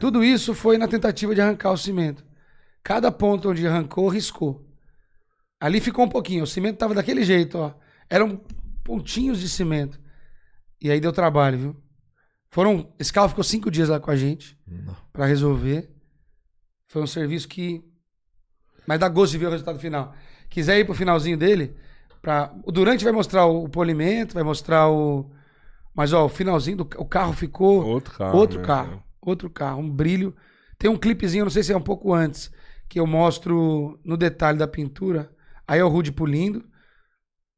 Tudo isso foi na tentativa de arrancar o cimento. Cada ponto onde arrancou, riscou. Ali ficou um pouquinho. O cimento tava daquele jeito, ó. Eram pontinhos de cimento. E aí deu trabalho, viu? Esse carro ficou 5 dias lá com a gente pra resolver. Foi um serviço que... Mas dá gosto de ver o resultado final. Quiser ir pro finalzinho dele... O Durante vai mostrar o polimento, vai mostrar o... Mas, ó, o finalzinho o carro ficou... Outro carro, um brilho. Tem um clipezinho, não sei se é um pouco antes, que eu mostro no detalhe da pintura. Aí é o Rudy polindo,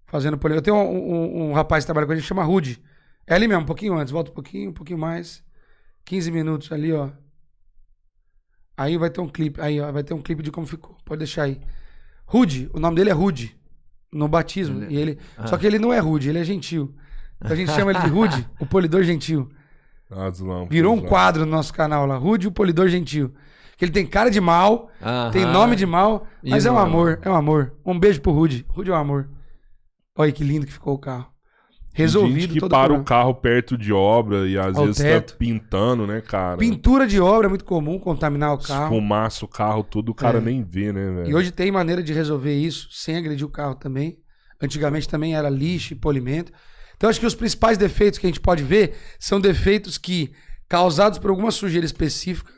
fazendo polimento. Eu tenho um rapaz que trabalha com a gente, chama Rudy. É ali mesmo, um pouquinho antes. Volta um pouquinho mais. 15 minutos ali, ó. Aí vai ter um clipe. Aí, ó, vai ter um clipe de como ficou. Pode deixar aí. Rudy, o nome dele é Rudy. No batismo. E ele... Só que ele não é rude, ele é gentil. Então a gente chama ele de Rudy, o polidor gentil. Virou um quadro no nosso canal lá. Rudy, o polidor gentil. Que ele tem cara de mal, tem nome de mal, mas é um amor, é um amor. Um beijo pro Rudy. Rudy é um amor. Olha que lindo que ficou o carro. Resolvido. Gente que para o carro perto de obra e às vezes tá pintando, né, cara? Pintura de obra é muito comum, contaminar o carro. Esfumaça o carro todo, o cara nem vê, né, velho? E hoje tem maneira de resolver isso sem agredir o carro também. Antigamente também era lixo e polimento. Então acho que os principais defeitos que a gente pode ver são defeitos que, causados por alguma sujeira específica,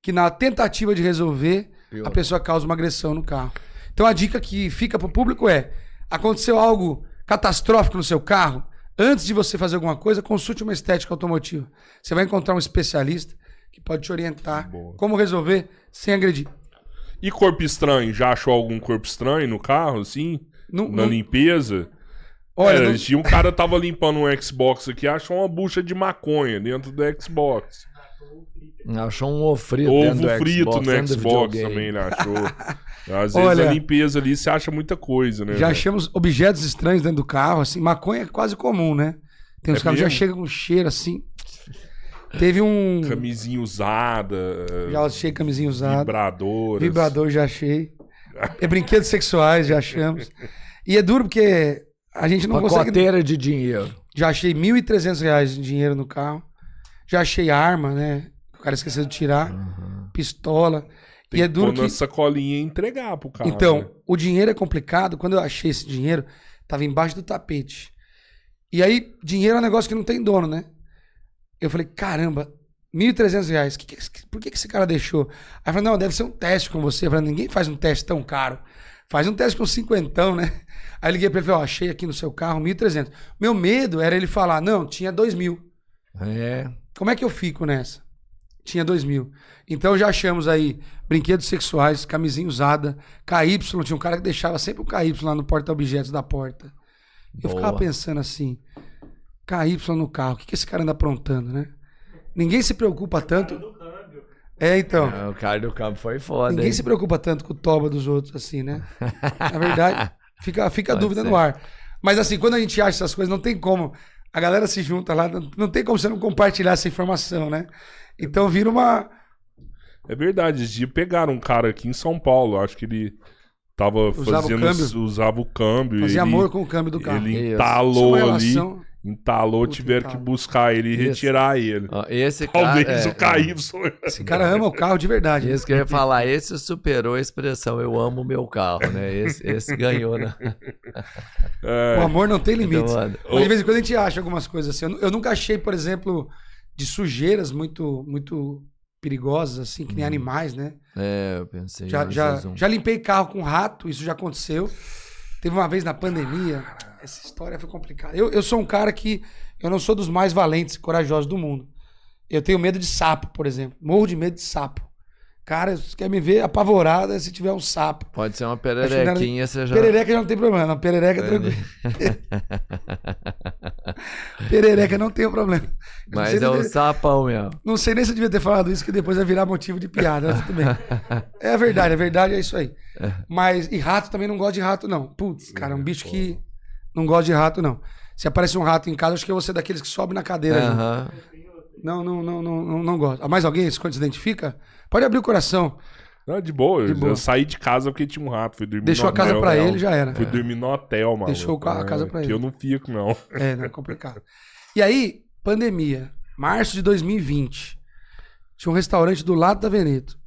que na tentativa de resolver, a pessoa causa uma agressão no carro. Então a dica que fica pro público é: aconteceu algo catastrófico no seu carro, antes de você fazer alguma coisa, consulte uma estética automotiva. Você vai encontrar um especialista que pode te orientar como resolver sem agredir. E corpo estranho? Já achou algum corpo estranho no carro, assim? Na limpeza? Olha, um cara tava limpando um Xbox aqui, achou uma bucha de maconha dentro do Xbox. Achou um ovo frito no Xbox também, ele achou. Às vezes a limpeza ali você acha muita coisa, né? Já achamos objetos estranhos dentro do carro, assim. Maconha é quase comum, né? Tem uns carros que já chegam com cheiro assim. Teve um... Camisinha usada. Já achei camisinha usada. Vibrador já achei. Brinquedos sexuais já achamos. E é duro porque a gente não consegue... Pacoteira de dinheiro. Já achei R$1.300 de dinheiro no carro. Já achei arma, né? O cara esqueceu de tirar. Pistola. Tem e é duro que... sacolinha e entregar pro cara. Então, né? O dinheiro é complicado. Quando eu achei esse dinheiro, tava embaixo do tapete. E aí, dinheiro é um negócio que não tem dono, né? Eu falei, caramba, R$1.300. Por que esse cara deixou? Aí eu falei, não, deve ser um teste com você. Eu falei, ninguém faz um teste tão caro. Faz um teste com 50, né? Aí eu liguei pra ele e falei, ó, achei aqui no seu carro 1.300. Meu medo era ele falar, não, tinha 2.000. Como é que eu fico nessa? Tinha 2.000. Então já achamos aí brinquedos sexuais, camisinha usada, KY, tinha um cara que deixava sempre o KY lá no porta-objetos da porta. Eu ficava pensando assim, KY no carro, o que esse cara anda aprontando, né? Ninguém se preocupa tanto... então. O cara do câmbio foi foda. Ninguém se preocupa tanto com o toba dos outros, assim, né? Na verdade, fica a dúvida no ar. Mas assim, quando a gente acha essas coisas, não tem como a galera se junta lá, não tem como você não compartilhar essa informação, né? Então vira uma... É verdade, esses dias pegaram um cara aqui em São Paulo, acho que ele tava usava o câmbio. Fazia amor com o câmbio do carro. Ele entalou ali, Puta, tiveram que buscar ele e retirar ele. Ó, esse Talvez o cara, KY. Esse cara ama o carro de verdade. Esse que eu ia falar, esse superou a expressão eu amo o meu carro, né? Esse ganhou, né? O amor não tem limites. Então, Mas de vez em quando a gente acha algumas coisas assim. Eu nunca achei, por exemplo, de sujeiras muito, muito perigosas, assim, que nem animais, né? Eu pensei. Já limpei carro com rato, isso já aconteceu. Teve uma vez na pandemia, essa história foi complicada. Eu sou um cara que, eu não sou dos mais valentes e corajosos do mundo. Eu tenho medo de sapo, por exemplo. Morro de medo de sapo. Cara, você quer me ver apavorada se tiver um sapo. Pode ser uma pererequinha, você já... Perereca já não tem problema, perereca é tranquilo. Perereca não tem problema. Mas é o sapão mesmo. Não sei nem se eu devia ter falado isso, que depois vai virar motivo de piada, mas tudo bem. É verdade, é isso aí. Mas, e rato também não gosto de rato, não. Putz, cara, é um bicho que não gosta de rato, não. Se aparece um rato em casa, acho que eu vou ser daqueles que sobe na cadeira. Não gosto. Mais alguém se identifica? Pode abrir o coração. Não, de boa. Eu saí de casa porque tinha um rato. Fui dormir Deixou no hotel, a casa pra ele, já era. Fui dormir no hotel, mano. Deixou a casa pra ele. Que eu não fico, não. Não é complicado. E aí, pandemia. Março de 2020. Tinha um restaurante do lado da Veneto.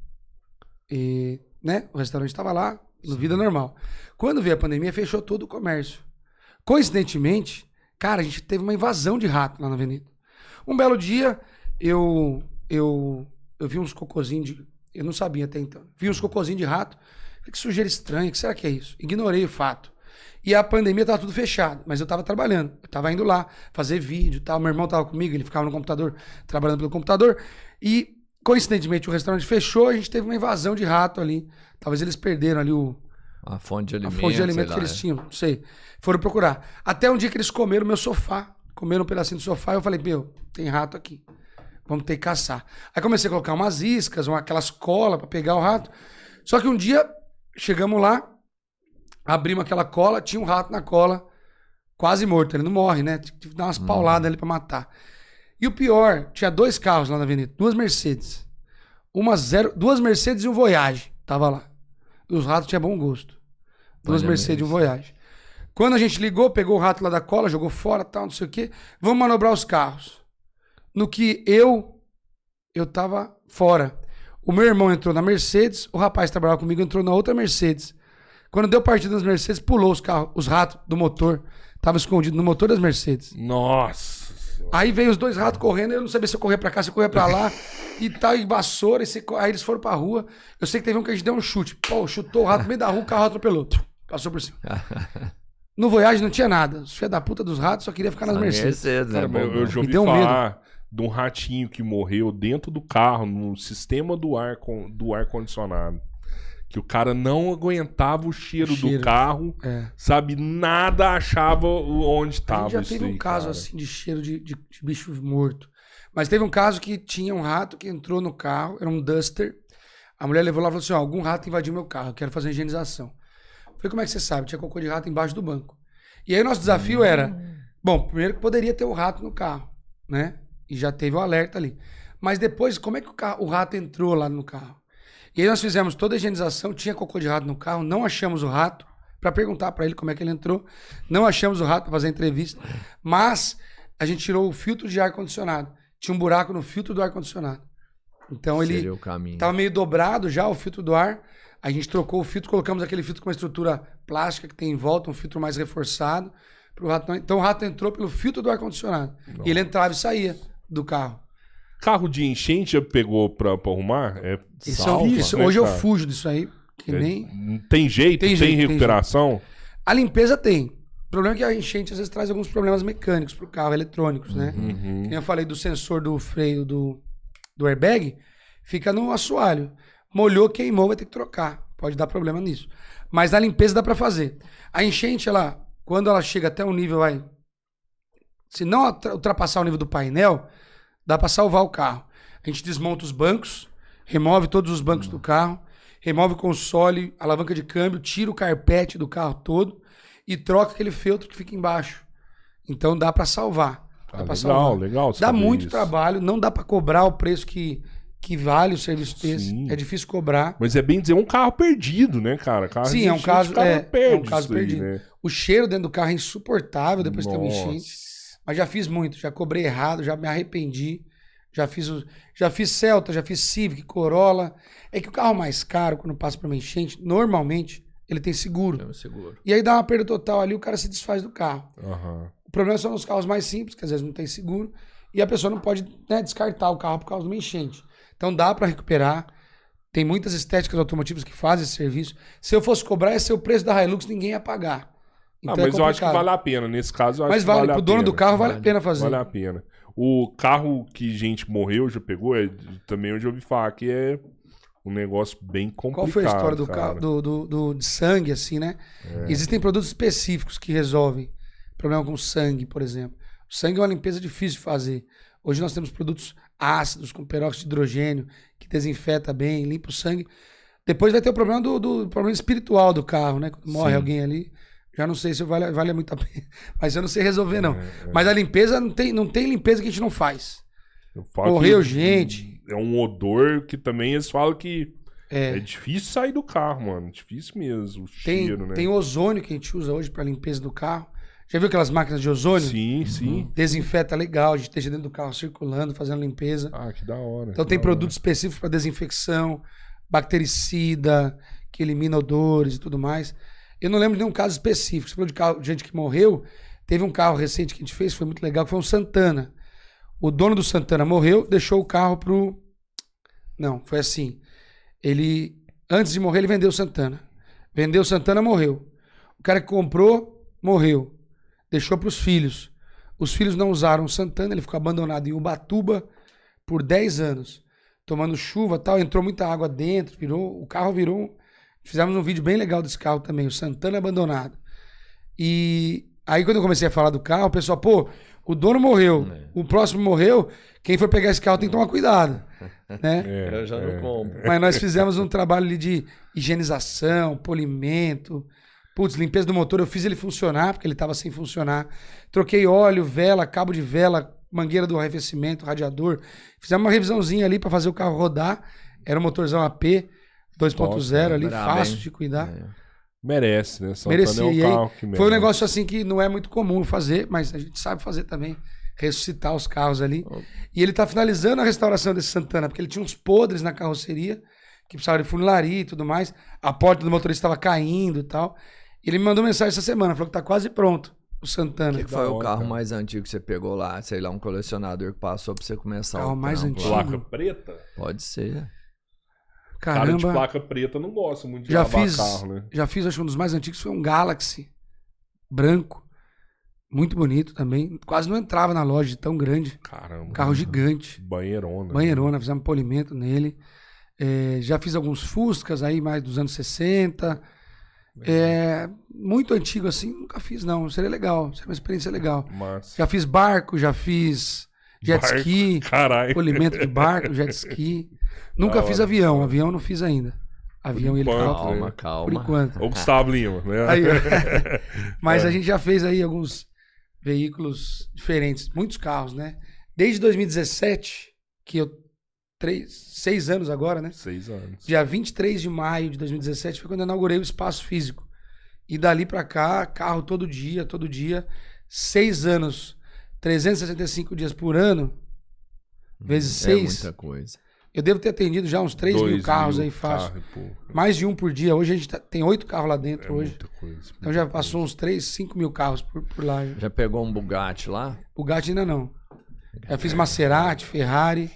E, né? O restaurante estava lá, no vida normal. Quando veio a pandemia, fechou todo o comércio. Coincidentemente, cara, a gente teve uma invasão de rato lá na Veneto. Um belo dia, eu vi uns cocôzinhos de... Eu não sabia até então. Vi uns cocôzinhos de rato. Falei, que sujeira estranha, que será que é isso? Ignorei o fato. E a pandemia tava tudo fechado, mas eu tava trabalhando. Eu tava indo lá fazer vídeo e tal. Meu irmão tava comigo, ele ficava no computador, trabalhando pelo computador. E, coincidentemente, o restaurante fechou, a gente teve uma invasão de rato ali. Talvez eles perderam ali a fonte de alimento. A fonte de alimento que eles tinham, não sei. Foram procurar. Até um dia que eles comeram meu sofá. Comeram um pedacinho do sofá e eu falei, tem rato aqui. Vamos ter que caçar. Aí comecei a colocar umas iscas, aquelas colas pra pegar o rato. Só que um dia, chegamos lá, abrimos aquela cola, tinha um rato na cola, quase morto. Ele não morre, né? Tive que dar umas pauladas ali pra matar. E o pior, tinha 2 carros lá na avenida, 2 Mercedes. 2 Mercedes e um Voyage. Tava lá. E os ratos tinham bom gosto. 2 Mercedes e um Voyage. Quando a gente ligou, pegou o rato lá da cola, jogou fora, tal, não sei o quê. Vamos manobrar os carros. No que eu tava fora. O meu irmão entrou na Mercedes, o rapaz que trabalhava comigo entrou na outra Mercedes. Quando deu partida nas Mercedes, pulou os ratos do motor. Tava escondido no motor das Mercedes. Nossa. Aí veio os 2 ratos correndo, eu não sabia se eu corria pra cá, se eu corria pra lá. E tal, e vassoura, aí eles foram pra rua. Eu sei que teve um que a gente deu um chute. Pô, chutou o rato no meio da rua, o carro atropelou. Passou por cima. No Voyage não tinha nada. Os filhos da puta dos ratos só queria ficar nas Mercedes. Cara, eu já ouvi falar de um ratinho que morreu dentro do carro, no sistema do ar-condicionado. Que o cara não aguentava o cheiro do carro, sabe? Nada achava onde estava. Já teve um caso assim de cheiro de bicho morto. Mas teve um caso que tinha um rato que entrou no carro, era um Duster. A mulher levou lá e falou assim: algum rato invadiu meu carro, eu quero fazer higienização. Falei, como é que você sabe? Tinha cocô de rato embaixo do banco. E aí o nosso desafio era, primeiro que poderia ter um rato no carro, né? E já teve o alerta ali. Mas depois, como é que o rato entrou lá no carro? E aí nós fizemos toda a higienização, tinha cocô de rato no carro, não achamos o rato, para perguntar para ele como é que ele entrou. Não achamos o rato para fazer a entrevista, mas a gente tirou o filtro de ar-condicionado. Tinha um buraco no filtro do ar-condicionado. Então ele estava meio dobrado já, o filtro do ar. A gente trocou o filtro, colocamos aquele filtro com uma estrutura plástica que tem em volta, um filtro mais reforçado. Pro rato não... Então o rato entrou pelo filtro do ar-condicionado. E ele entrava e saía do carro. Carro de enchente já pegou pra arrumar? Hoje eu fujo disso aí. Tem jeito? Tem recuperação? A limpeza tem. O problema é que a enchente às vezes traz alguns problemas mecânicos pro carro, eletrônicos, né? Como eu falei do sensor do freio do airbag, fica no assoalho. Molhou, queimou, vai ter que trocar. Pode dar problema nisso. Mas a limpeza dá pra fazer. A enchente, quando ela chega até um nível, se não ultrapassar o nível do painel, dá pra salvar o carro. A gente desmonta os bancos, remove todos os bancos do carro, remove o console, alavanca de câmbio, tira o carpete do carro todo e troca aquele feltro que fica embaixo. Então dá pra salvar. Dá pra salvar. Legal. Dá muito trabalho, não dá pra cobrar o preço que vale o serviço desse. Sim. É difícil cobrar. Mas é bem dizer, um carro perdido, né, cara? Carro Sim, é um caso perdido. Né? O cheiro dentro do carro é insuportável depois que tem uma enchente. Mas já fiz muito, já cobrei errado, já me arrependi. Já fiz Celta, já fiz Civic, Corolla. É que o carro mais caro, quando passa por uma enchente, normalmente ele tem seguro. Tem um seguro. E aí dá uma perda total ali, o cara se desfaz do carro. Uhum. O problema são nos carros mais simples, que às vezes não tem seguro, e a pessoa não pode, né, descartar o carro por causa de uma enchente. Então dá para recuperar. Tem muitas estéticas automotivas que fazem esse serviço. Se eu fosse cobrar, esse é o preço da Hilux, ninguém ia pagar. Então mas eu acho que vale a pena. Nesse caso, eu acho que vale a pena. Mas Pro dono do carro vale a pena fazer. Vale a pena. O carro que gente morreu, já pegou, também eu já ouvi falar que é um negócio bem complicado. Qual foi a história do carro, de sangue, assim, né? Existem produtos específicos que resolvem problema com sangue, por exemplo. O sangue é uma limpeza difícil de fazer. Hoje nós temos produtos ácidos com peróxido de hidrogênio, que desinfeta bem, limpa o sangue. Depois vai ter o problema do problema espiritual do carro, né? Quando morre alguém ali. Já não sei se vale muito a pena. Mas eu não sei resolver, não. Mas a limpeza, não tem limpeza que a gente não faz. Morreu gente. É um odor que também eles falam que é difícil sair do carro, mano. Difícil mesmo. O cheiro, né? Tem ozônio que a gente usa hoje pra limpeza do carro. Já viu aquelas máquinas de ozônio? Sim, sim. Desinfeta legal, a gente deixa dentro do carro circulando, fazendo limpeza. Ah, que da hora. Então tem produtos específicos para desinfecção, bactericida, que elimina odores e tudo mais. Eu não lembro de nenhum caso específico. Você falou de carro, gente que morreu. Teve um carro recente que a gente fez, foi muito legal, que foi um Santana. O dono do Santana morreu, deixou o carro pro... Não, foi assim. Ele, antes de morrer, ele vendeu o Santana. Vendeu o Santana, morreu. O cara que comprou, morreu. Deixou pros filhos. Os filhos não usaram o Santana, ele ficou abandonado em Ubatuba por 10 anos. Tomando chuva e tal, entrou muita água dentro, o carro virou... Fizemos um vídeo bem legal desse carro também, o Santana abandonado. E aí quando eu comecei a falar do carro, o pessoal, pô, o dono morreu, o próximo morreu, quem for pegar esse carro tem que tomar cuidado. Né? Eu já não compro. Mas nós fizemos um trabalho ali de higienização, polimento, limpeza do motor, eu fiz ele funcionar, porque ele estava sem funcionar. Troquei óleo, vela, cabo de vela, mangueira do arrefecimento, radiador. Fizemos uma revisãozinha ali para fazer o carro rodar. Era um motorzão AP 2.0 ali, fácil de cuidar. Merece, né? Santana merecia. É um carro que merece. Foi um negócio assim que não é muito comum fazer, mas a gente sabe fazer também. Ressuscitar os carros ali. E ele tá finalizando a restauração desse Santana, porque ele tinha uns podres na carroceria, que precisava de funilaria e tudo mais. A porta do motorista estava caindo e tal. E ele me mandou mensagem essa semana, falou que tá quase pronto o Santana. O que foi o carro mais antigo que você pegou lá? Sei lá, um colecionador que passou pra você começar carro mais antigo. Placa preta? Pode ser. Caramba. Cara de placa preta não gosta muito de lavar carro, né? Já fiz, acho que um dos mais antigos foi um Galaxy branco. Muito bonito também. Quase não entrava na loja de tão grande. Caramba. Carro gigante. Banheirona. Fizemos polimento nele. Já fiz alguns Fuscas aí, mais dos anos 60. Muito antigo assim, nunca fiz não. Seria legal, seria uma experiência legal. Massa. Já fiz barco, já fiz jet ski. Caralho. Polimento de barco, jet ski. Nunca fiz avião não fiz ainda. Avião ele calma. Por enquanto. O Gustavo Lima, né? Aí, mas a gente já fez aí alguns veículos diferentes, muitos carros, né? Desde 2017, que 6 anos agora, né? 6 anos. Dia 23 de maio de 2017 foi quando eu inaugurei o espaço físico. E dali pra cá, carro todo dia. 6 anos, 365 dias por ano, vezes 6. É muita coisa. Eu devo ter atendido já uns 3 mil carros aí fácil. Mais de um por dia. Hoje a gente tem 8 carros lá dentro hoje. Muita coisa. Então já passou uns 3, 5 mil carros por lá. Já pegou um Bugatti lá? Bugatti ainda não. Já fiz Maserati, Ferrari.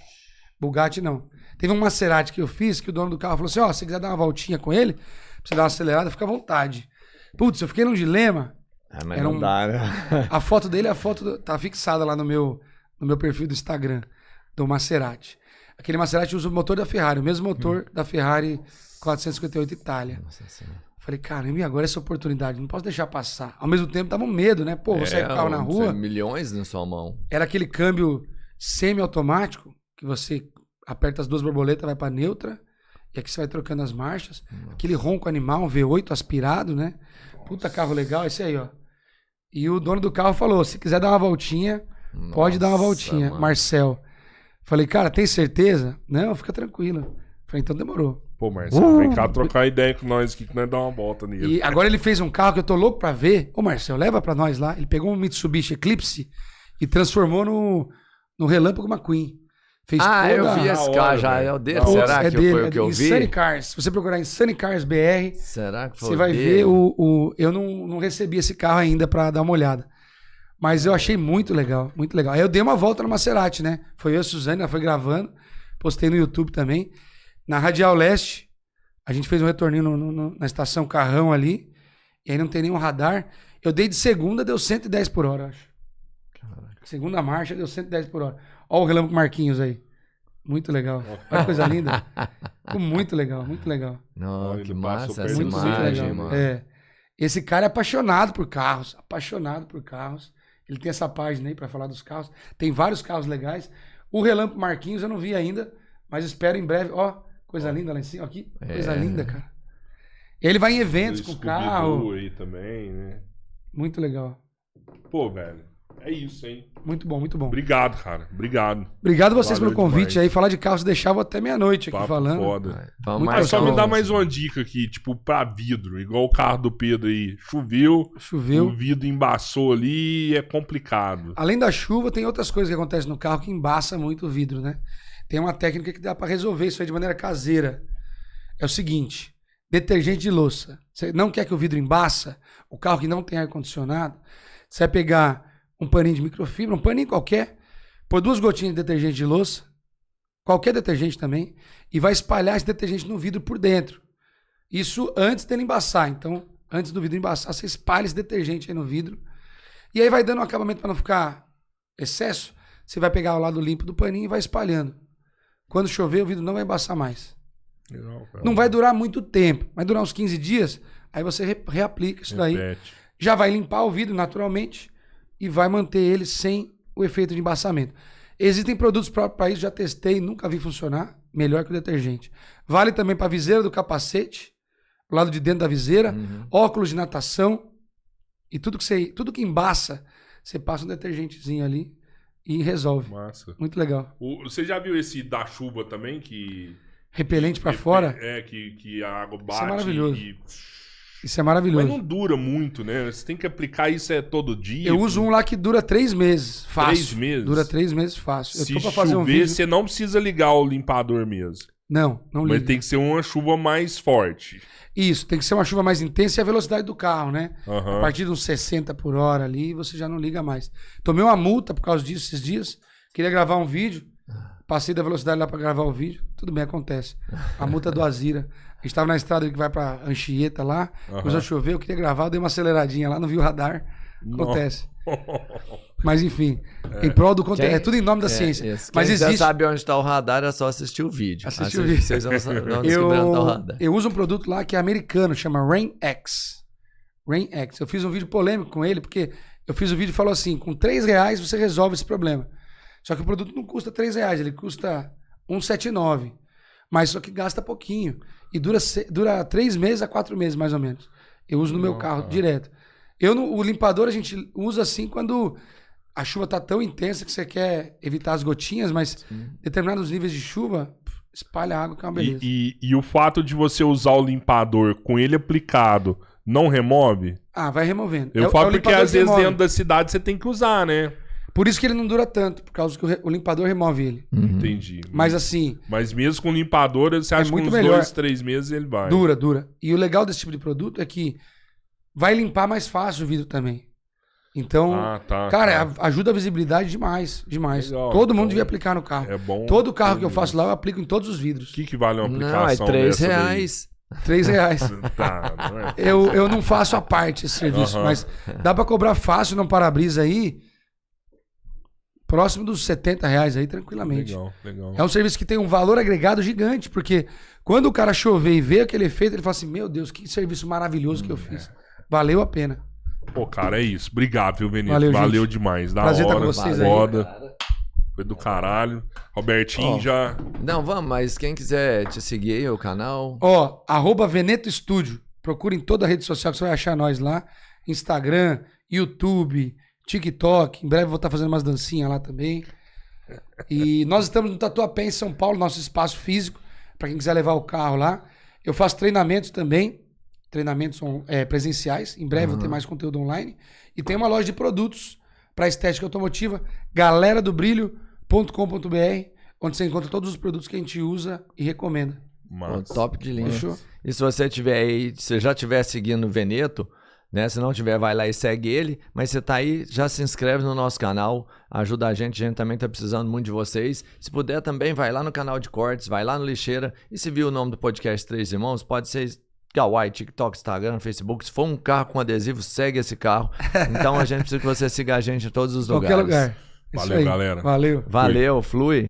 Bugatti não. Teve um Maserati que eu fiz que o dono do carro falou assim, se você quiser dar uma voltinha com ele, pra você dar uma acelerada, fica à vontade. Putz, eu fiquei num dilema. Mas não dá, né? A foto dele, tá fixada lá no meu perfil do Instagram, do Maserati. Aquele Maserati usa o motor da Ferrari, o mesmo motor da Ferrari 458 Itália. Nossa senhora. Falei, caramba, e agora essa oportunidade? Não posso deixar passar. Ao mesmo tempo, dava um medo, né? Pô, vou sair com o carro na rua. Milhões na sua mão. Era aquele câmbio semi-automático, que você aperta as 2 borboletas, vai pra neutra, e aqui você vai trocando as marchas. Nossa. Aquele ronco animal, um V8 aspirado, né? Puta carro legal, esse aí, ó. E o dono do carro falou, se quiser dar uma voltinha, Pode dar uma Nossa, voltinha. mano. Marcel. Falei, cara, tem certeza? Não, fica tranquilo. Falei, então demorou. Pô, Marcelo, vem cá trocar ideia com nós aqui que nós dá uma volta nele. E agora ele fez um carro que eu tô louco pra ver. Ô, Marcel, leva pra nós lá. Ele pegou um Mitsubishi Eclipse e transformou no Relâmpago McQueen. Fez Eu vi Da esse hora, carro já. velho. É o dele? Da hora. Será que foi o que eu em vi? Sunny Cars. Se você procurar em Sunny Cars BR, Será que foi você o vai dele? ver eu não recebi esse carro ainda pra dar uma olhada. Mas eu achei muito legal, muito legal. Aí eu dei uma volta no Maserati, né? Foi eu e a Suzane, ela foi gravando. Postei no YouTube também. Na Radial Leste, a gente fez um retorninho na estação Carrão ali. E aí não tem nenhum radar. Eu dei de segunda, deu 110 por hora, acho. Segunda marcha, deu 110 por hora. Olha o Relâmpago Marquinhos aí. Muito legal. Olha que coisa linda. Ficou muito legal, muito legal. Não, Olha, que ele massa passou essa perto do imagem, legal. mano. É. Esse cara é apaixonado por carros. Apaixonado por carros. Ele tem essa página aí pra falar dos carros. Tem vários carros legais. O Relâmpago Marquinhos eu não vi ainda, mas espero em breve. Ó, coisa linda lá em cima. Aqui, coisa linda, cara. Ele vai em eventos com o carro. aí também, né? Muito legal. Pô, velho, é isso, hein? Muito bom, muito bom. Obrigado, cara. Obrigado. Obrigado a vocês Valeu pelo convite demais. aí. Falar de carros deixava até meia-noite aqui Papo falando. foda. Vamos Muito Mas só me gostoso. dá mais uma dica aqui, tipo, pra vidro. Igual o carro do Pedro aí. Choveu, Choveu. o vidro embaçou ali, é complicado. Além da chuva, tem outras coisas que acontecem no carro que embaça muito o vidro, né? Tem uma técnica que dá pra resolver isso aí de maneira caseira. É o seguinte: detergente de louça. Você não quer que o vidro embaça? O carro que não tem ar-condicionado, você vai pegar um paninho de microfibra, um paninho qualquer, pôr 2 gotinhas de detergente de louça, qualquer detergente também, e vai espalhar esse detergente no vidro por dentro. Isso antes dele embaçar. Então, antes do vidro embaçar, você espalha esse detergente aí no vidro. E aí vai dando um acabamento para não ficar excesso. Você vai pegar o lado limpo do paninho e vai espalhando. Quando chover, o vidro não vai embaçar mais. Legal, cara. Não vai durar muito tempo. Vai durar uns 15 dias. Aí você reaplica isso daí. Repete. Já vai limpar o vidro naturalmente e vai manter ele sem o efeito de embaçamento. Existem produtos próprios para isso, já testei, nunca vi funcionar. Melhor que o detergente. Vale também para a viseira do capacete, o lado de dentro da viseira, óculos de natação e tudo que embaça, você passa um detergentezinho ali e resolve. Massa. Muito legal. Você já viu esse da chuva também, que... Repelente para fora, É, que a água bate Isso é maravilhoso. e... isso é Mas maravilhoso. não dura muito, né? Você tem que aplicar isso todo dia. Eu uso um lá que dura 3 meses, fácil. 3 meses? Dura 3 meses fácil. Eu Se tô pra fazer um chover, vídeo. você não precisa ligar o limpador mesmo. Não Mas liga. tem que ser uma chuva mais forte. Isso, tem que ser uma chuva mais intensa e a velocidade do carro, né? Aham. A partir de uns 60 por hora ali, você já não liga mais. Tomei uma multa por causa disso esses dias. Queria gravar um vídeo. Passei da velocidade lá pra gravar o vídeo. Tudo bem, acontece. A multa do Azira. A gente tava na estrada que vai pra Anchieta lá. Começou a chover, eu queria gravar, eu dei uma aceleradinha lá, não vi o radar. Acontece. Mas enfim, em prol do conteúdo. É tudo em nome da ciência. Isso. Mas Quem quiser existe. saber onde está o radar, é só assistir o vídeo. Assistir o vídeo. Vocês vão descobrir onde está o radar. Eu uso um produto lá que é americano, chama RainX. RainX. Eu fiz um vídeo polêmico com ele, porque eu fiz o vídeo e falou assim: com R$3 você resolve esse problema. Só que o produto não custa R$3, ele custa R$179. Mas só que gasta pouquinho. E dura 3 meses a 4 meses, mais ou menos. Eu uso no meu carro direto. O limpador a gente usa assim quando a chuva tá tão intensa que você quer evitar as gotinhas, mas determinados níveis de chuva, espalha a água, que é uma beleza. E o fato de você usar o limpador com ele aplicado não remove? Ah, vai removendo. Eu falo porque limpador às vezes remove. dentro da cidade você tem que usar, né? Por isso que ele não dura tanto, por causa que o limpador remove ele. Entendi. Mas assim, Mas mesmo com limpador, você acha que muito uns melhor. 2, 3 meses ele vai. dura. E o legal desse tipo de produto é que vai limpar mais fácil o vidro também. Então, Ah, tá. cara, tá. ajuda a visibilidade demais. Legal, Todo mundo então devia aplicar no carro. É bom. Todo carro que eu faço lá, eu aplico em todos os vidros. O que vale uma Não, é aplicação dessa daí? R$3. R$3. Tá, não é? Eu não faço a parte esse serviço, Aham. mas dá pra cobrar fácil num para-brisa aí, próximo dos R$70 aí, tranquilamente. Legal. É um serviço que tem um valor agregado gigante, porque quando o cara chover e vê aquele efeito, ele fala assim, meu Deus, que serviço maravilhoso que eu fiz. Valeu a pena. Pô, cara, é isso. Obrigado, viu, Benito? Valeu, Valeu gente. demais. Da Prazer estar hora, com vocês aí. foda. Foi do caralho. Robertinho Ó. já... Não, vamos, mas quem quiser te seguir aí, o canal. Ó, @Veneto Estúdio. Procure em toda a rede social que você vai achar nós lá. Instagram, YouTube, TikTok. Em breve vou estar fazendo umas dancinhas lá também. E nós estamos no Tatuapé, em São Paulo, nosso espaço físico, para quem quiser levar o carro lá. Eu faço treinamentos também, treinamentos presenciais. Em breve vou ter mais conteúdo online. E tem uma loja de produtos para estética automotiva, galeradobrilho.com.br, onde você encontra todos os produtos que a gente usa e recomenda. Pô, top de linha. Fechou? E se você tiver aí, se já estiver seguindo o Veneto, né? Se não tiver, vai lá e segue ele. Mas você tá aí, já se inscreve no nosso canal, ajuda a gente também tá precisando muito de vocês. Se puder também, vai lá no canal de cortes, vai lá no Lixeira. E se viu o nome do podcast Três Irmãos, pode ser Kawaii, TikTok, Instagram, Facebook. Se for um carro com adesivo, segue esse carro. Então a gente precisa que você siga a gente em todos os lugares. Qualquer lugar. Valeu, galera. Valeu. Valeu, flui.